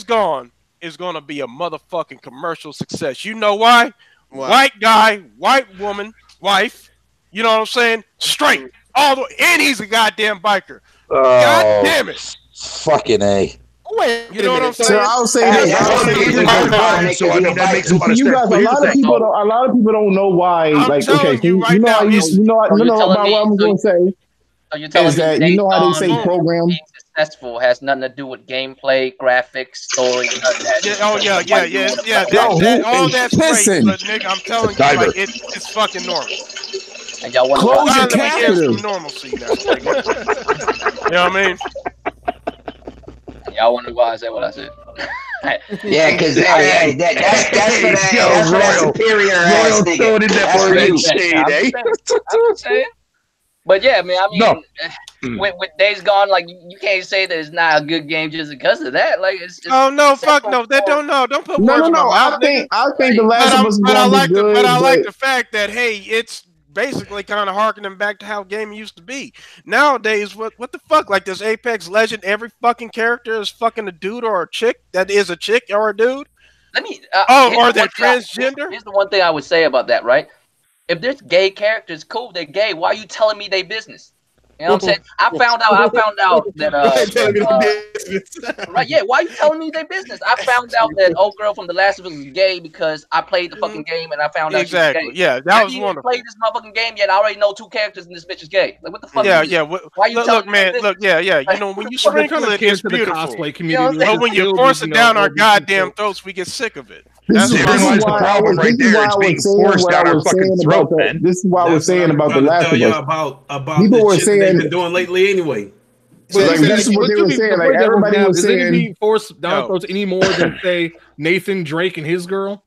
Gone is gonna be a motherfucking commercial success. You know why? White guy, white woman, wife. You know what I'm saying? Straight all the way, and he's a goddamn biker. God damn it! Fucking A. Wait, you know what I'm saying? So I'll say this. So I mean, that makes a lot of sense. You guys, a lot of people don't know why. Like, okay, you know about what I'm going to say. So you're telling me that you know how they say program being successful has nothing to do with gameplay, graphics, story, none of that. All that's great, but nigga, I'm telling you, like, it's fucking normal. And y'all want close your captive. Normalcy now. Like, you know what I mean? Y'all wonder why I said what I said. Yeah, because that's for that superior ass nigga. I'm saying. But yeah, man, with Days Gone, like you can't say that it's not a good game just because of that. Like it's just fuck no, they don't know. Don't put words in my mouth. I think the Last of Us is going to be good. But I like the fact that it's basically kind of harkening back to how gaming used to be. Nowadays, what the fuck? Like this Apex Legend, every fucking character is fucking a dude or a chick that is a chick or a dude. Let me. Or they're transgender. Here's the one thing I would say about that, right? If there's gay characters, cool, they're gay. Why are you telling me they business? You know what I'm saying? I found out that right, yeah. Why are you telling me their business? I found out that old girl from The Last of Us is gay because I played the fucking game and I found out exactly. She was gay. Yeah, that was wonderful. I played this motherfucking game yet. I already know 2 characters and this bitch is gay. Like what the fuck? Yeah. Why you telling me? Look, yeah. You know when you sprinkle it, it's beautiful. Cosplay community, but when you force it down our goddamn throats, we get sick of it. That's the problem right there. It's being forced down our fucking throat, man. This is why I was saying about The Last of Us. About people were saying they've been doing lately anyway. So like, this is what they were saying. Like everybody was saying, is it being forced down throats any more than say Nathan Drake and his girl?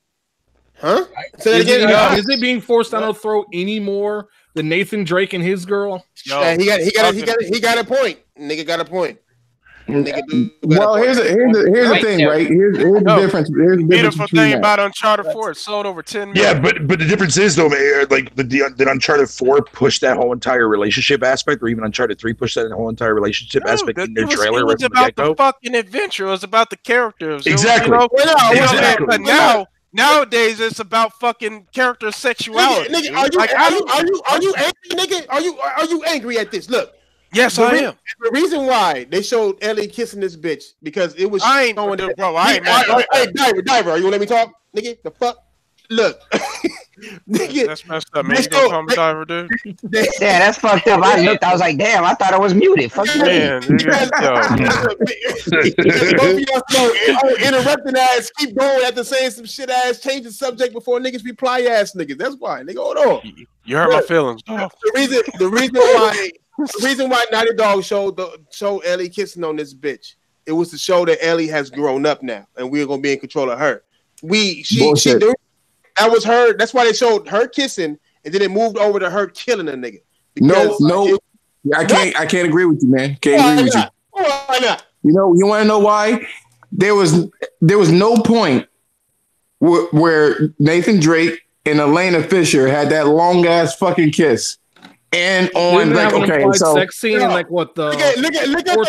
Huh? Is it being forced down our throat any more than Nathan Drake and his girl? No. Yeah, he got a point. Nigga got a point. Well, here's the thing, right? Here's the difference. Here's the beautiful thing about Uncharted 4. It sold over 10 million. Yeah, but the difference is though, man, like did Uncharted 4 push that whole entire relationship aspect, or even Uncharted 3 push that whole entire relationship aspect in their trailer? It was about the fucking adventure. It was about the characters. Exactly. Exactly. But nowadays it's about fucking character sexuality. Nigga, are you angry, nigga? Are you angry at this? Look. Yes, I am. The reason why they showed Ellie kissing this bitch because it was. I ain't showing bro. Hey, Diver, are you gonna let me talk, nigga? The fuck? Look, nigga, that's messed up, man. You gonna call me Diver, dude? Yeah, that's fucked up. I looked. I was like, damn. I thought I was muted. Fuck man. Interrupting ass, keep going after saying some shit ass, change the subject before niggas reply ass niggas. That's why, nigga. Hold on. You hurt my feelings. The reason why Naughty Dog showed Ellie kissing on this bitch, it was to show that Ellie has grown up now, and we're gonna be in control of her. That was her. That's why they showed her kissing, and then it moved over to her killing a nigga. No, I can't agree with you, man. Can't agree with you. Why not? You want to know why? There was no point where Nathan Drake and Elena Fisher had that long ass fucking kiss. And on sex scene and like what the look at it was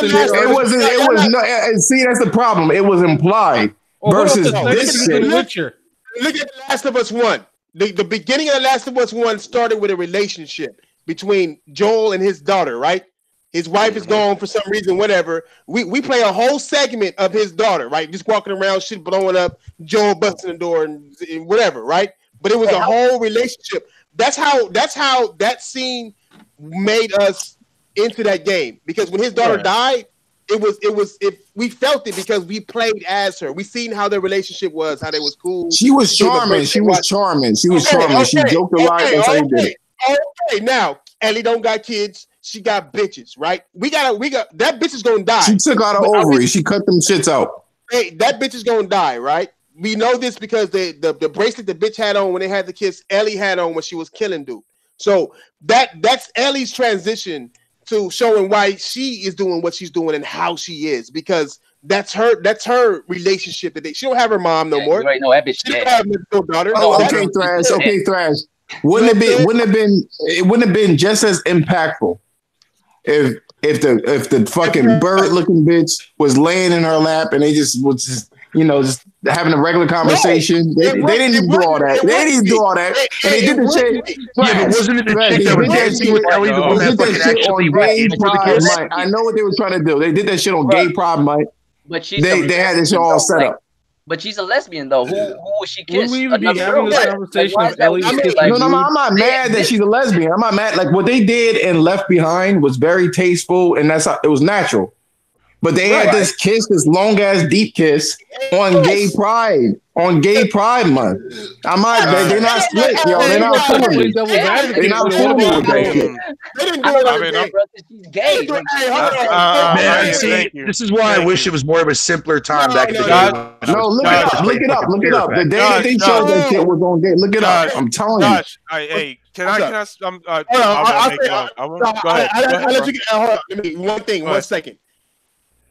see, that's the problem. It was implied versus this shit. Look at The Last of Us 1. the beginning of The Last of Us 1 started with a relationship between Joel and his daughter, right? His wife is gone for some reason, whatever. We play a whole segment of his daughter, right? Just walking around, shit blowing up, Joel busting the door and whatever, right? But it was a whole relationship. That's how that scene made us into that game. Because when his daughter died, we felt it because we played as her. We seen how their relationship was, how they was cool. She was charming. She was charming. She joked a lot. That's how you did it. Okay, now Ellie don't got kids. She got bitches, right? We got that bitch is gonna die. She took out her ovaries. She cut them shits out. Hey, that bitch is gonna die, right? We know this because the bracelet the bitch had on when they had the kiss, Ellie had on when she was killing dude. So that's Ellie's transition to showing why she is doing what she's doing and how she is, because that's her relationship. She don't have her mom no more. Right, no, that bitch dead. Have no daughter. Okay, Thrash. Okay, Thrash. Wouldn't it wouldn't have been just as impactful if the fucking bird looking bitch was laying in her lap and they just was just having a regular conversation. They didn't do all that. They didn't do all that. And they did the shit. Yeah, but wasn't it the chick that was dancing with Ellie, the one that fucking actually went in for the kiss? I know what they were trying to do. They did that shit on Gay Pride Month. But they had this shit all set up. But she's a lesbian though. Who was she kiss? We would even be having this conversation if Ellie was kissing No, I'm not mad that she's a lesbian. I'm not mad. Like what they did in Left Behind was very tasteful, and it was natural. But they had this kiss, this long ass deep kiss on Gay Pride Month. They're not split, yo. They're not fooling me. They're not fooling me with that shit. They didn't do it. She's gay. Man, see, this is why I wish it was more of a simpler time back in the day. No, look it up. The day that they showed that shit was on Gay. Look it up. I'm telling you. Hey, can I? I'll let you get. Hold on. One thing. 1 second.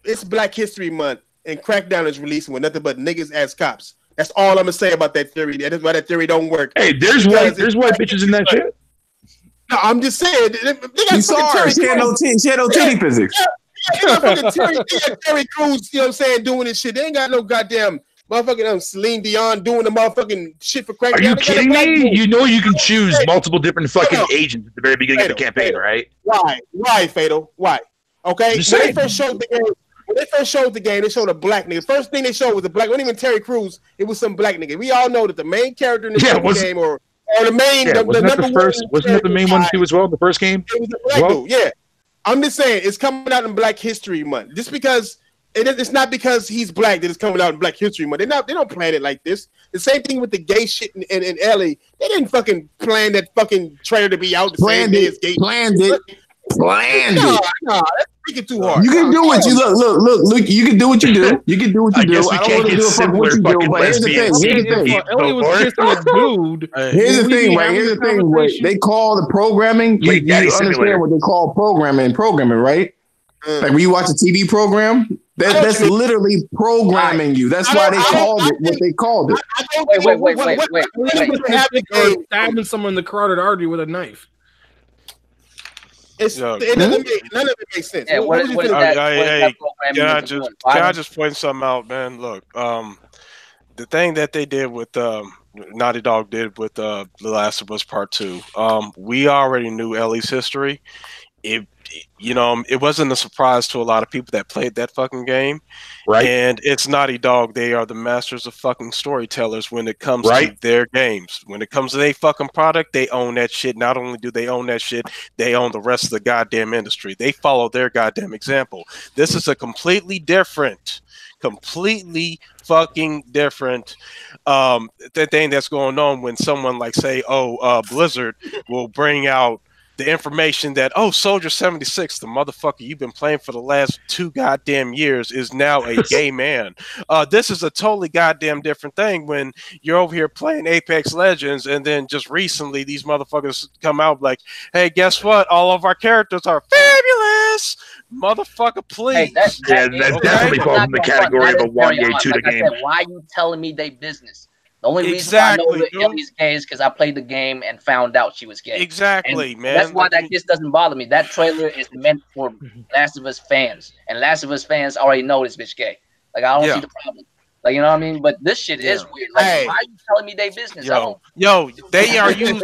It's Black History Month, and Crackdown is releasing with nothing but niggas as cops. That's all I'm gonna say about that theory. That's why that theory don't work. Hey, there's white bitches in that shit. No, I'm just saying. You saw her. She had no titty physics. They got Terry Crews, you know what I'm saying, doing this shit. They ain't got no goddamn motherfucking Celine Dion doing the motherfucking shit for Crackdown. Are you kidding me? You know you can choose multiple different fucking agents at the very beginning of the campaign, right? Why, Fatal? Why? Okay. When they first showed the game, they showed a black nigga. First thing they showed was a black. It wasn't even Terry Crews. It was some black nigga. We all know that the main character in the game, or the main, wasn't that the main one too as well? The first game. It was a black dude. Yeah, I'm just saying it's coming out in Black History Month. Just because it's not because he's black that it's coming out in Black History Month. They don't plan it like this. The same thing with the gay shit in Ellie. They didn't fucking plan that fucking trailer to be out the same day as gay. Planned it. No, that's thinking too hard. You can do what you look. You can do what you do. You can do what you do. I don't want to do what you do. But here's the thing. Ellie was kissing a dude. Here's the thing, right? Here's the thing. What they call the programming. You understand what they call programming, right? Like when you watch a TV program, that's literally programming you. That's why they called it what they called it. Wait. Stabbing someone in the carotid artery with a knife. None of it makes sense. Yeah, can I just point something out, man? Look, the thing that they did with Naughty Dog did with The Last of Us Part 2. We already knew Ellie's history. It wasn't a surprise to a lot of people that played that fucking game. Right. And it's Naughty Dog. They are the masters of fucking storytellers when it comes to their games. When it comes to their fucking product, they own that shit. Not only do they own that shit, they own the rest of the goddamn industry. They follow their goddamn example. This is a completely fucking different the thing that's going on when someone like say, Blizzard will bring out the information that, Soldier 76, the motherfucker you've been playing for the last 2 goddamn years, is now a gay man. This is a totally goddamn different thing when you're over here playing Apex Legends and then just recently these motherfuckers come out like, hey, guess what? All of our characters are fabulous. Motherfucker, please. That definitely falls in the category of a one gay to the game. Why are you telling me they business? The only reason I know that Ellie's gay is because I played the game and found out she was gay. Exactly, man. That's why that kiss doesn't bother me. That trailer is meant for Last of Us fans, and Last of Us fans already know this bitch gay. Like I don't see the problem. Like, you know what I mean? But this shit is weird. Like, why are you telling me their business? Yo, they are using I'm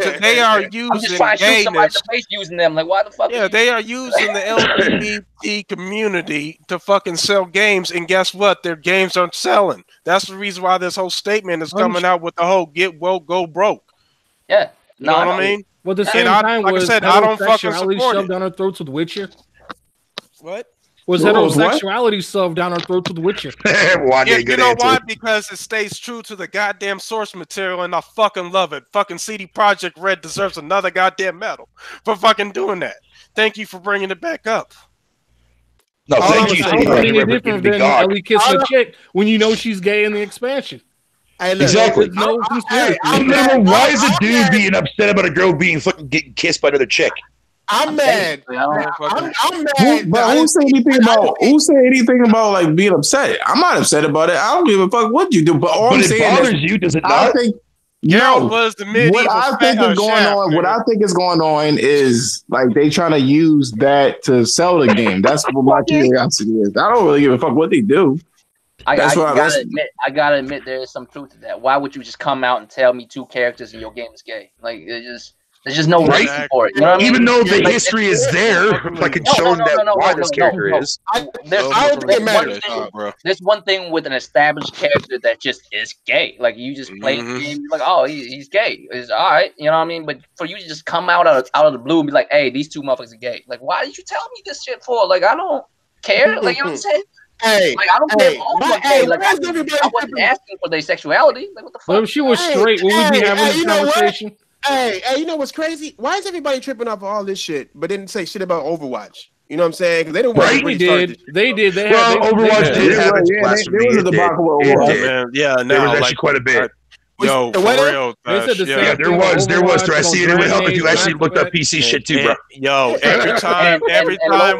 just trying to shoot somebody in the face using them. Like, why the fuck? Yeah, they are using the LGBT community to fucking sell games, and guess what? Their games aren't selling. That's the reason why this whole statement is coming out with the whole "get woke, go broke." Yeah, you know what I mean. Well, the same time like was I said, I don't fucking homosexuality support shoved it. down our throats with Witcher. What? Was heterosexuality shoved down our throats with Witcher? You know why? Because it stays true to the goddamn source material, and I fucking love it. Fucking CD Projekt Red deserves another goddamn medal for fucking doing that. Thank you for bringing it back up. No, thank you. Any different than Ellie kissing a chick when you know she's gay in the expansion? Exactly. Why is a dude being upset about a girl being fucking getting kissed by another chick? I'm mad. I'm mad. But who said anything about like being upset? I'm not upset about it. I don't give a fuck what you do. But all I'm saying bothers you, does it not? I think was the medieval. What I think is going on. What I think is going on is like they trying to use that to sell the game. That's what my curiosity is. I don't really give a fuck what they do. I gotta admit, there is some truth to that. Why would you just come out and tell me 2 characters in your game is gay? Like, there's just no reason for it. You know what I mean? Even though the history is there, like it's shown why this character is. There's one thing with an established character that just is gay. Like, you just play the game, you're like, oh, he's gay. It's all right. You know what I mean? But for you to just come out of the blue and be like, hey, these 2 motherfuckers are gay. Like, why did you tell me this shit for? Like, I don't care. Like, you know what I'm saying? Hey, like, I don't care. Like, I wasn't asking for their sexuality. Like, what the fuck? Well, if she was straight, would we be having this conversation? Hey, you know what's crazy? Why is everybody tripping off all this shit, but didn't say shit about Overwatch? You know what I'm saying? Because they didn't want They did. They did. They Overwatch did have its blasphemy. There was a debacle with Overwatch. Yeah, there was actually quite a bit. Yo, for real. Yeah, there was. I see it. It would help if you actually looked up PC shit too, bro. Yo, every time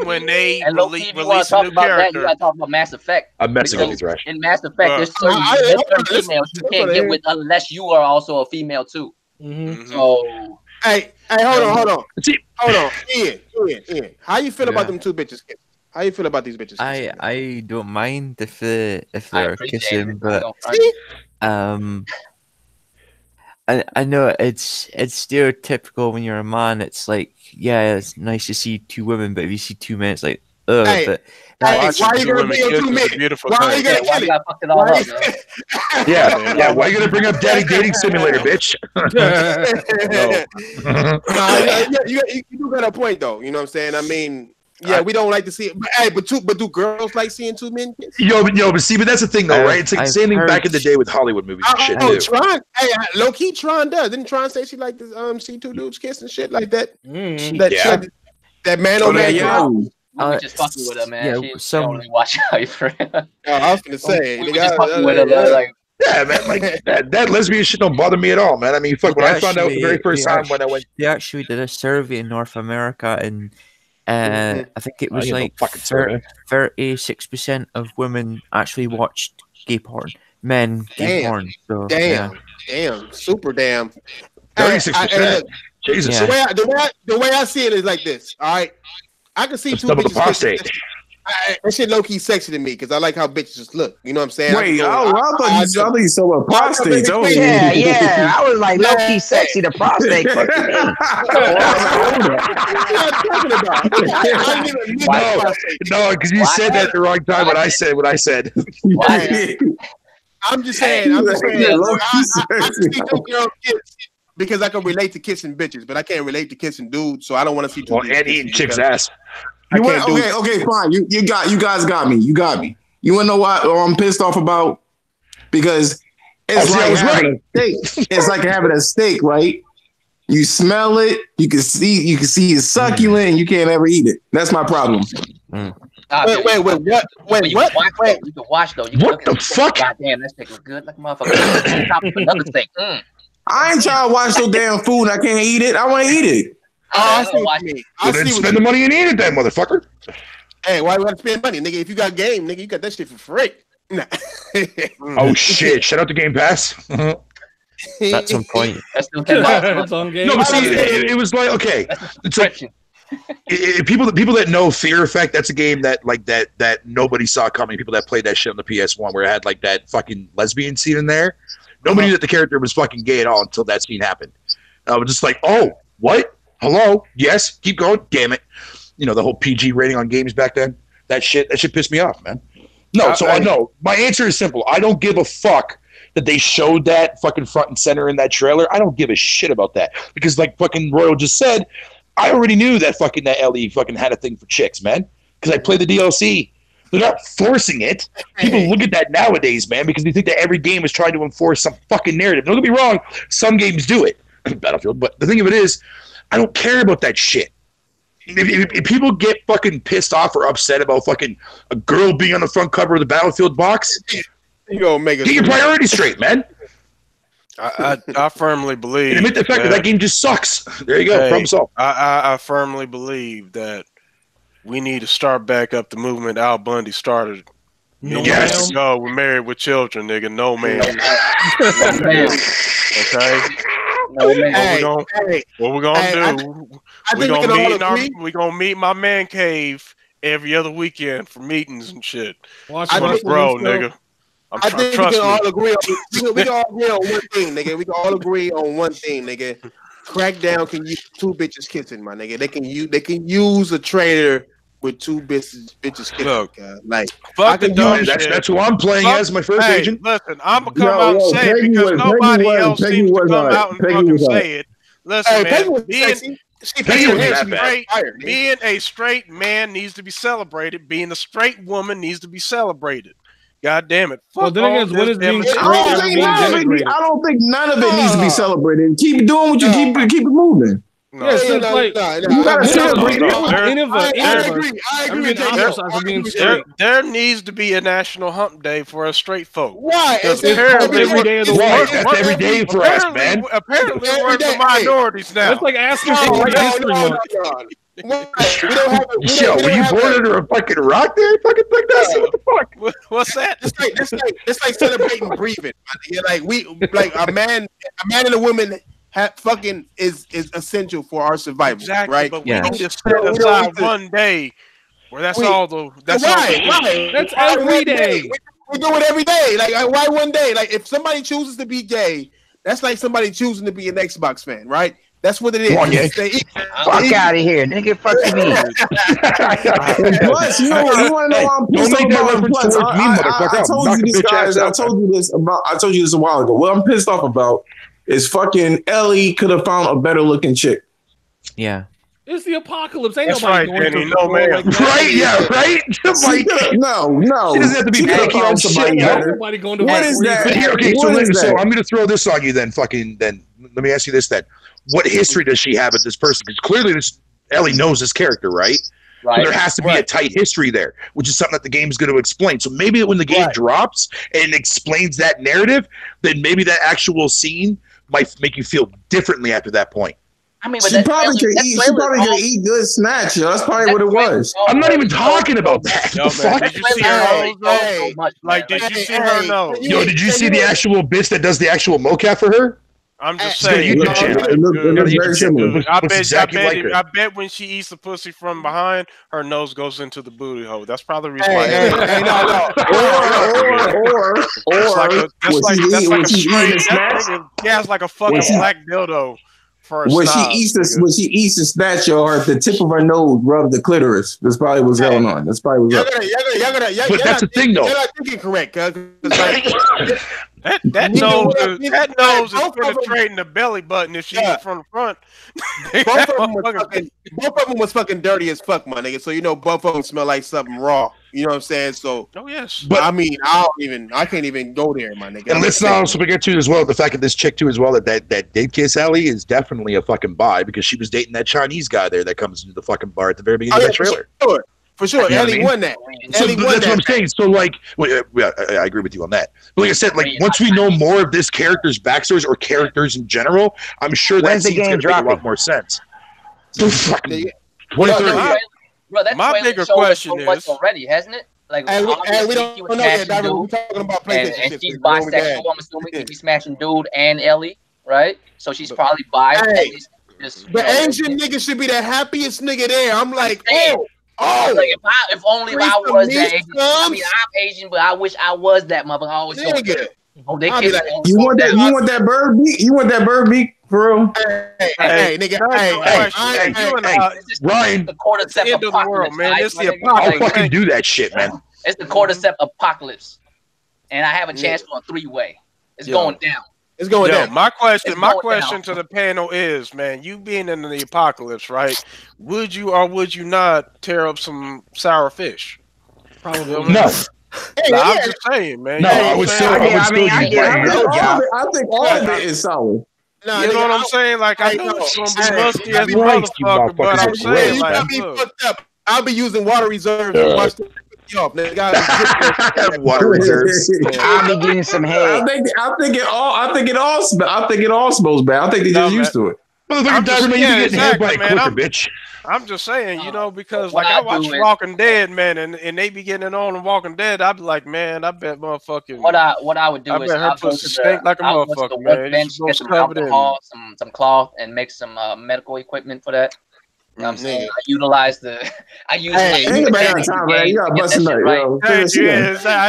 when they release a new character, you gotta talk about Mass Effect. I'm messing with you, Thresh. In Mass Effect, there's certain females you can't get with unless you are also a female too. So, hey, hold on, Ian. How you feel about them 2 bitches? How you feel about these bitches? I don't mind if they're kissing, but I know it's stereotypical when you're a man. It's like, yeah, it's nice to see 2 women, but if you see 2 men, it's like, ugh. Why are you gonna bring up 2 men? Why are you gonna kill it? Fuck it all up, Yeah. Why are you gonna bring up Daddy Dating Simulator, bitch? You do got a point though. You know what I'm saying? I mean, yeah, we don't like to see it. But, hey, but do girls like seeing 2 men kiss? But that's the thing though, right? It's like the same thing back in the day with Hollywood movies and shit too. Tron, low key, Tron does. Didn't Tron say she liked to see 2 dudes kiss and shit like that? That man on man. We just fucking with her, man. Yeah, she don't really watch out for it. I was gonna say, we just fucking with her, like. Yeah, man, like that lesbian shit don't bother me at all, man. I mean, fuck, when I found out the very first time when I went, they actually did a survey in North America, and I think it was like 36% of women actually watched gay porn. Men gay porn. So, damn, super damn. 36%. Jesus. The way I see it is like this. All right, I can see 2 bitches. That shit low key sexy to me because I like how bitches just look. You know what I'm saying? Wait, I thought you said what prostates. Yeah. I was like low key sexy. The prostate. No, because you said that at the wrong time when I said what I said. I'm just saying. I see 2 girls kiss because I can relate to kissing bitches, but I can't relate to kissing dudes. So I don't want to see 2 and eating chicks' ass. Okay, fine. You guys got me. You got me. You wanna know what I'm pissed off about? Because it's like having a steak. It's like having a steak, right? You smell it, you can see it's succulent, and you can't ever eat it. That's my problem. Wait, what? You can watch though. What the fuck? Goddamn, that steak look good, like motherfucker. Top of another steak. I ain't trying to watch no damn food. I can't eat it. I want to eat it. I see what you mean. Then spend the money and eat it, then, motherfucker. Hey, why you want to spend money, nigga? If you got game, nigga, you got that shit for free. Nah. Oh shit! Shout out to Game Pass. That's on point. That's on game. No, but see, it was like okay. It's like People that know Fear Effect, that's a game that that nobody saw coming. People that played that shit on the PS1 where it had like that fucking lesbian scene in there. Nobody knew that the character was fucking gay at all until that scene happened. I was just like, oh, what? Hello? Yes, keep going. Damn it. You know, the whole PG rating on games back then. That shit pissed me off, man. No, so I know. My answer is simple. I don't give a fuck that they showed that fucking front and center in that trailer. I don't give a shit about that. Because like fucking Royal just said, I already knew that Ellie fucking had a thing for chicks, man. Because I played the DLC. They're not forcing it. People look at that nowadays, man, because they think that every game is trying to enforce some fucking narrative. Don't get me wrong. Some games do it. Battlefield. But the thing of it is, I don't care about that shit. If people get fucking pissed off or upset about fucking a girl being on the front cover of the Battlefield box, you gonna make it. Get your priorities straight, man. I firmly believe. And admit the fact that game just sucks. There you go. Problem solved. I firmly believe that we need to start back up the movement Al Bundy started. Yes. No, we're married with children, nigga. No, man. Okay. What we gonna do? We gonna meet my man cave every other weekend for meetings and shit. Bro, nigga. I think we can all agree on we can all agree on one thing, nigga. We can all agree on one thing, nigga. Crackdown can use two bitches kissing, my nigga. They can use a traitor with two bitches kissing. Look, like that's who I'm playing as my first agent. Listen, I'm gonna come out and say it because nobody else seems to come out and fucking say it. Listen, man, being a straight man needs to be celebrated. Being a straight woman needs to be celebrated. God damn it. Well, then again, what is being straight ever being denigrated? I don't think none of it needs to be celebrated. Keep doing what you keep it moving. No. Yeah, so like, you gotta celebrate it. I agree. There needs to be a national hump day for us straight folk. Why? It's every day of the week. That's every day for us, man. Apparently, we're the minorities now. It's like asking for White History Month. Yo, were you born under a fucking rock there? Fucking like that? What the fuck? What's that? It's like celebrating breathing. Like a man and a woman fucking is essential for our survival. Exactly, right? But we need to set aside one day where that's all. That's every day. We do it every day. Like why one day? Like if somebody chooses to be gay, that's like somebody choosing to be an Xbox fan, right? That's what it is. Fuck out of here, nigga. Fuck me. Plus, you want to know why I'm pissed off about? I told you this, guys. I told you this a while ago. What I'm pissed off about is fucking Ellie could have found a better looking chick. Yeah. It's the apocalypse. Ain't That's nobody right, going Danny. to No, man. Right? Yeah, right? No. She doesn't have to be picky on shit. Nobody going to what is that? Okay, so I'm going to throw this on you then. Let me ask you this then. What history does she have with this person? Because clearly Ellie knows this character, right? So there has to be a tight history there, which is something that the game is going to explain. So maybe when the game drops and explains that narrative, then maybe that actual scene might make you feel differently after that point. I mean, she probably could eat good snacks. Yo. That's probably what it was. I'm not even talking about that. Yo, man, did you see her nose? Like, did you see her nose? Yo, did you see the actual bitch that does the actual mocap for her? I'm just saying. It looks very similar. I bet when she eats the pussy from behind, her nose goes into the booty hole. That's probably the reason why. It's like a fucking black dildo. When she eats the snatch, the tip of her nose rubs the clitoris. That's probably what's going on. That's probably what's up. But that's the thing, though. You're not thinking correct, that nose is penetrating the belly button if she eats from the front. Both of them was fucking dirty as fuck, my nigga. So both of them smell like something raw. You know what I'm saying? So, but I mean, I can't even go there, my nigga. And let's also forget too as well the fact that this chick too as well that did kiss Ellie is definitely a fucking bi because she was dating that Chinese guy there that comes into the fucking bar at the very beginning of the trailer. For sure, Ellie won that. So that's what I'm saying. So, like, I agree with you on that. But like I said, like once we know more of this character's backstories or characters in general, I'm sure that scene's going to make a lot more sense. 2030. Bro, that my bigger question is already, hasn't it? Like, we don't know yet. We're talking about PlayStation. And she's bisexual. I'm assuming she's smashing dude and Ellie, right? So she's probably bi. The Asian nigga should be the happiest nigga there. I'm like, like if only I was that Asian. I mean, I'm Asian, but I wish I was that motherfucker. I always nigga. They kiss like, you want that bird beak? You want that bird beak for real? Hey, nigga. Ryan, the cordyceps end of the world, man. This the I'll fucking do that shit, man. It's the cordyceps apocalypse, and I have a chance for a 3-way. It's going down. It's going down. My question to the panel is, man, you being in the apocalypse, right? Would you or would you not tear up some sour fish? Probably no. I'm just saying, man. No, I would still. I think all of it is sour. No, you know what I'm saying? Like, I know it's gonna be musty as a motherfucker, but I'm saying, like, fucked up. I'll be using water reserves to wash the off. Water reserves. I'll be getting some head. I think it all smells bad. I think they just used to it. I'm just saying, you know, because like I watch Walking Dead, man, and they be getting it on and Walking Dead. I'd be like, man, I bet motherfucking. What I would do is I'll go to stink like a motherfucker, man. Bench, get some alcohol, some cloth, and make some medical equipment for that. You know what I'm saying? I utilize the. Anybody got time, man? You got busting nut, yo. That's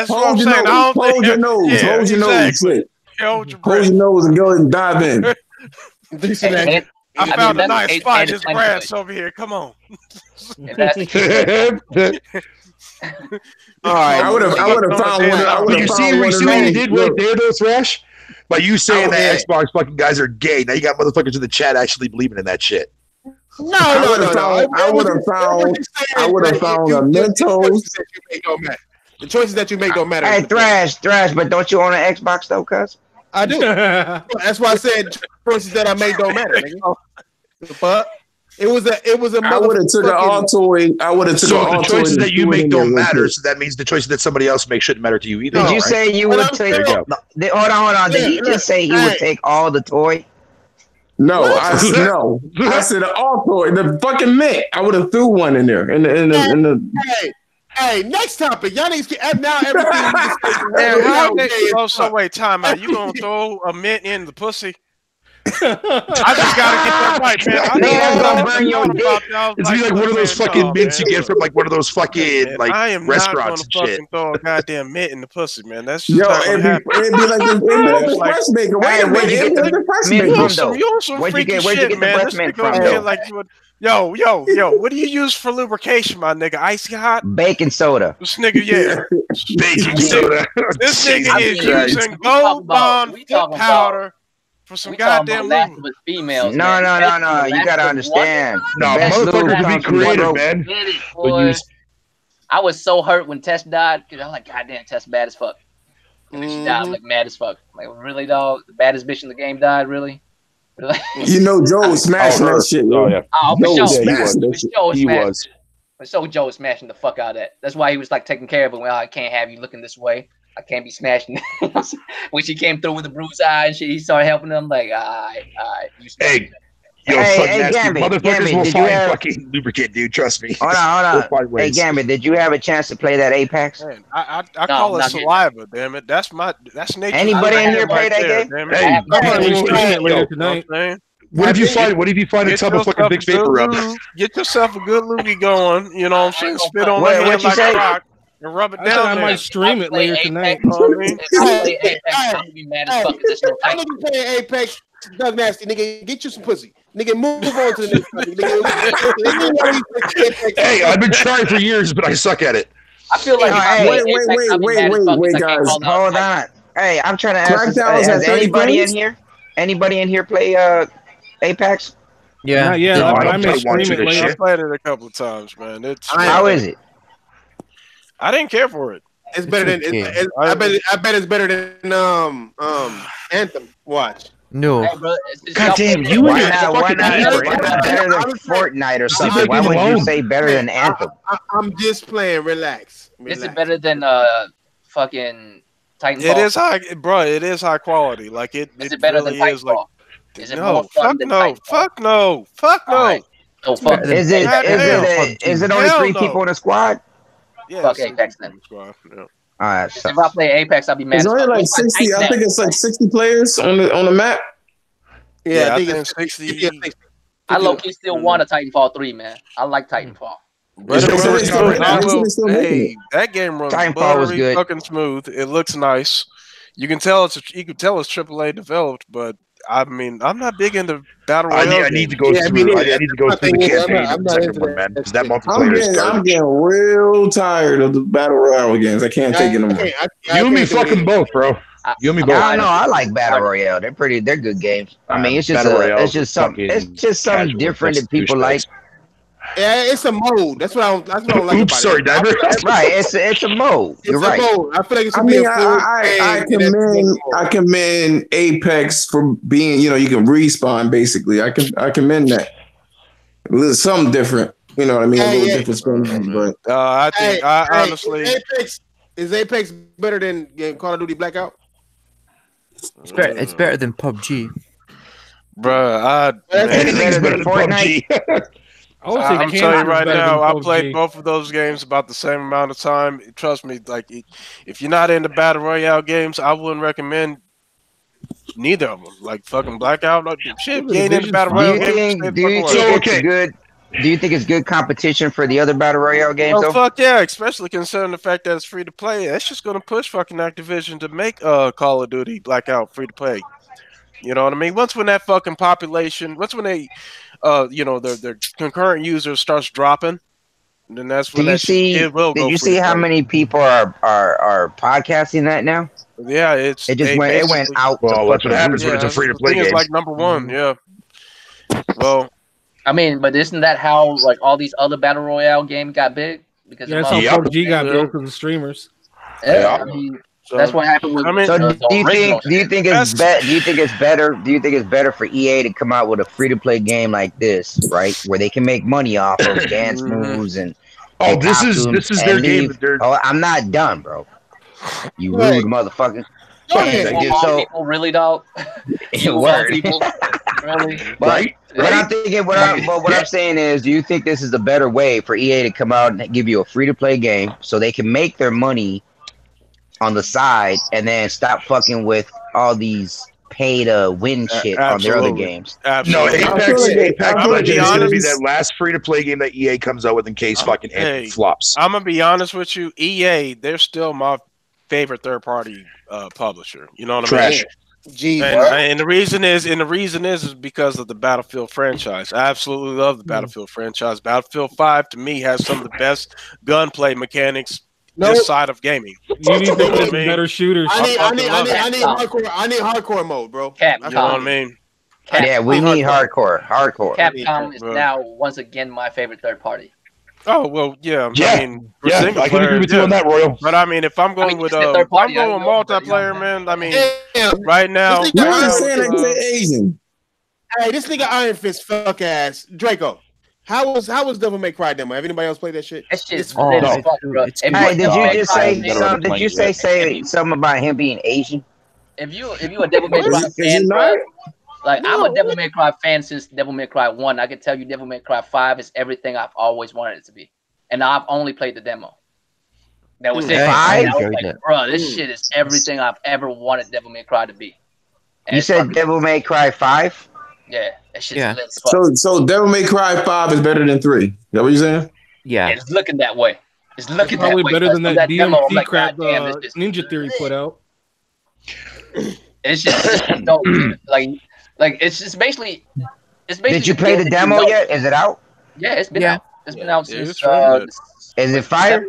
what I'm saying. Hold your nose. Hold your nose. Hold your nose and go and dive in. I found a nice spot. This grass over here. Come on. All right. I would have found one. But you see what you did right there, though, Thrash? By you saying that Xbox fucking guys are gay, now you got motherfuckers in the chat actually believing in that shit. No. I would have found a Mentos. The choices that you make don't matter. Hey, Thrash, but don't you own an Xbox though, cuz? I do. That's why I said choices that I made don't matter. The fuck? It was a. I would have took an Altoid. The choices that you make don't matter. So that means the choices that somebody else makes shouldn't matter to you either. Did you say you would take? Hold on. Did he just say he would take all the toy? No, I said an Altoid. The fucking mint. I would have threw one in there. In the. Hey, next topic. Y'all need to now everything. So wait, time out. You gonna throw a mint in the pussy? I just gotta get that right, man. It's like one of those fucking mints you get from like one of those fucking like restaurants and shit. I am not gonna fucking throw a goddamn mint in the pussy, man. That's just it'd be like the press maker. Wait a minute, the press maker. You want some freaky shit, man? This nigga over here like you would. Yo, what do you use for lubrication, my nigga? Icy hot? Baking soda. This nigga, baking soda. This nigga is using Gold Bond foot powder for some goddamn lubricant. With females. No. You gotta understand. No, motherfuckers be creative, man. I was so hurt when Tess died because I was like, goddamn, Tess bad as fuck. And then she died, like mad as fuck. Like, really, dog? The baddest bitch in the game died, really? You know Joe was smashing that shit. Oh yeah. He was. So Joe was smashing the fuck out of that. That's why he was like taking care of it. Well, I can't have you looking this way. I can't be smashing. When she came through with a bruised eye and shit, he started helping them. Like, all right. Hey, motherfuckers will find fucking lubricant, dude. Trust me. Hold on. Hey, Gambit, did you have a chance to play that Apex? Man, I call it saliva, damn it. That's nature. Anybody in here play that game? Hey, later tonight. What if you find a tub of fucking big vapor rub? Get yourself a good loogie going. You know what I'm saying? Spit on the head like a rock and rub it down. I might stream it later tonight. You know what I mean? I'm be mad as fuck. I know you playing Apex. Doug Nasty, nigga, get you some pussy. Nigga, move on to the next topic. Hey, I've been trying for years, but I suck at it. I feel like wait, guys. Hold on. Hey, I'm trying to ask. Has anybody in here play Apex? Yeah. I may stream it later. I played it a couple of times, man. How is it? I didn't care for it. It's better than. I bet it's better than Anthem. Watch. No. Hey, bro, God damn, you why not better than Fortnite or something? Why would you say better than Anthem? I'm just playing. Relax. Is it better than fucking Titanfall? It is high, bro. It is high quality. Like it. Is it better really than is like. Is it more fun than Titanfall? Fuck no. Right. Oh, fuck. Is it only 3 people in a squad? Yeah. Fuck Apex then. Yeah. All right. If I play Apex, I'll be mad. It's only like 60. I think it's like 60 players on the map. Yeah, I think it's 60. I low-key still want a Titanfall 3, man. I like Titanfall. But that game runs buttery fucking smooth. It looks nice. You can tell it's AAA developed, but I mean, I'm not big into battle royale. I need to go through. I need to go through the campaign. I'm not into that, man. Because that multiplayer is garbage. I'm getting real tired of the battle royale games. I can't take it no more. You and me fucking both, bro. You and me both. I know. I like battle royale. They're good games. I mean, it's just something different that people like. Yeah, it's a mode. That's what I don't like about it. Sorry, Diver. Right, it's a mode. You're right. Mode. I feel like it's a mode. I commend Apex for being, you can respawn basically. I commend that. Something different. You know what I mean? A little different spin, but I think honestly, is Apex better than Call of Duty Blackout? It's better than PUBG. Bruh, anything's better than Fortnite. I'm telling you right now, I played both of those games about the same amount of time. Trust me, like if you're not into battle royale games, I wouldn't recommend neither of them. Like fucking Blackout, shit. You ain't into battle royale games. Do you think it's good competition for the other battle royale games? Oh fuck yeah! Especially considering the fact that it's free to play. That's just gonna push fucking Activision to make Call of Duty Blackout free to play. You know what I mean? Once when that fucking population, they their concurrent users starts dropping, then that's when it will go. Did you see how many people are podcasting that now? Yeah, it went out. Well, that's what happens when it's a free to play game. It's like number one, yeah. Well, I mean, but isn't that how like all these other battle royale games got big? Because that's how PUBG got big because of streamers. Yeah, I mean, that's what happened with. Do you think it's better for EA to come out with a free to play game like this, right, where they can make money off of dance moves and this is their game. Oh, I'm not done, bro. You rude motherfucker. People really don't. People really, right? What I'm thinking, what I'm saying is, do you think this is a better way for EA to come out and give you a free to play game so they can make their money on the side and then stop fucking with all these pay to win shit on their other games? Absolutely. No, Apex Legends is going to be that last free to play game that EA comes out with in case fucking flops. I'm going to be honest with you. EA, they're still my favorite third party publisher. You know what I mean? And the reason is because of the Battlefield franchise. I absolutely love the Battlefield franchise. Battlefield 5 to me has some of the best gunplay mechanics this side of gaming. You need to better shooters. I need hardcore mode, bro. You know what I mean? We need hardcore. Capcom is now once again my favorite third party. Oh well, yeah. I mean, I can agree with you on that, Royal. But I mean, if I'm going with multiplayer, man. I mean, right now, Asian. Hey, this nigga Iron Fist fuck ass Draco. How was Devil May Cry demo? Have anybody else played that shit? That shit's Hey, did you just say something? Did you say something about him being Asian? If you a Devil May Cry fan, bro, I'm a Devil May Cry fan since Devil May Cry 1. I can tell you Devil May Cry 5 is everything I've always wanted it to be. And I've only played the demo. That was it. I was like, bro, this shit is everything I've ever wanted Devil May Cry to be. And you said Devil May Cry 5? Yeah, that shit's lit as fuck. So Devil May Cry 5 is better than 3. Is that what you're saying? Yeah. It's looking that way. It's looking that way. Probably better than that DMC crap just Ninja Theory put out. It's just dope. Like it's just basically. Did you play the demo yet? Is it out? Yeah, it's been out. It's been out since. Is it fire?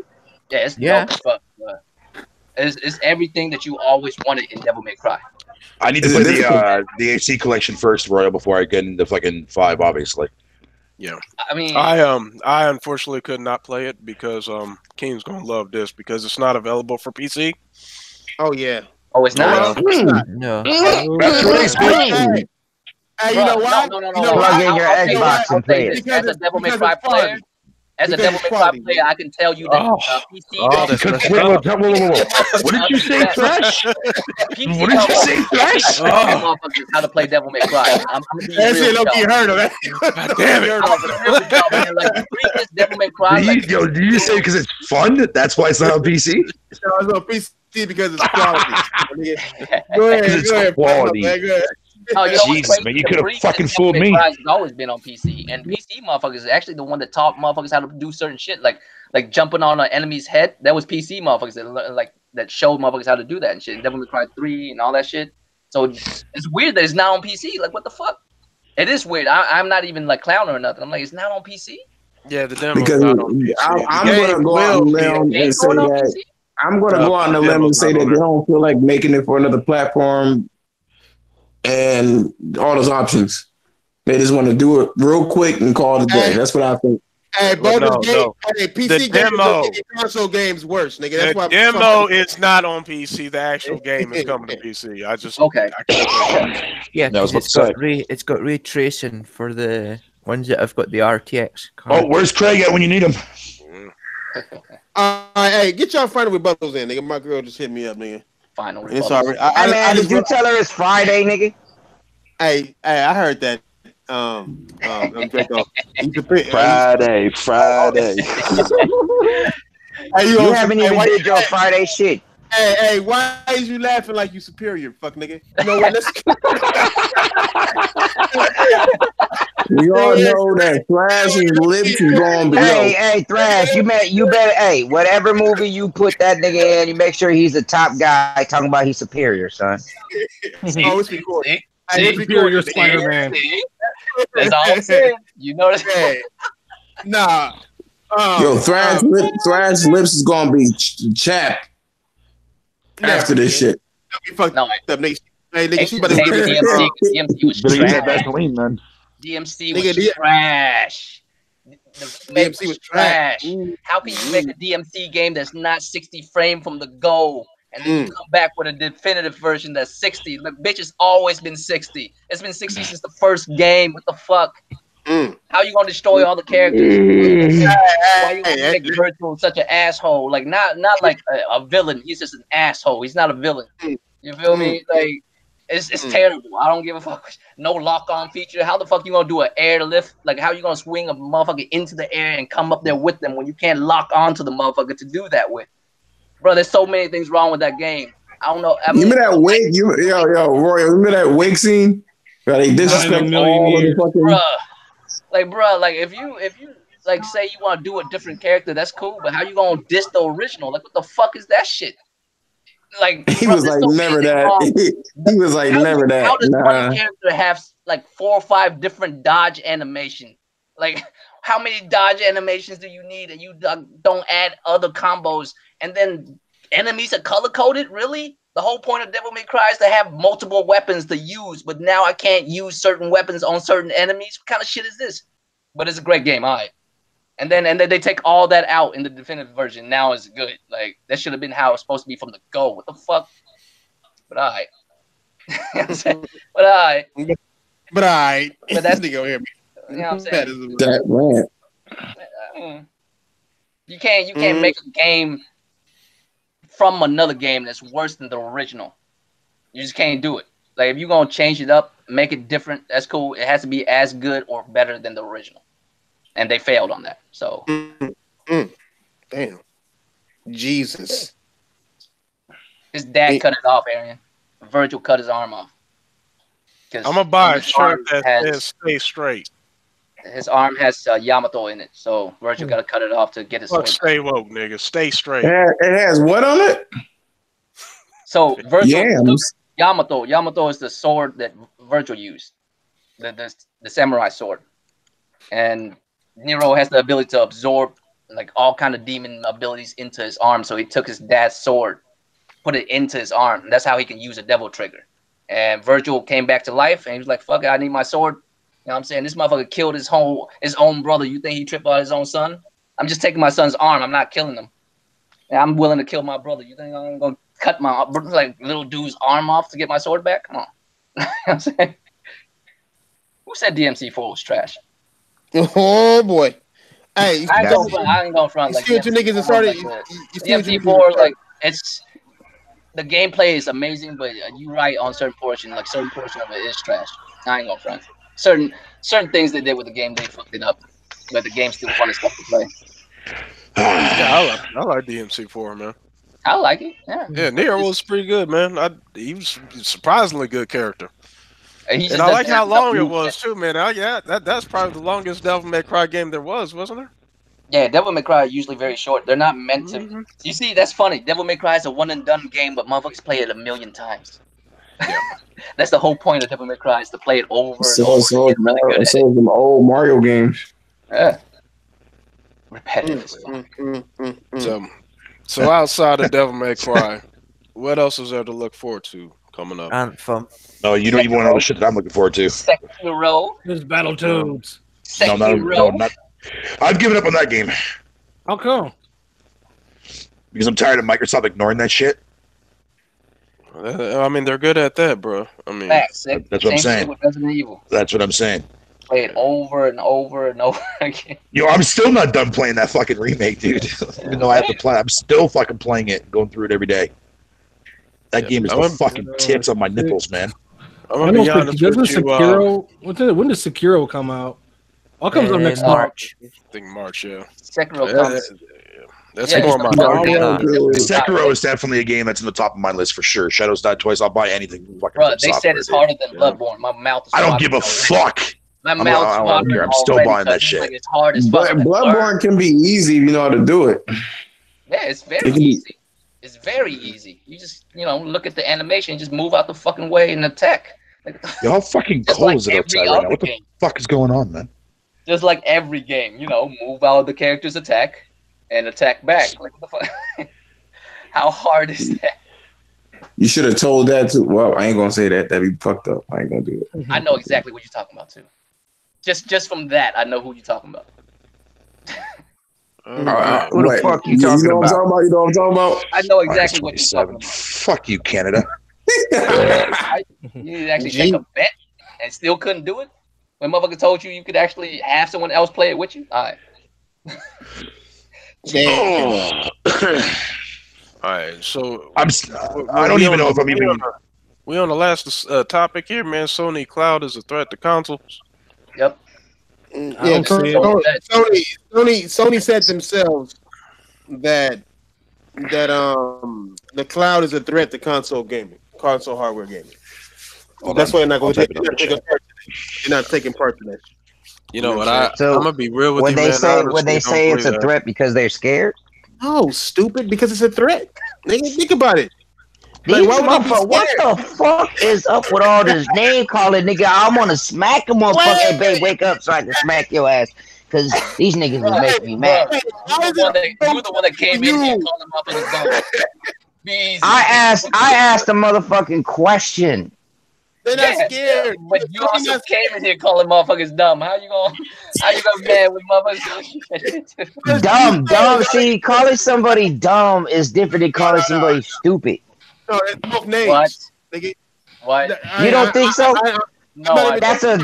Yeah, it's dope as fuck. It's everything that you always wanted in Devil May Cry. I need to play the AC collection first, Royal, before I get into fucking 5, obviously. Yeah. I mean, I unfortunately could not play it because King's gonna love this because it's not available for PC. Oh yeah. Oh, it's not. No. That's release, bitch. Hey, you know what? No. Plug in your Xbox and play it. As a Devil May Cry player, I can tell you that PC. What did you say, Thresh? What did you say, Thresh? How to play Devil May Cry. I'm that shit don't get heard of it. Damn it! Devil May Cry. Did you say because it's fun? That's why it's not on PC. It's on PC because it's quality. Go ahead, quality. Go ahead. Oh, you know what's Jesus, crazy? man, you The could have previous fucking Devil fooled May me. Cry has always been on PC, and PC motherfuckers is actually the one that taught motherfuckers how to do certain shit, like jumping on an enemy's head. That was PC motherfuckers that showed motherfuckers how to do that and shit. Devil May Cry 3 and all that shit. So it's weird that it's not on PC. Like, what the fuck? It is weird. I'm not even like clowning or nothing. I'm like, it's not on PC. Yeah, the demo's Because not on PC. I'm going to go out on a limb and say that I'm going to go out on a limb and say that they don't feel like making it for another platform and all those options. They just want to do it real quick and call it a day. That's what I think. Hey, bonus game. Hey, The PC demo. games, console games worse, nigga. That's why The demo is not on PC. The actual game is coming to PC. I just Yeah, I was about it's to got it's got ray tracing for the ones that have got the RTX card. Oh, where's Craig at when you need him? Hey, get y'all final rebuttals in, nigga. My girl just hit me up, nigga. Final It's already. Hey man, did you tell her it's Friday, nigga? Hey, I heard that. Draco. Friday. Hey, you haven't even did your Friday shit. Hey, why is you laughing like you superior, fuck nigga? You know what? We all know that Thrash's lips is going below. Hey, Thrash, you better, hey, whatever movie you put that nigga in, you make sure he's the top guy talking about he's superior, son. Oh, it's recorded. Hey, superior Spider-Man. That's all I'm saying. You know that? Hey, nah. Yo, Thrash lips is going to be chapped after this shit. Fucked up, nigga. Hey, nigga, she better DMC was trash. Vaseline, man. DMC was trash. The DMC was trash. How can you make a DMC game that's not 60 frame from the go, and then you come back with a definitive version that's 60? Look, bitch, it's always been 60. It's been 60 since the first game. What the fuck? How you gonna destroy all the characters? Why you gonna make Virtual such an asshole? Like not like a villain. He's just an asshole. He's not a villain. You feel me? Like it's terrible. I don't give a fuck. No lock-on feature. How the fuck you gonna do an airlift? Like how you gonna swing a motherfucker into the air and come up there with them when you can't lock onto the motherfucker to do that with? Bro, there's so many things wrong with that game. I don't know. I mean, remember that wig? Yo, Roy, remember that wig scene? Where they disrespect all of the fucking. Bruh, like if you like say you want to do a different character, that's cool. But how you gonna diss the original? Like what the fuck is that shit? Like he was like never that. He was like never that. How does one character have like 4 or 5 different dodge animations? Like how many dodge animations do you need, and you don't add other combos? And then enemies are color coded. Really? The whole point of Devil May Cry is to have multiple weapons to use, but now I can't use certain weapons on certain enemies. What kind of shit is this? But it's a great game, all right. And then they take all that out in the definitive version. Now it's good. Like that should have been how it's supposed to be from the go. What the fuck? But all right. But all right. But all right. But that's nigga here. You know what I'm saying? That rant. You can't make a game from another game that's worse than the original. You just can't do it. Like if you're gonna change it up, make it different, that's cool. It has to be as good or better than the original. And they failed on that. So damn. Jesus. His dad cut it off, Arian. Virgil cut his arm off. I'm gonna buy a shirt that says "Stay Straight." His arm has Yamato in it, so Virgil got to cut it off to get his sword. Stay woke, nigga. Stay straight. It has what on it? So Virgil, Yamato is the sword that Virgil used, the samurai sword, and Nero has the ability to absorb like all kind of demon abilities into his arm. So he took his dad's sword, put it into his arm. And that's how he can use a devil trigger. And Virgil came back to life, and he was like, "Fuck it, I need my sword." You know what I'm saying? This motherfucker killed his own brother. You think he tripped out his own son? I'm just taking my son's arm. I'm not killing him. And I'm willing to kill my brother. You think I'm going to cut my like little dude's arm off to get my sword back? Come on. You know what I'm saying? Who said DMC4 was trash? Oh, boy. Hey, I ain't going front. Like, you see what you niggas have started? DMC4, like, it's... The gameplay is amazing, but you're right on certain portion. Like, certain portion of it is trash. I ain't going front. Certain things they did with the game, they fucked it up. But the game's still fun as stuff to play. Yeah, I like DMC4, man. I like it. Yeah. Yeah, Nero was pretty good, man. He was a surprisingly good character. And I like how long it was too, man. That's probably the longest Devil May Cry game there was, wasn't there? Yeah, Devil May Cry are usually very short. They're not meant to. You see, that's funny. Devil May Cry is a one and done game, but motherfuckers play it 1,000,000 times. Yeah. That's the whole point of Devil May Cry is to play it over and over. So them old Mario games. Yeah. Repetitive. So outside of Devil May Cry, what else is there to look forward to coming up? Anthem. No, you don't even want to know the shit that I'm looking forward to. Sekiro. There's Battletoads. No, not. I've given up on that game. How come? Because I'm tired of Microsoft ignoring that shit. I mean, they're good at that, bro. I mean, that's what I'm saying. With Resident Evil. That's what I'm saying. Play it over and over and over again. Yo, I'm still not done playing that fucking remake, dude. Even though I have to play, I'm still fucking playing it, going through it every day. That game is the fucking tits on my nipples, man. Doesn't Sekiro? When does Sekiro come out? What comes up next March? I think March, yeah. Sekiro comes. That's more my Sekiro is definitely a game that's in the top of my list for sure. Shadows Die Twice. I'll buy anything. Bro, they said it's harder than Bloodborne. My mouth is I don't give a fuck. My mouth's I'm still buying that shit. Like it's hard as fuck. Bloodborne can be easy if you know how to do it. Yeah, it's very easy. It's very easy. You just, look at the animation, just move out the fucking way and attack. Yo, how fucking cold is it outside right now? What the fuck is going on, man? Just like every game, move out the character's attack and attack back. Like, what the fuck? How hard is that? You should have told that too. Well, I ain't gonna say that. That'd be fucked up. I ain't gonna do it. I know exactly what you're talking about too. Just from that, I know who you're talking about. Who the fuck you talking about? You know what I'm talking about? I know exactly what you're talking about. Fuck you, Canada. You actually take a bet and still couldn't do it? When motherfucker told you could actually have someone else play it with you? All right. All right, so I don't even know if I'm even. We on the last topic here, man. Sony Cloud is a threat to consoles. Yep. Yeah, Sony said themselves that the cloud is a threat to console hardware gaming. That's why they're not going to You're not taking part in that. You know what? I'm gonna be real with you, man. Would they say it's a threat because they're scared? No, stupid. Because it's a threat. Nigga, think about it. Like, what the fuck is up with all this name calling, nigga? I'm gonna smack him on fucking babe. Wake up so I can smack your ass. Cause these niggas was making me mad. You were the one that came in here and called him up in his dome. I asked a motherfucking question. They're not scared. But you also came in here calling motherfuckers dumb. How you gonna mad with motherfuckers? Dumb. See, calling somebody dumb is different than calling somebody stupid. No, it's both names. What? You don't think so? No, that's a.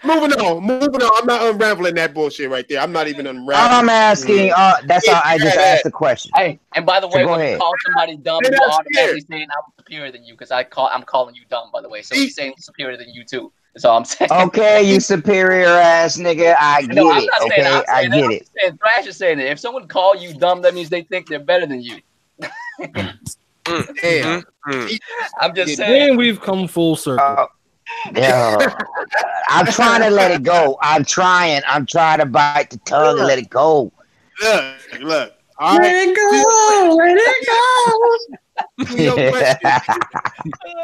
Moving on. I'm not unraveling that bullshit right there. I'm not even unraveling. All I'm asking, that's all. I just asked the question. Hey, and by the way, when you call somebody dumb, you're automatically saying I'm superior than you because I'm calling you dumb. By the way, so he's saying superior than you too. That's all I'm saying. Okay, you superior ass nigga. I get it. Okay, I get it. Thrash is saying it. If someone call you dumb, that means they think they're better than you. I'm just saying. And we've come full circle. Yeah, I'm trying to let it go. I'm trying to bite the tongue and let it go. Look. All right. Let it go.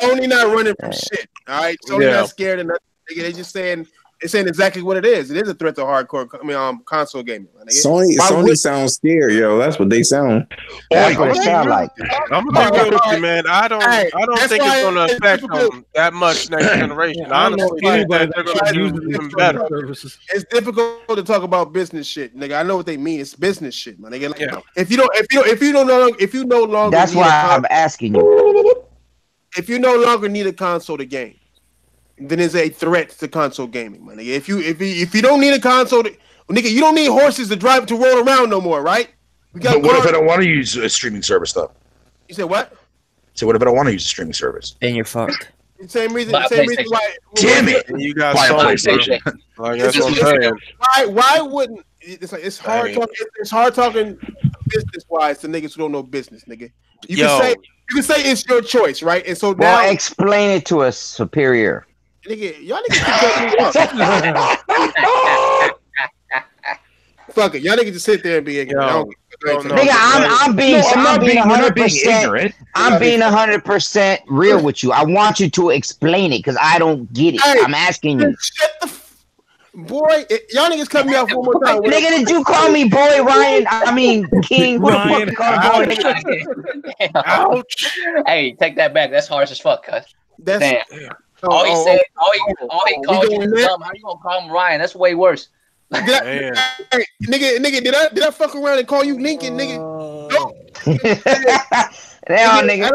Sony not running from shit. All right. Sony not scared of nothing. They just saying exactly what it is. It is a threat to hardcore. Console gaming. Sony sounds scared, yo. That's what they sound. That's what it sound like. I'm gonna be real with you, man. I don't think it's gonna affect them that much next generation. I honestly think that they're gonna use it even better. It's difficult to talk about business shit, nigga. I know what they mean. It's business shit, man. Nigga, like, if you no longer that's why I'm asking you. If you no longer need a console to game, then it's a threat to console gaming, man. If you don't need a console, nigga, you don't need horses to roll around no more, right? But what if I don't want to use a streaming service, though? You said what? So what if I don't want to use a streaming service? Then you're fucked. Same reason why. Damn it! You got buy a PlayStation. Like, that's what I'm saying. Why wouldn't it's hard talking? It's hard talking business wise to niggas who don't know business, nigga. You can say it's your choice, right? And so now explain it to us, superior. nigga, y'all niggas can cut me up. Fuck it, y'all niggas just sit there and be ignorant. Nigga, I'm being 100%. I'm being 100% real with you. I want you to explain it because I don't get it. I'm asking you. Shut the boy, y'all niggas cut me off one more time. Nigga, did you call me boy, Ryan? I mean, King. Who Ryan. the fuck you call me boy? Ouch. Hey, take that back. That's harsh as fuck, cuz. Damn. All he said, all he called you dumb. How you gonna call him Ryan? That's way worse. Hey, nigga, did I fuck around and call you Lincoln, nigga? No. Nigga.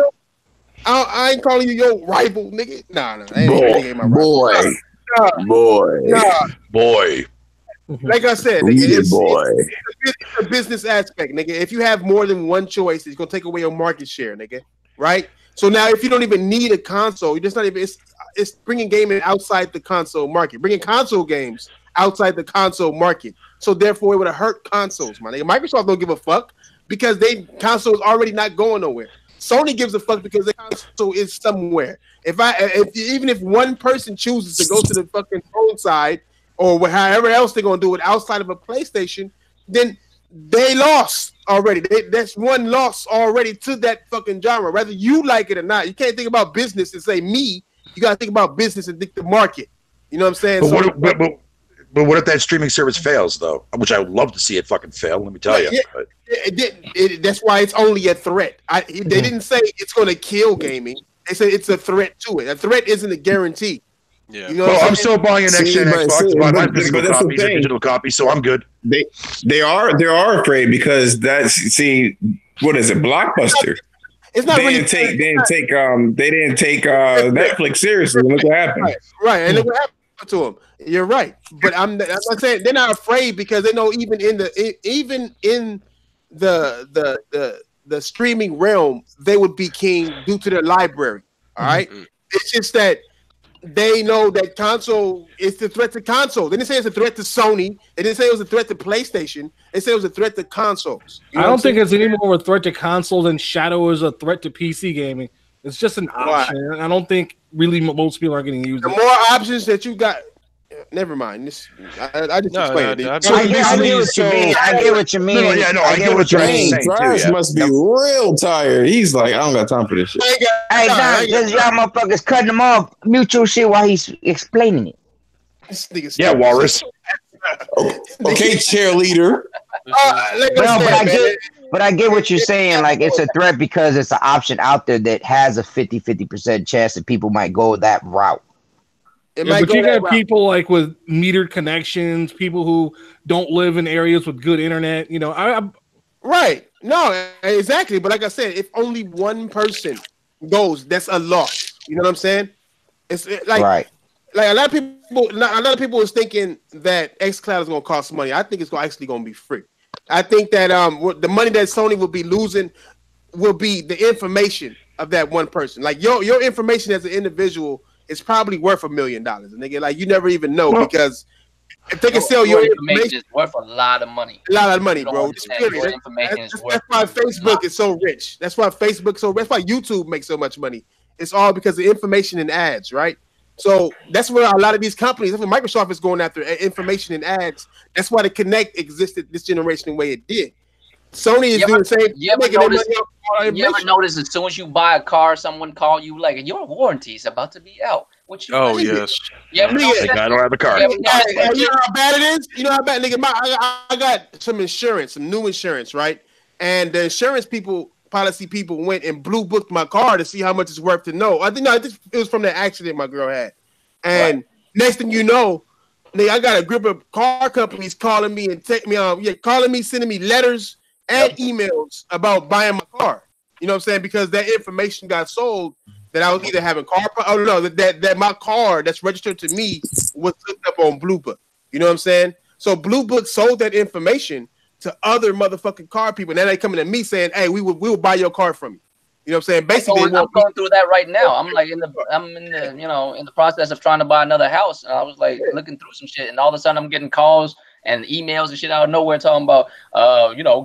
I ain't calling you your rival, nigga. Nah. Boy. Like I said, nigga, it's a business aspect, nigga. If you have more than one choice, it's gonna take away your market share, nigga. Right? So now, if you don't even need a console, you're just not even. It's bringing gaming outside the console market, bringing console games outside the console market. So therefore, it would have hurt consoles, my nigga. Microsoft don't give a fuck because console is already not going nowhere. Sony gives a fuck because the console is somewhere. Even if one person chooses to go to the fucking phone side or however else they're gonna do it outside of a PlayStation, then they lost already. That's one loss already to that fucking genre, whether you like it or not. You can't think about business and say me. You gotta think about business and think the market. You know what I'm saying? But what if that streaming service fails, though? Which I would love to see it fucking fail. Let me tell you. That's why it's only a threat. They didn't say it's going to kill gaming. They said it's a threat to it. A threat isn't a guarantee. Yeah. You know I'm still buying an next gen Xbox. Buy my physical copies and digital copies, so I'm good. They are afraid because what is it? Blockbuster. It's not they didn't take Netflix seriously. Look what happened. Right, and look what happened to them. You're right, but I'm saying they're not afraid because they know even in the streaming realm they would be king due to their library. All right, it's just that they know that console is the threat to console. They didn't say it's a threat to Sony. They didn't say it was a threat to PlayStation. They said it was a threat to consoles. I don't think it's any more of a threat to consoles than Shadow is a threat to PC gaming. It's just an option. I don't think really most people are getting used. The more options that you got. Never mind. I just explained it. I get what you mean. I get what you're saying. Trash must be real tired. He's like, I don't got time for this shit. Hey, because y'all motherfuckers cutting him off mutual shit while he's explaining it. Yeah, Walrus. Okay, cheerleader. But I get what you're saying. Like, it's a threat because it's an option out there that has a 50% chance that people might go that route. But you got people like with metered connections, people who don't live in areas with good internet. You know, right? No, exactly. But like I said, if only one person goes, that's a loss. You know what I'm saying? It's like right. Like a lot of people is thinking that xCloud is going to cost money. I think it's actually going to be free. I think that the money that Sony will be losing will be the information of that one person. Like your information as an individual. It's probably worth $1 million, nigga. Like you never even know because if they can sell your information, it's worth a lot of money. A lot of money, bro. That's why Facebook is so rich. That's why That's why YouTube makes so much money. It's all because of information and ads, right? So that's where a lot of these companies. That's what Microsoft is going after information and ads. That's why the Kinect existed this generation the way it did. Sony is doing the same. You ever notice as soon as you buy a car, someone call you like, your warranty is about to be out. Yes. I don't have a car. You know how bad it is? You know how bad, nigga? I got some insurance, some new insurance, right? And the insurance policy people went and blue booked my car to see how much it's worth to know. I think it was from the accident my girl had. And next thing you know, nigga, I got a group of car companies calling me and sending me letters and emails about buying my car. You know what I'm saying? Because that information got sold that I was either having that my car that's registered to me was hooked up on Blue Book. You know what I'm saying? So Blue Book sold that information to other motherfucking car people. Now they coming to me saying, "Hey, we will buy your car from you." You know what I'm saying? Basically, I'm going through that right now. I'm like in the process of trying to buy another house, and I was like looking through some shit, and all of a sudden I'm getting calls and emails and shit out of nowhere talking about,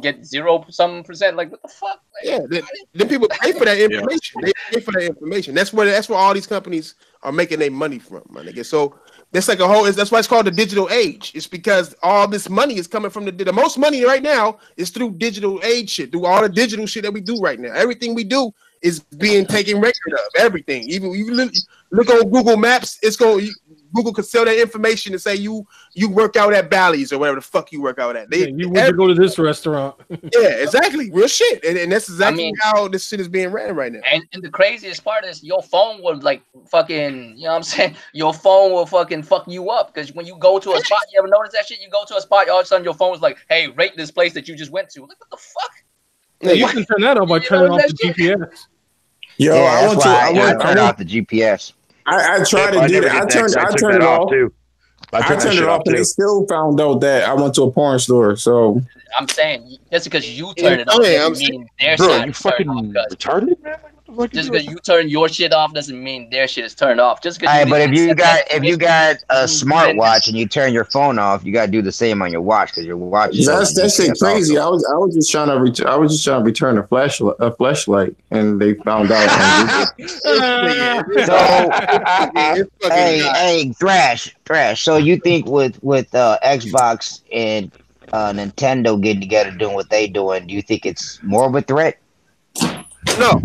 get 0% Like, what the fuck? Like, then people pay for that information. They pay for that information. That's where all these companies are making their money from, my nigga. So that's like that's why it's called the digital age. It's because all this money is coming from the most money right now is through digital age shit, through all the digital shit that we do right now. Everything we do is being taken record of. Everything. Even you look on Google Maps, Google could sell that information and say you work out at Bally's or whatever the fuck you work out at. You want to go to this restaurant. Yeah, exactly. Real shit. And that's exactly how this shit is being ran right now. And the craziest part is your phone will like fucking, you know what I'm saying? Your phone will fucking fuck you up. Because when you go to a spot, you ever notice that shit? You go to a spot, all of a sudden your phone is like, hey, rate this place that you just went to. Like, what the fuck? Yeah, you can turn that off by turning off the GPS. Yo, I turn off the GPS. I tried to do that. I turned it off too. I turned it off, and they still found out that I went to a porn store. So I'm saying just because you turn it off doesn't mean their shit is turned off. Retarded, man. Just because you turn your shit off doesn't mean their shit is turned off. Just because. All right, but if you got a smartwatch and you turn your phone off, you got to do the same on your watch because your watch. That shit crazy. Also. I was just trying to return a flashlight, and they found out. Hey, Thrash. So you think with Xbox and Nintendo getting together doing what they doing, do you think it's more of a threat? No.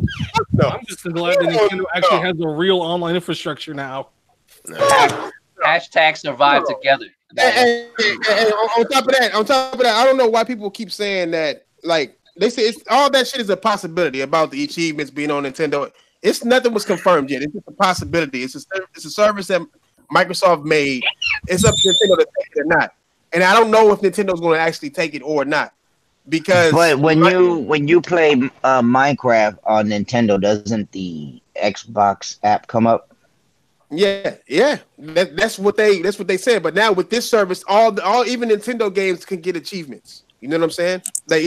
I'm just glad that Nintendo actually has a real online infrastructure now. Hashtag survive together. And on top of that, I don't know why people keep saying that. Like they say, all that shit is a possibility about the achievements being on Nintendo. Nothing was confirmed yet. It's just a possibility. It's a service that Microsoft made. It's up to Nintendo to take it or not. And I don't know if Nintendo's going to actually take it or not. But when you play Minecraft on Nintendo, doesn't the Xbox app come up? Yeah. That's what they said. But now with this service, all even Nintendo games can get achievements. You know what I'm saying? Like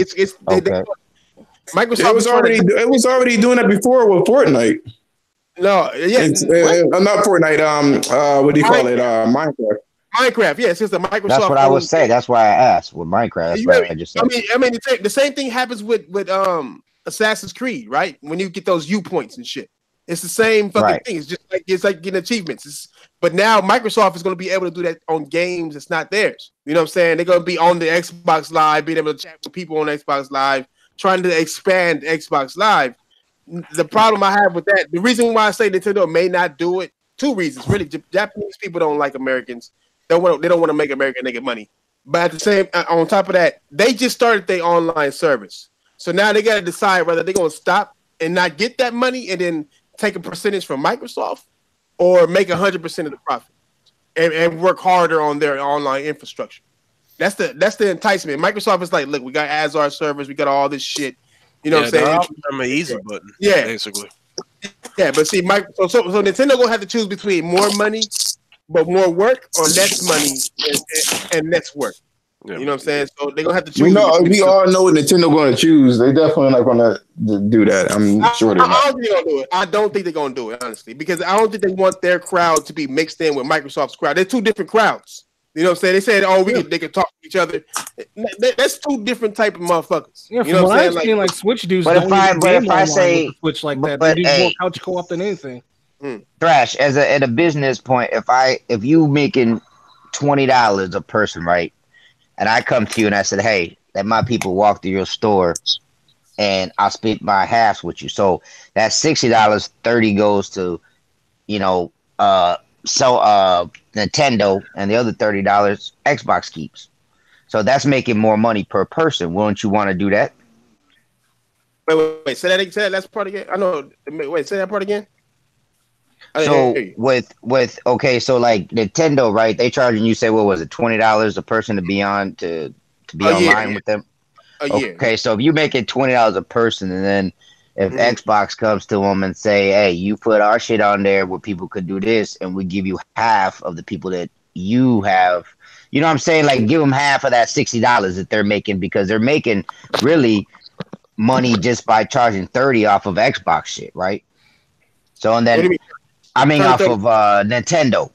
Microsoft it was already doing that before with Fortnite. No, not Fortnite. What do you call it? Minecraft. Minecraft, yeah, it's just a Microsoft. That's what I would say. That's why I asked with Minecraft. That's what I just said. I mean, the same thing happens with Assassin's Creed, right? When you get those viewpoints and shit, it's the same fucking thing. It's like getting achievements. But now Microsoft is going to be able to do that on games that's not theirs. You know what I'm saying? They're going to be on the Xbox Live, being able to chat with people on Xbox Live, trying to expand Xbox Live. The problem I have with that, the reason why I say Nintendo may not do it, two reasons really. Japanese people don't like Americans. They don't want to make America nigga money. But at the same, on top of that, they just started their online service. So now they got to decide whether they're going to stop and not get that money and then take a percentage from Microsoft or make 100% of the profit and work harder on their online infrastructure. That's the enticement. Microsoft is like, look, we got Azure servers, we got all this shit. You know what I'm saying? I'm an easy button. Yeah, basically. Yeah, but see, so Nintendo gonna have to choose between more money, but more work, or less money and less work. Yeah. You know what I'm saying? So they're gonna have to choose. We all know what Nintendo going to choose. They definitely not going to do that. I'm sure they're not. I don't think they're gonna do it. I don't think they're gonna do it, honestly, because I don't think they want their crowd to be mixed in with Microsoft's crowd. They're two different crowds. You know what I'm saying? They said, "Oh, they can talk to each other." That's two different type of motherfuckers. Yeah, you know what I'm saying? Like Switch dudes. But if I say Switch like that, they do more couch co-op than anything. Thrash, at a business point, if you making $20 a person, right? And I come to you and I said, hey, let my people walk through your store and I'll split my halves with you. So that $60, $30 goes to, Nintendo, and the other $30 Xbox keeps. So that's making more money per person. Wouldn't you want to do that? Wait. Say that last part again. I know. Wait, say that part again. So so like Nintendo, right? They charging you, say, what was it, $20 a person to be on to be online with them? Okay, so if you make it $20 a person, and then if Xbox comes to them and say, hey, you put our shit on there where people could do this, and we give you half of the people that you have, you know what I'm saying? Like, give them half of that $60 that they're making, because they're making really money just by charging $30 off of Xbox shit, right? So, and then off of Nintendo.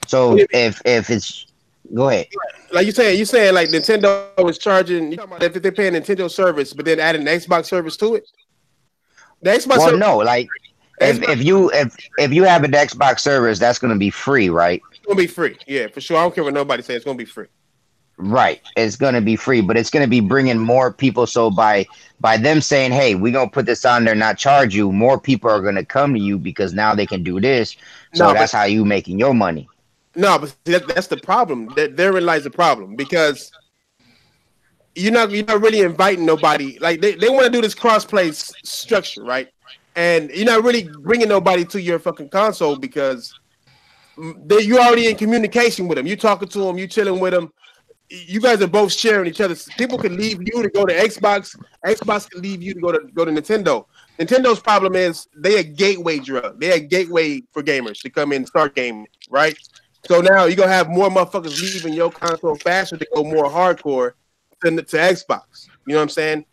So if it's, go ahead. like you saying like Nintendo was charging. You talking about if they're paying Nintendo service, but then adding the Xbox service to it. The Xbox. Well, no, like if you have an Xbox service, that's going to be free, right? It's going to be free, yeah, for sure. I don't care what nobody says. It's going to be free. Right, it's going to be free, but it's going to be bringing more people. So by them saying, "Hey, we're going to put this on there, not charge you," more people are going to come to you because now they can do this. So that's how you making your money. No, but that's the problem. Therein lies the problem because you're not really inviting nobody. Like they want to do this cross-play structure, right? And you're not really bringing nobody to your fucking console because you're already in communication with them. You're talking to them. You're chilling with them. You guys are both sharing each other. People can leave you to go to Xbox. Xbox can leave you to go to Nintendo. Nintendo's problem is they a gateway drug. They're a gateway for gamers to come in and start gaming, right? So now you're gonna have more motherfuckers leaving your console faster to go more hardcore to Xbox. You know what I'm saying?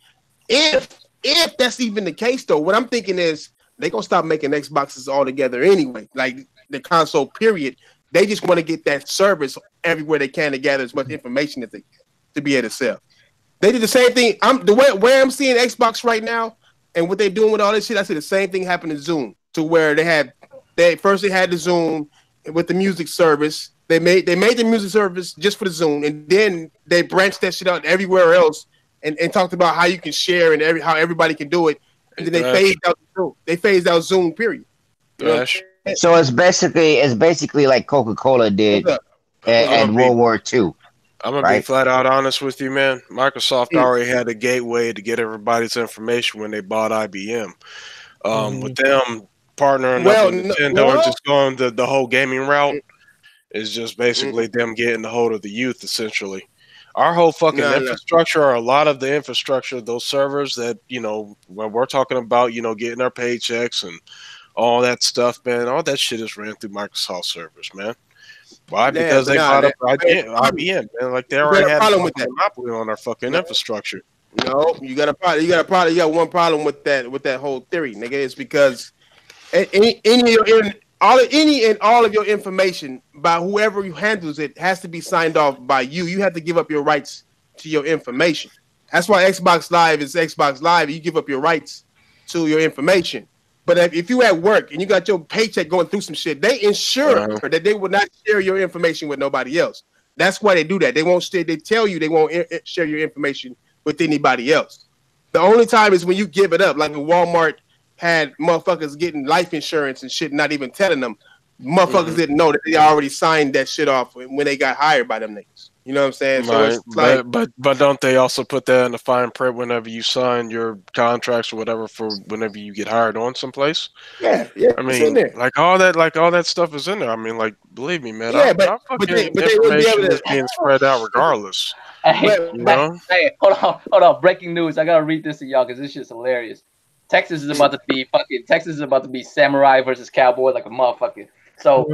If that's even the case, though, what I'm thinking is they're gonna stop making Xboxes altogether anyway. Like the console, period. They just want to get that service everywhere they can to gather as much information as they can to be able to sell. They did the same thing. Where I'm seeing Xbox right now and what they're doing with all this shit. I see the same thing happen in Zoom, to where they had the Zoom with the music service. They made the music service just for the Zoom, and then they branched that shit out everywhere else and talked about how you can share and how everybody can do it. And then they phased out Zoom. They phased out Zoom, period. You know? So it's basically like Coca-Cola did at World War II. I'm gonna be flat out honest with you, man. Microsoft already had a gateway to get everybody's information when they bought IBM. With them partnering up with Nintendo and just going the whole gaming route is just basically them getting a hold of the youth, essentially. Our whole fucking infrastructure, or a lot of the infrastructure, those servers that, when we're talking about, getting our paychecks and all that stuff, man, all that shit is ran through Microsoft servers, man. Why? Because they bought up IBM, man. Like they already had a monopoly on our fucking infrastructure. No, you got one problem with that whole theory, nigga. It's because any and all of your information by whoever handles it has to be signed off by you. You have to give up your rights to your information. That's why Xbox Live is Xbox Live. You give up your rights to your information. But if you at work and you got your paycheck going through some shit, they ensure that they will not share your information with nobody else. That's why they do that. They won't. They tell you they won't share your information with anybody else. The only time is when you give it up, like when Walmart had motherfuckers getting life insurance and shit, not even telling them. Motherfuckers didn't know that they already signed that shit off when they got hired by them niggas. You know what I'm saying? Right. So it's like, but don't they also put that in the fine print whenever you sign your contracts or whatever for whenever you get hired on someplace? Yeah. I mean, like all that stuff is in there. I mean, like, believe me, man. Yeah, but they would be able to being spread out regardless. Hey, hold on. Breaking news. I gotta read this to y'all because this shit's hilarious. Texas is about to be samurai versus cowboy like a motherfucker. So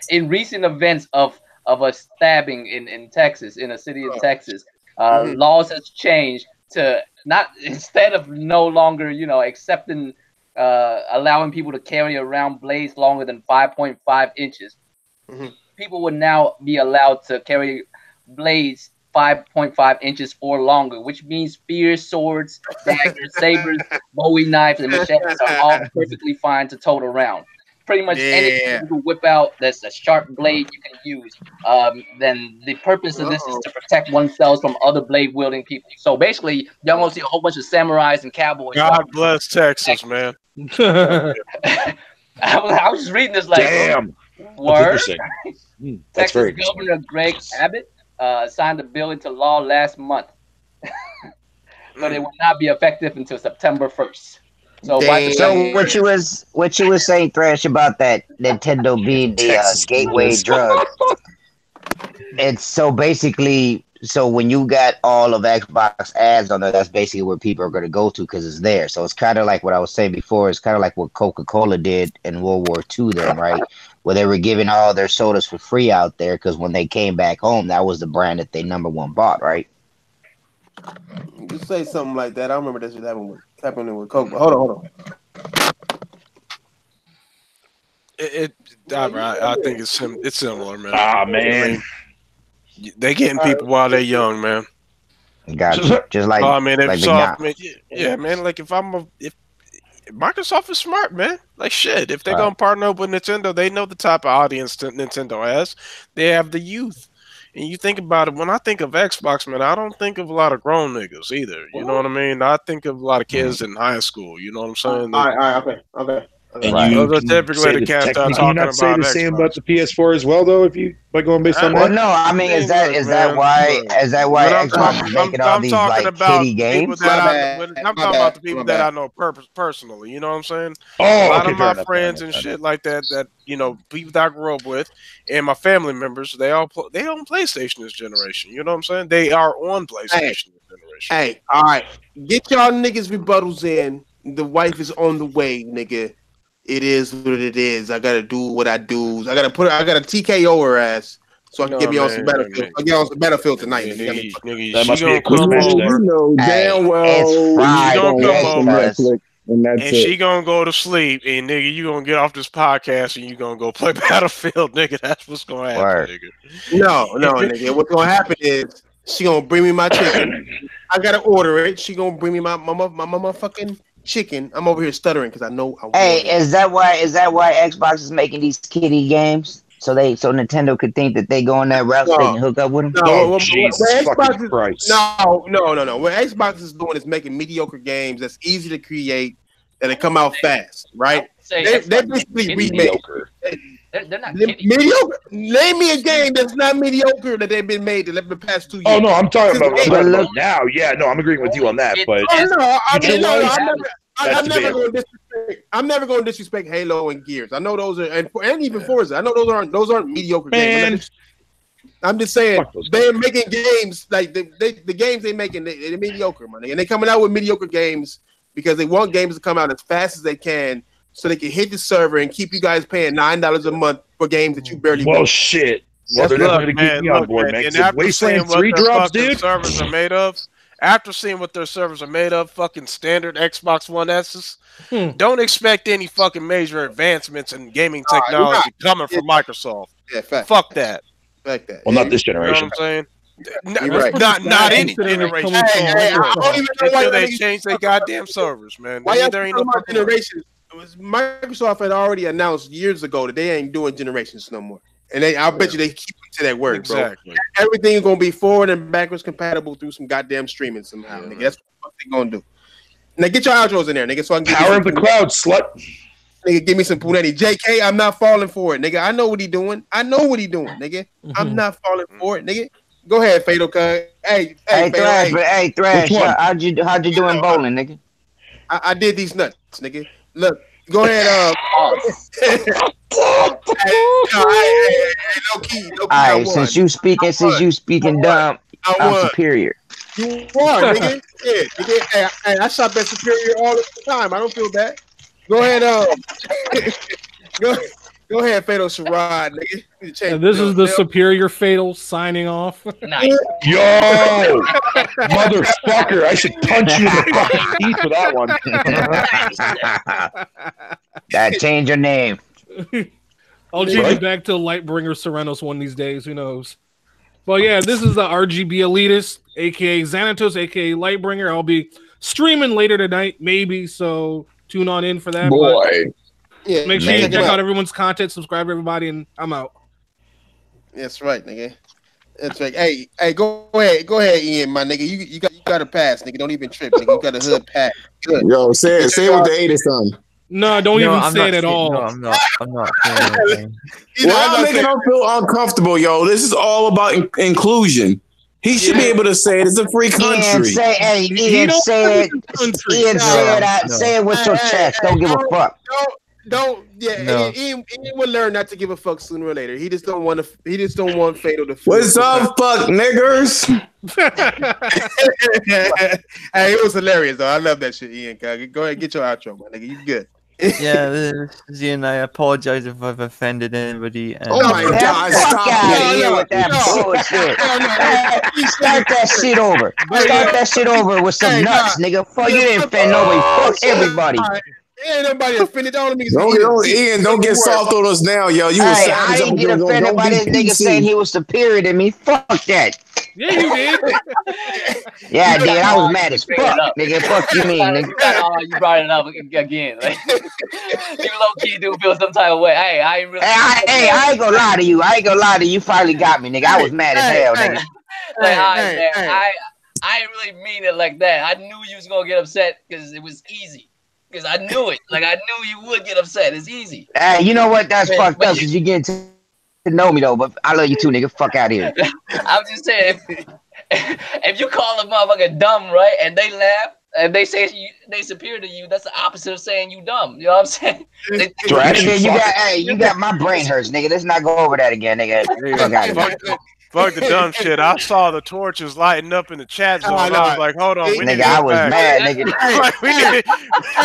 in recent events of a stabbing in Texas, in a city in Texas, laws has changed to not, instead of no longer, accepting, allowing people to carry around blades longer than 5.5 inches. People would now be allowed to carry blades 5.5 inches or longer, which means spears, swords, daggers, sabers, Bowie knives, and machetes are all perfectly fine to tote around. Pretty much anything you can whip out that's a sharp blade you can use. Then the purpose of this is to protect oneself from other blade wielding people. So basically, y'all gonna see a whole bunch of samurais and cowboys. God bless Texas, man. I was just reading this like, damn. Word. Texas Governor Greg Abbott signed the bill into law last month, but it will not be effective until September 1st. So what you was saying, Thrash, about that Nintendo being the gateway drug. It's so basically, when you got all of Xbox ads on there, that's basically where people are going to go to because it's there. So it's kind of like what I was saying before. It's kind of like what Coca-Cola did in World War II then, right? Where they were giving all their sodas for free out there because when they came back home, that was the brand that they #1 bought, right? You say something like that. I remember this was happening with Coke. But hold on. I think it's similar, man. Ah, man. They getting people while they're young, man. Got you. Just like, I mean, like yeah, man. Like if Microsoft is smart, man. Like shit, if they're gonna partner up with Nintendo, they know the type of audience that Nintendo has. They have the youth. And you think about it, when I think of Xbox, man, I don't think of a lot of grown niggas either. You know what I mean? I think of a lot of kids in high school. You know what I'm saying? All right, okay. And you those are typically the cats that are talking about say the same about the PS4 as well, though. If you by going based on that. Well, no, I mean, is that why Xbox is making all these like kiddie games? I'm talking about the people that I know personally. You know what I'm saying? Oh, a lot of my friends and shit like that. That people that I grew up with, and my family members, they own PlayStation this generation. You know what I'm saying? They are on PlayStation this generation. Hey, all right, get y'all niggas rebuttals in. The wife is on the way, nigga. It is what it is. I gotta do what I do. I gotta TKO her ass so I can get me on some Battlefield. I'll get on some Battlefield tonight. That must be a quick match there. You know damn well and she gonna go to sleep, and nigga, you gonna get off this podcast and you gonna go play Battlefield, nigga. That's what's gonna happen, nigga. No, nigga. What's gonna happen is she gonna bring me my chicken. I gotta order it. She gonna bring me my motherfucking chicken. I'm over here stuttering because I know. Is that why Xbox is making these kiddie games? So Nintendo could think that they go on that route so they can hook up with them. No, Jesus fucking Christ. No. What Xbox is doing is making mediocre games that's easy to create and they come out fast, right? They're basically mediocre. They're not mediocre. Name me a game that's not mediocre that they've been made in the past 2 years. Oh no, I'm talking about now. Yeah, no, I'm agreeing with you on that. But I'm never going to disrespect Halo and Gears. I know those are and even Forza. I know those aren't mediocre games. I'm just saying they're making games like the games they're making. They're mediocre, money, and they're coming out with mediocre games because they want games to come out as fast as they can. So they can hit the server and keep you guys paying $9 a month for games that you barely. Well, shit. Well, they're not going to keep me on board, man. And Wasteland 3 drops, dude. Servers are made of. After seeing what their servers are made of, fucking standard Xbox One S's, don't expect any fucking major advancements in gaming technology coming from Microsoft. Yeah, fuck that. Fuck that. Well, not this generation. You know what I'm saying? Not any generation. I don't even know why they changed their goddamn servers, man. Why y'all talking about generations? Microsoft had already announced years ago that they ain't doing generations no more, and I bet you they keep to that word, bro. Everything is gonna be forward and backwards compatible through some goddamn streaming somehow. Nigga, that's what they gonna do. Now get your outros in there, nigga. So I can Power of the crowd, slut. Nigga, give me some Punetti. JK, I'm not falling for it, nigga. I know what he doing, nigga. I'm not falling for it, nigga. Go ahead, Fatal Cuz. Hey, Thrash. How'd you doing bowling, nigga? I did these nuts, nigga. Look, go ahead. No key. All right, since you speaking dumb, I'm superior. You are, nigga. Yeah, nigga. Hey, I shop at Superior all the time. I don't feel bad. Go ahead, go ahead, Fatal Sherrod, nigga. This is the Superior Fatal signing off. Nice. Yo, motherfucker! I should punch you in the fucking teeth for that one. That change your name. I'll change it back to Lightbringer Serenos one of these days. Who knows? But yeah, this is the RGB Elitist, aka Xanatos, aka Lightbringer. I'll be streaming later tonight, maybe. So tune on in for that. Boy. Yeah, make sure you check out everyone's content, subscribe to everybody, and I'm out. That's right, nigga. That's right. Hey, go ahead, Ian, my nigga. You got a pass, nigga. Don't even trip, nigga. You got a hood pass. Good. Yo, say it with the 80 something. No, don't even say it at all. No, I'm not. Well, I'm making him feel uncomfortable, yo. This is all about inclusion. He should be able to say it. It's a free country. Ian, say it with your chest. Don't give a fuck. Ian will learn not to give a fuck sooner or later. He just don't want Fatal to. What's up, fuck niggers? Hey, it was hilarious though. I love that shit, Ian. Go ahead, get your outro, my nigga. You good? Yeah, this is Ian. I apologize if I've offended anybody. Oh my God! Stop with that bullshit. Start that shit over. Start that shit over with some nuts, nigga. Fuck, you didn't offend nobody. Fuck everybody. Ain't nobody offended. All them niggas. Ian, don't get soft on us now, yo. You was I didn't get offended by this nigga saying he was superior to me. Fuck that. Yeah, you did. Yeah, I did. I was mad as fuck, nigga. Fuck you mean, nigga. You brought it up again. Like, you low key do feel some type of way. Hey, I ain't really. I ain't gonna lie to you. You finally got me, nigga. I was mad as hell, nigga. I ain't really mean it like that. I knew you was gonna get upset because it was easy. Because I knew it. Like, I knew you would get upset. It's easy. Hey, you know what? That's fucked up because you getting to know me, though. But I love you too, nigga. Fuck out of here. I'm just saying, if you call a motherfucker dumb, right, and they laugh, and they say they superior to you, that's the opposite of saying you dumb. You know what I'm saying? You got my brain hurts, nigga. Let's not go over that again, nigga. Fuck out of here. Fuck the dumb shit. I saw the torches lighting up in the chat zone. I was like, hold on. Nigga, I was mad, nigga.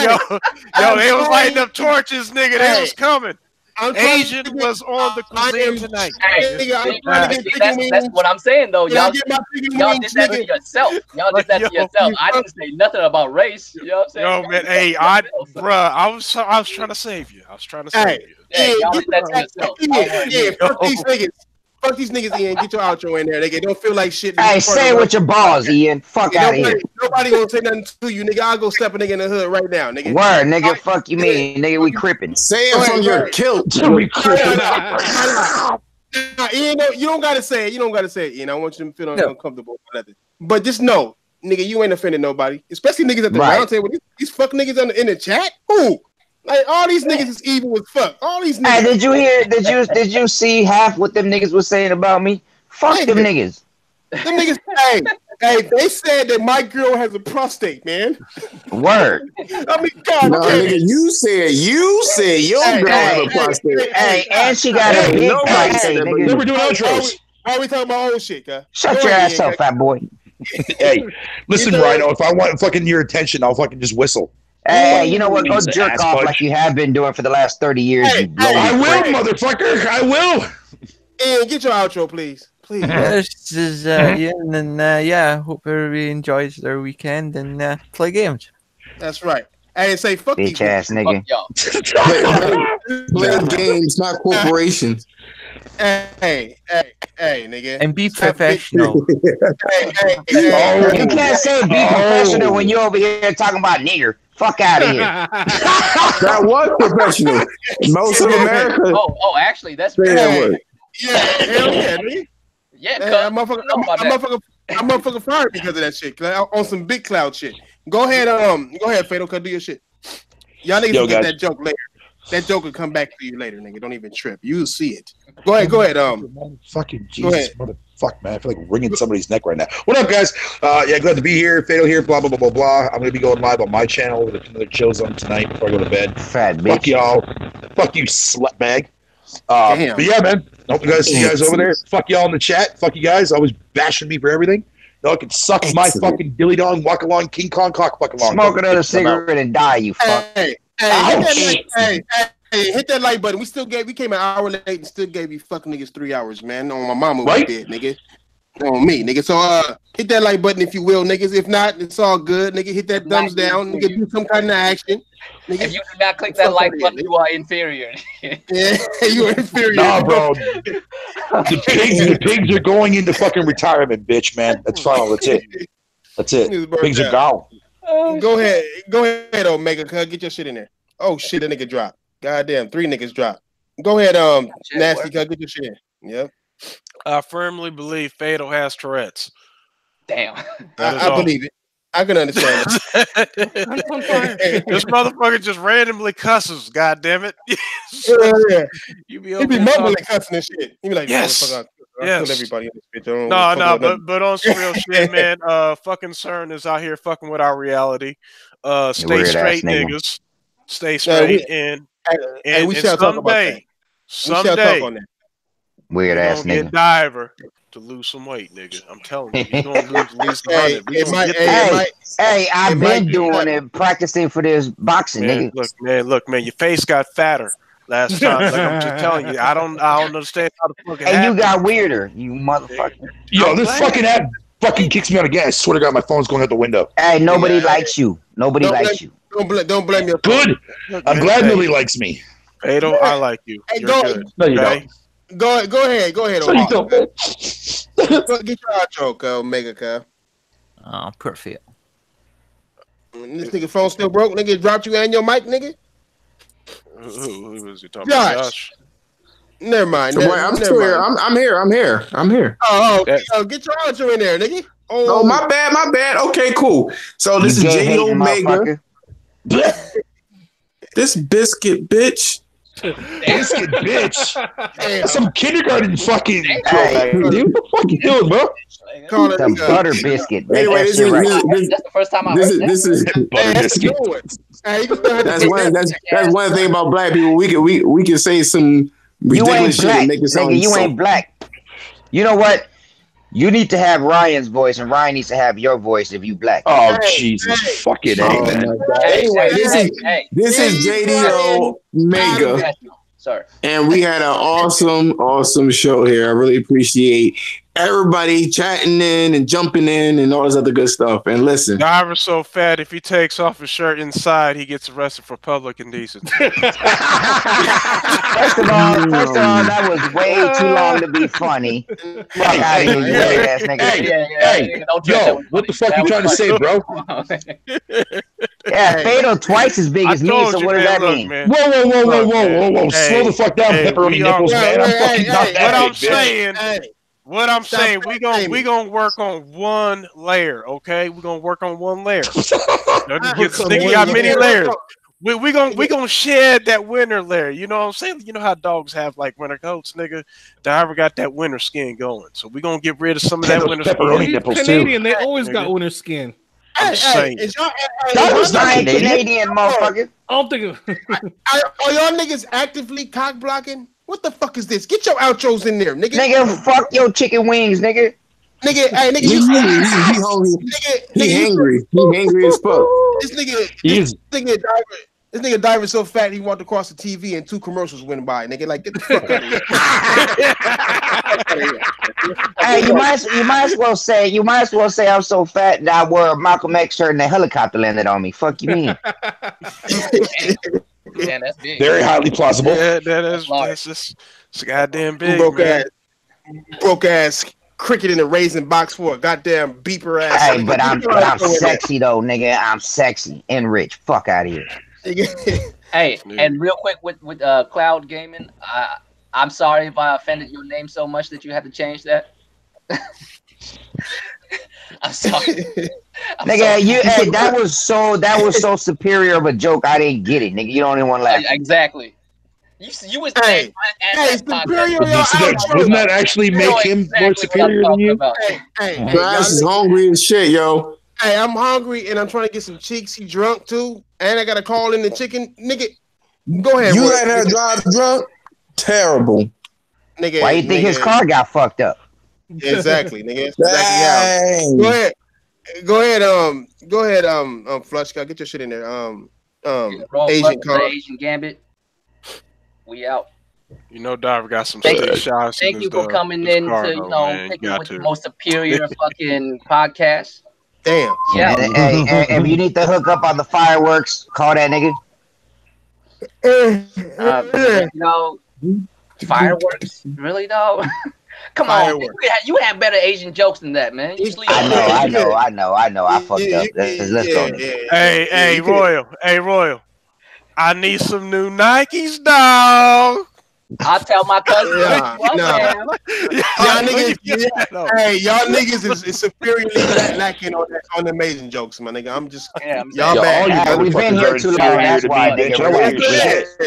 Yo, they was lighting up torches, nigga. They was coming. Asian was on the cuisine tonight. That's what I'm saying, though. Y'all did that to yourself. Y'all did that to yourself. I didn't say nothing about race. You know what I'm saying? Yo, man, hey, I was trying to save you. I was trying to save you. Yeah, y'all did that to yourself. Yeah, fuck these niggas. Fuck these niggas, Ian. Get your outro in there. They don't feel like shit. Hey, say it with your balls, Ian. Fuck out of here. Nobody gonna say nothing to you, nigga. I'll go step a nigga in the hood right now, nigga. Word, nigga. Fuck you mean, nigga. We crippin'. Say it from your kilt. We crippin'. Ian, you don't gotta say it. You don't gotta say it, Ian. I want you to feel uncomfortable or nothing. But just know, nigga, you ain't offended nobody. Especially niggas at the round table. These fuck niggas in the chat. Who? Like all these niggas is evil as fuck. All these niggas. Hey, did you hear? Did you see half what them niggas was saying about me? Fuck them niggas. Them niggas. Hey, they said that my girl has a prostate, man. Word. I mean, God, no, nigga, you said your girl has a prostate. Hey, and she got a big prostate. Nigga. We're doing outros. Why are we talking about old shit, guy? Shut your ass up, fat boy. Hey, listen, Rhino. If I want fucking your attention, I'll fucking just whistle. Hey, you know what? Go jerk off like you have been doing for the last 30 years. I will, motherfucker. I will. Hey, get your outro, please. Please. This is Ian, and hope everybody enjoys their weekend and play games. That's right. Hey, say fuck bitch ass nigga. Play games, not corporations. Hey, nigga. And be professional. You can't say be professional when you're over here talking about nigger. Fuck out of here. That was professional. Most of America. Oh, actually, that's yeah, hell yeah, nigga. Yeah, I'm motherfucking fired because of that shit. On some big cloud shit. Go ahead, Fatal, do your shit. Y'all niggas will get that joke later. That joke will come back to you later, nigga. Don't even trip. You'll see it. Go ahead. Fucking Jesus, motherfucker, man. I feel like wringing somebody's neck right now. What up, guys? Glad to be here. Fatal here. Blah blah blah blah blah. I'm gonna be going live on my channel with another chill zone tonight before I go to bed. Fat bitch. Fuck y'all. Fuck you, slut bag. But yeah, man. Hope you guys see you guys over there. Fuck y'all in the chat. Fuck you guys. Always bashing me for everything. Y'all can suck my fucking dilly dong, walk along, King Kong cock fucking along. Smoke another cigarette and die, you fuck. Hey, hit that like button. We came an hour late and still gave you fuck niggas 3 hours, man. On my mama we did, nigga. On me, nigga. So hit that like button if you will, niggas. If not, it's all good, nigga. Hit that thumbs down, nigga. Do some kind of action. Nigga. If you do not click that like button, you are inferior. Yeah, you are inferior. Nah, bro. The pigs are going into fucking retirement, bitch, man. That's final. That's it. Pigs are gone. Go ahead, Omega. Get your shit in there. Oh shit, that nigga dropped. Goddamn, 3 niggas dropped. Go ahead, Nasty. Get your shit in. Yep. I firmly believe Fatal has Tourette's. Damn. I believe it. I can understand it. This motherfucker just randomly cusses. God damn it! Yeah. He be mumbling cussing and shit. He be like, yes. I killed everybody in this bitch. No, but on some real shit, man. Fucking CERN is out here fucking with our reality. Stay straight, niggas. Stay straight, and we shall talk about that. Someday, weird ass nigga. Get Diver to lose some weight, nigga. I'm telling you, he's gonna lose at least 100. Hey, I've been doing it, practicing for this boxing, nigga. Look, man, your face got fatter last time. Like I'm just telling you, I don't understand how the fuck it happened. And you got weirder, you motherfucker. Yo, this fucking ad fucking kicks me out again. I swear to God, my phone's going out the window. Hey, nobody likes you. Nobody likes you. Don't blame your Good. I'm glad Millie likes me. Fatal, I like you. Hey, You're go, good. No, you Okay? don't. Go ahead. Go No, you don't. Go get your outro, Omega, cuz. Oh, poor Phil. This nigga phone still broke. Nigga dropped you and your mic, nigga. Who was you talking about? Josh. Never mind. I'm still here. I'm here. Oh, get your outro in there, nigga. Oh, my bad. Okay, cool. So this is JD Omega. This biscuit bitch. Biscuit bitch. Some kindergarten fucking. Hey, what the fuck you doing, bro? Call it some butter biscuit. Anyway, that's the first time I heard this is butter biscuit. That's one thing about black people. We can say some ridiculous shit and make it sound. Nigga, you ain't black. You know what? You need to have Ryan's voice, and Ryan needs to have your voice if you black. Oh Jesus, fucking A, man. Anyway, this is JD Omega. Sorry. And we had an awesome show here. I really appreciate everybody chatting in and jumping in and all this other good stuff. And listen, Diver's so fat, if he takes off his shirt inside, he gets arrested for public indecency. First of all, that was way too long to be funny. Fuck out of here, you weird ass nigga. Hey, yo, what the fuck you trying to say, bro? Yeah, Fatal twice as big as me, so what does that mean? Whoa. Slow the fuck down, pepperoni nipples, man. I'm fucking not that big, What I'm saying, we gonna work on one layer, okay? We're gonna work on one layer. Nigga got many layers. We gonna shed that winter layer. You know what I'm saying? You know how dogs have like winter coats, nigga. Diver got that winter skin going, so we gonna get rid of some of that winter skin. Canadian, they always got winter skin. Is y'all Canadian, motherfucker. I don't think. Are y'all niggas actively cock blocking? What the fuck is this? Get your outros in there, nigga. Nigga, fuck your chicken wings, nigga. Nigga, hey, nigga, he hungry. He angry as fuck. This nigga Diver so fat he walked across the TV and 2 commercials went by. Nigga, like get the fuck out of here. Hey, you might as well say I'm so fat that I wore a Malcolm X shirt and a helicopter landed on me. Fuck you mean? Yeah, that's big. Very highly plausible. Yeah, that's just goddamn big. Broke ass cricket in a raisin box for a goddamn beeper ass. Hey, but I'm sexy though, nigga. I'm sexy and rich. Fuck out of here. Hey, and real quick with Cloud Gaming, I'm sorry if I offended your name so much that you had to change that. I'm sorry. Nigga, that was so superior of a joke. I didn't get it, nigga. You don't even want to laugh. Exactly. You was superior. Wouldn't that actually make him more superior than you? Grass is hungry as shit, yo. Hey, I'm hungry and I'm trying to get some cheeks. He drunk too, and I gotta call in the chicken, nigga. Go ahead. You let her drive drunk? Terrible. Nigga, why you think his car got fucked up? Exactly, nigga. Exactly. Go ahead, Flush. Get your shit in there. Asian Gambit. We out. You know, Diver got some stick shots. Thank you for coming in to picking with the most superior fucking podcast. Damn. Yeah. And if you need to hook up on the fireworks, call that nigga. Fireworks? Really though? Come on, you have better Asian jokes than that, man. I know. I fucked up. Let's go. Hey, Royal. I need some new Nikes, dog. I'll tell my cousin. Y'all niggas is superiorly lacking on the amazing jokes, my nigga. I'm just y'all bad. We've been here too long. That's why, nigga.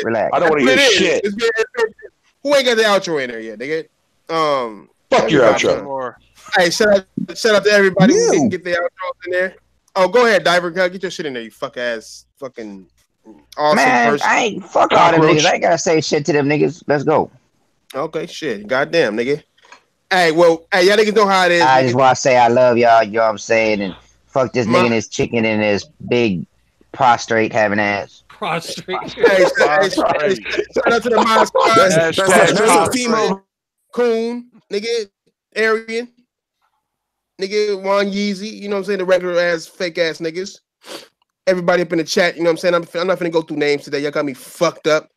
Relax. I don't want to hear shit. Who ain't got the outro in there yet, nigga? Fuck your outro. Hey, shout out to everybody who didn't get the outros in there. Oh, go ahead, Diver. Get your shit in there, you fucking awesome person. I ain't fuck all them niggas. I ain't gotta say shit to them niggas. Let's go. Okay, shit. Goddamn, nigga. Hey, y'all niggas know how it is. I just want to say I love y'all. You know what I'm saying? And fuck this nigga and his chicken and his big prostrate having ass. Prostrate. Shout out to the Mod Squad. That's a female. Coon, nigga, Arian, nigga, Juan Yeezy, you know what I'm saying? The regular ass, fake ass niggas. everybody up in the chat. You know what I'm saying? I'm not finna go through names today. Y'all got me fucked up,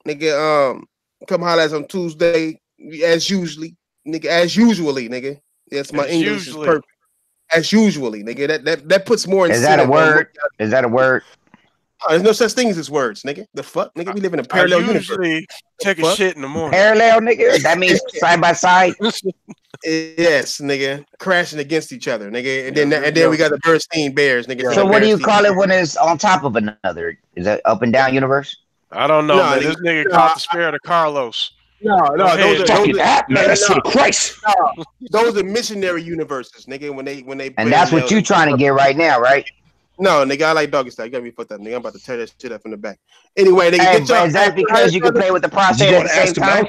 nigga. Come holler at us on Tuesday as usually, nigga. As usually, nigga. Yes, my English is perfect. As usually, nigga. That puts more in. Is that a word? Is that a word? Oh, there's no such thing as words, nigga. The fuck, nigga. We live in a parallel universe. Usually take a shit in the morning. Parallel, nigga. That means side by side. Yes, nigga. Crashing against each other, nigga. And then we got the Bernstein Bears, nigga. So what do you call it when it's on top of another? Is that up and down universe? I don't know, man. This nigga caught the spirit of Carlos. No, those are Christ. No, those are missionary universes, nigga. When they and that's what you trying to get right now, right? No, nigga, I like doggy style. You got me fucked up, nigga. I'm about to tear that shit up from the back. Anyway, nigga, hey, is that because you can play with the prostate at the same time?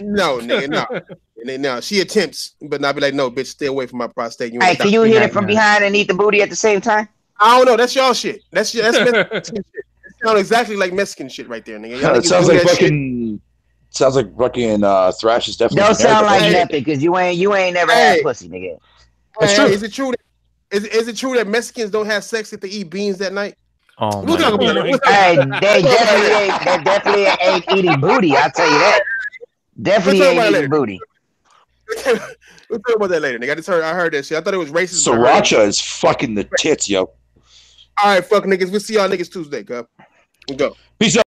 No, nigga, no. No, she attempts, but not be like, no, bitch, stay away from my prostate. Hey, can you hit it from behind and eat the booty at the same time? I don't know. That's y'all shit. That's Mexican shit. It sounds exactly like Mexican shit right there, nigga. It sounds like fucking. Sounds like fucking Thrash is definitely. Don't sound like nothing because you ain't never had pussy, nigga. That's true. Is it true? Is it true that Mexicans don't have sex if they eat beans that night? Oh we'll talk about it. Hey, they definitely ain't eating booty. I'll tell you that. Definitely ain't eating booty. We'll talk about that later, nigga. I heard that shit. I thought it was racist. Sriracha is fucking the tits, yo. All right, fuck niggas. We'll see y'all niggas Tuesday, cuz. We'll go. Peace out.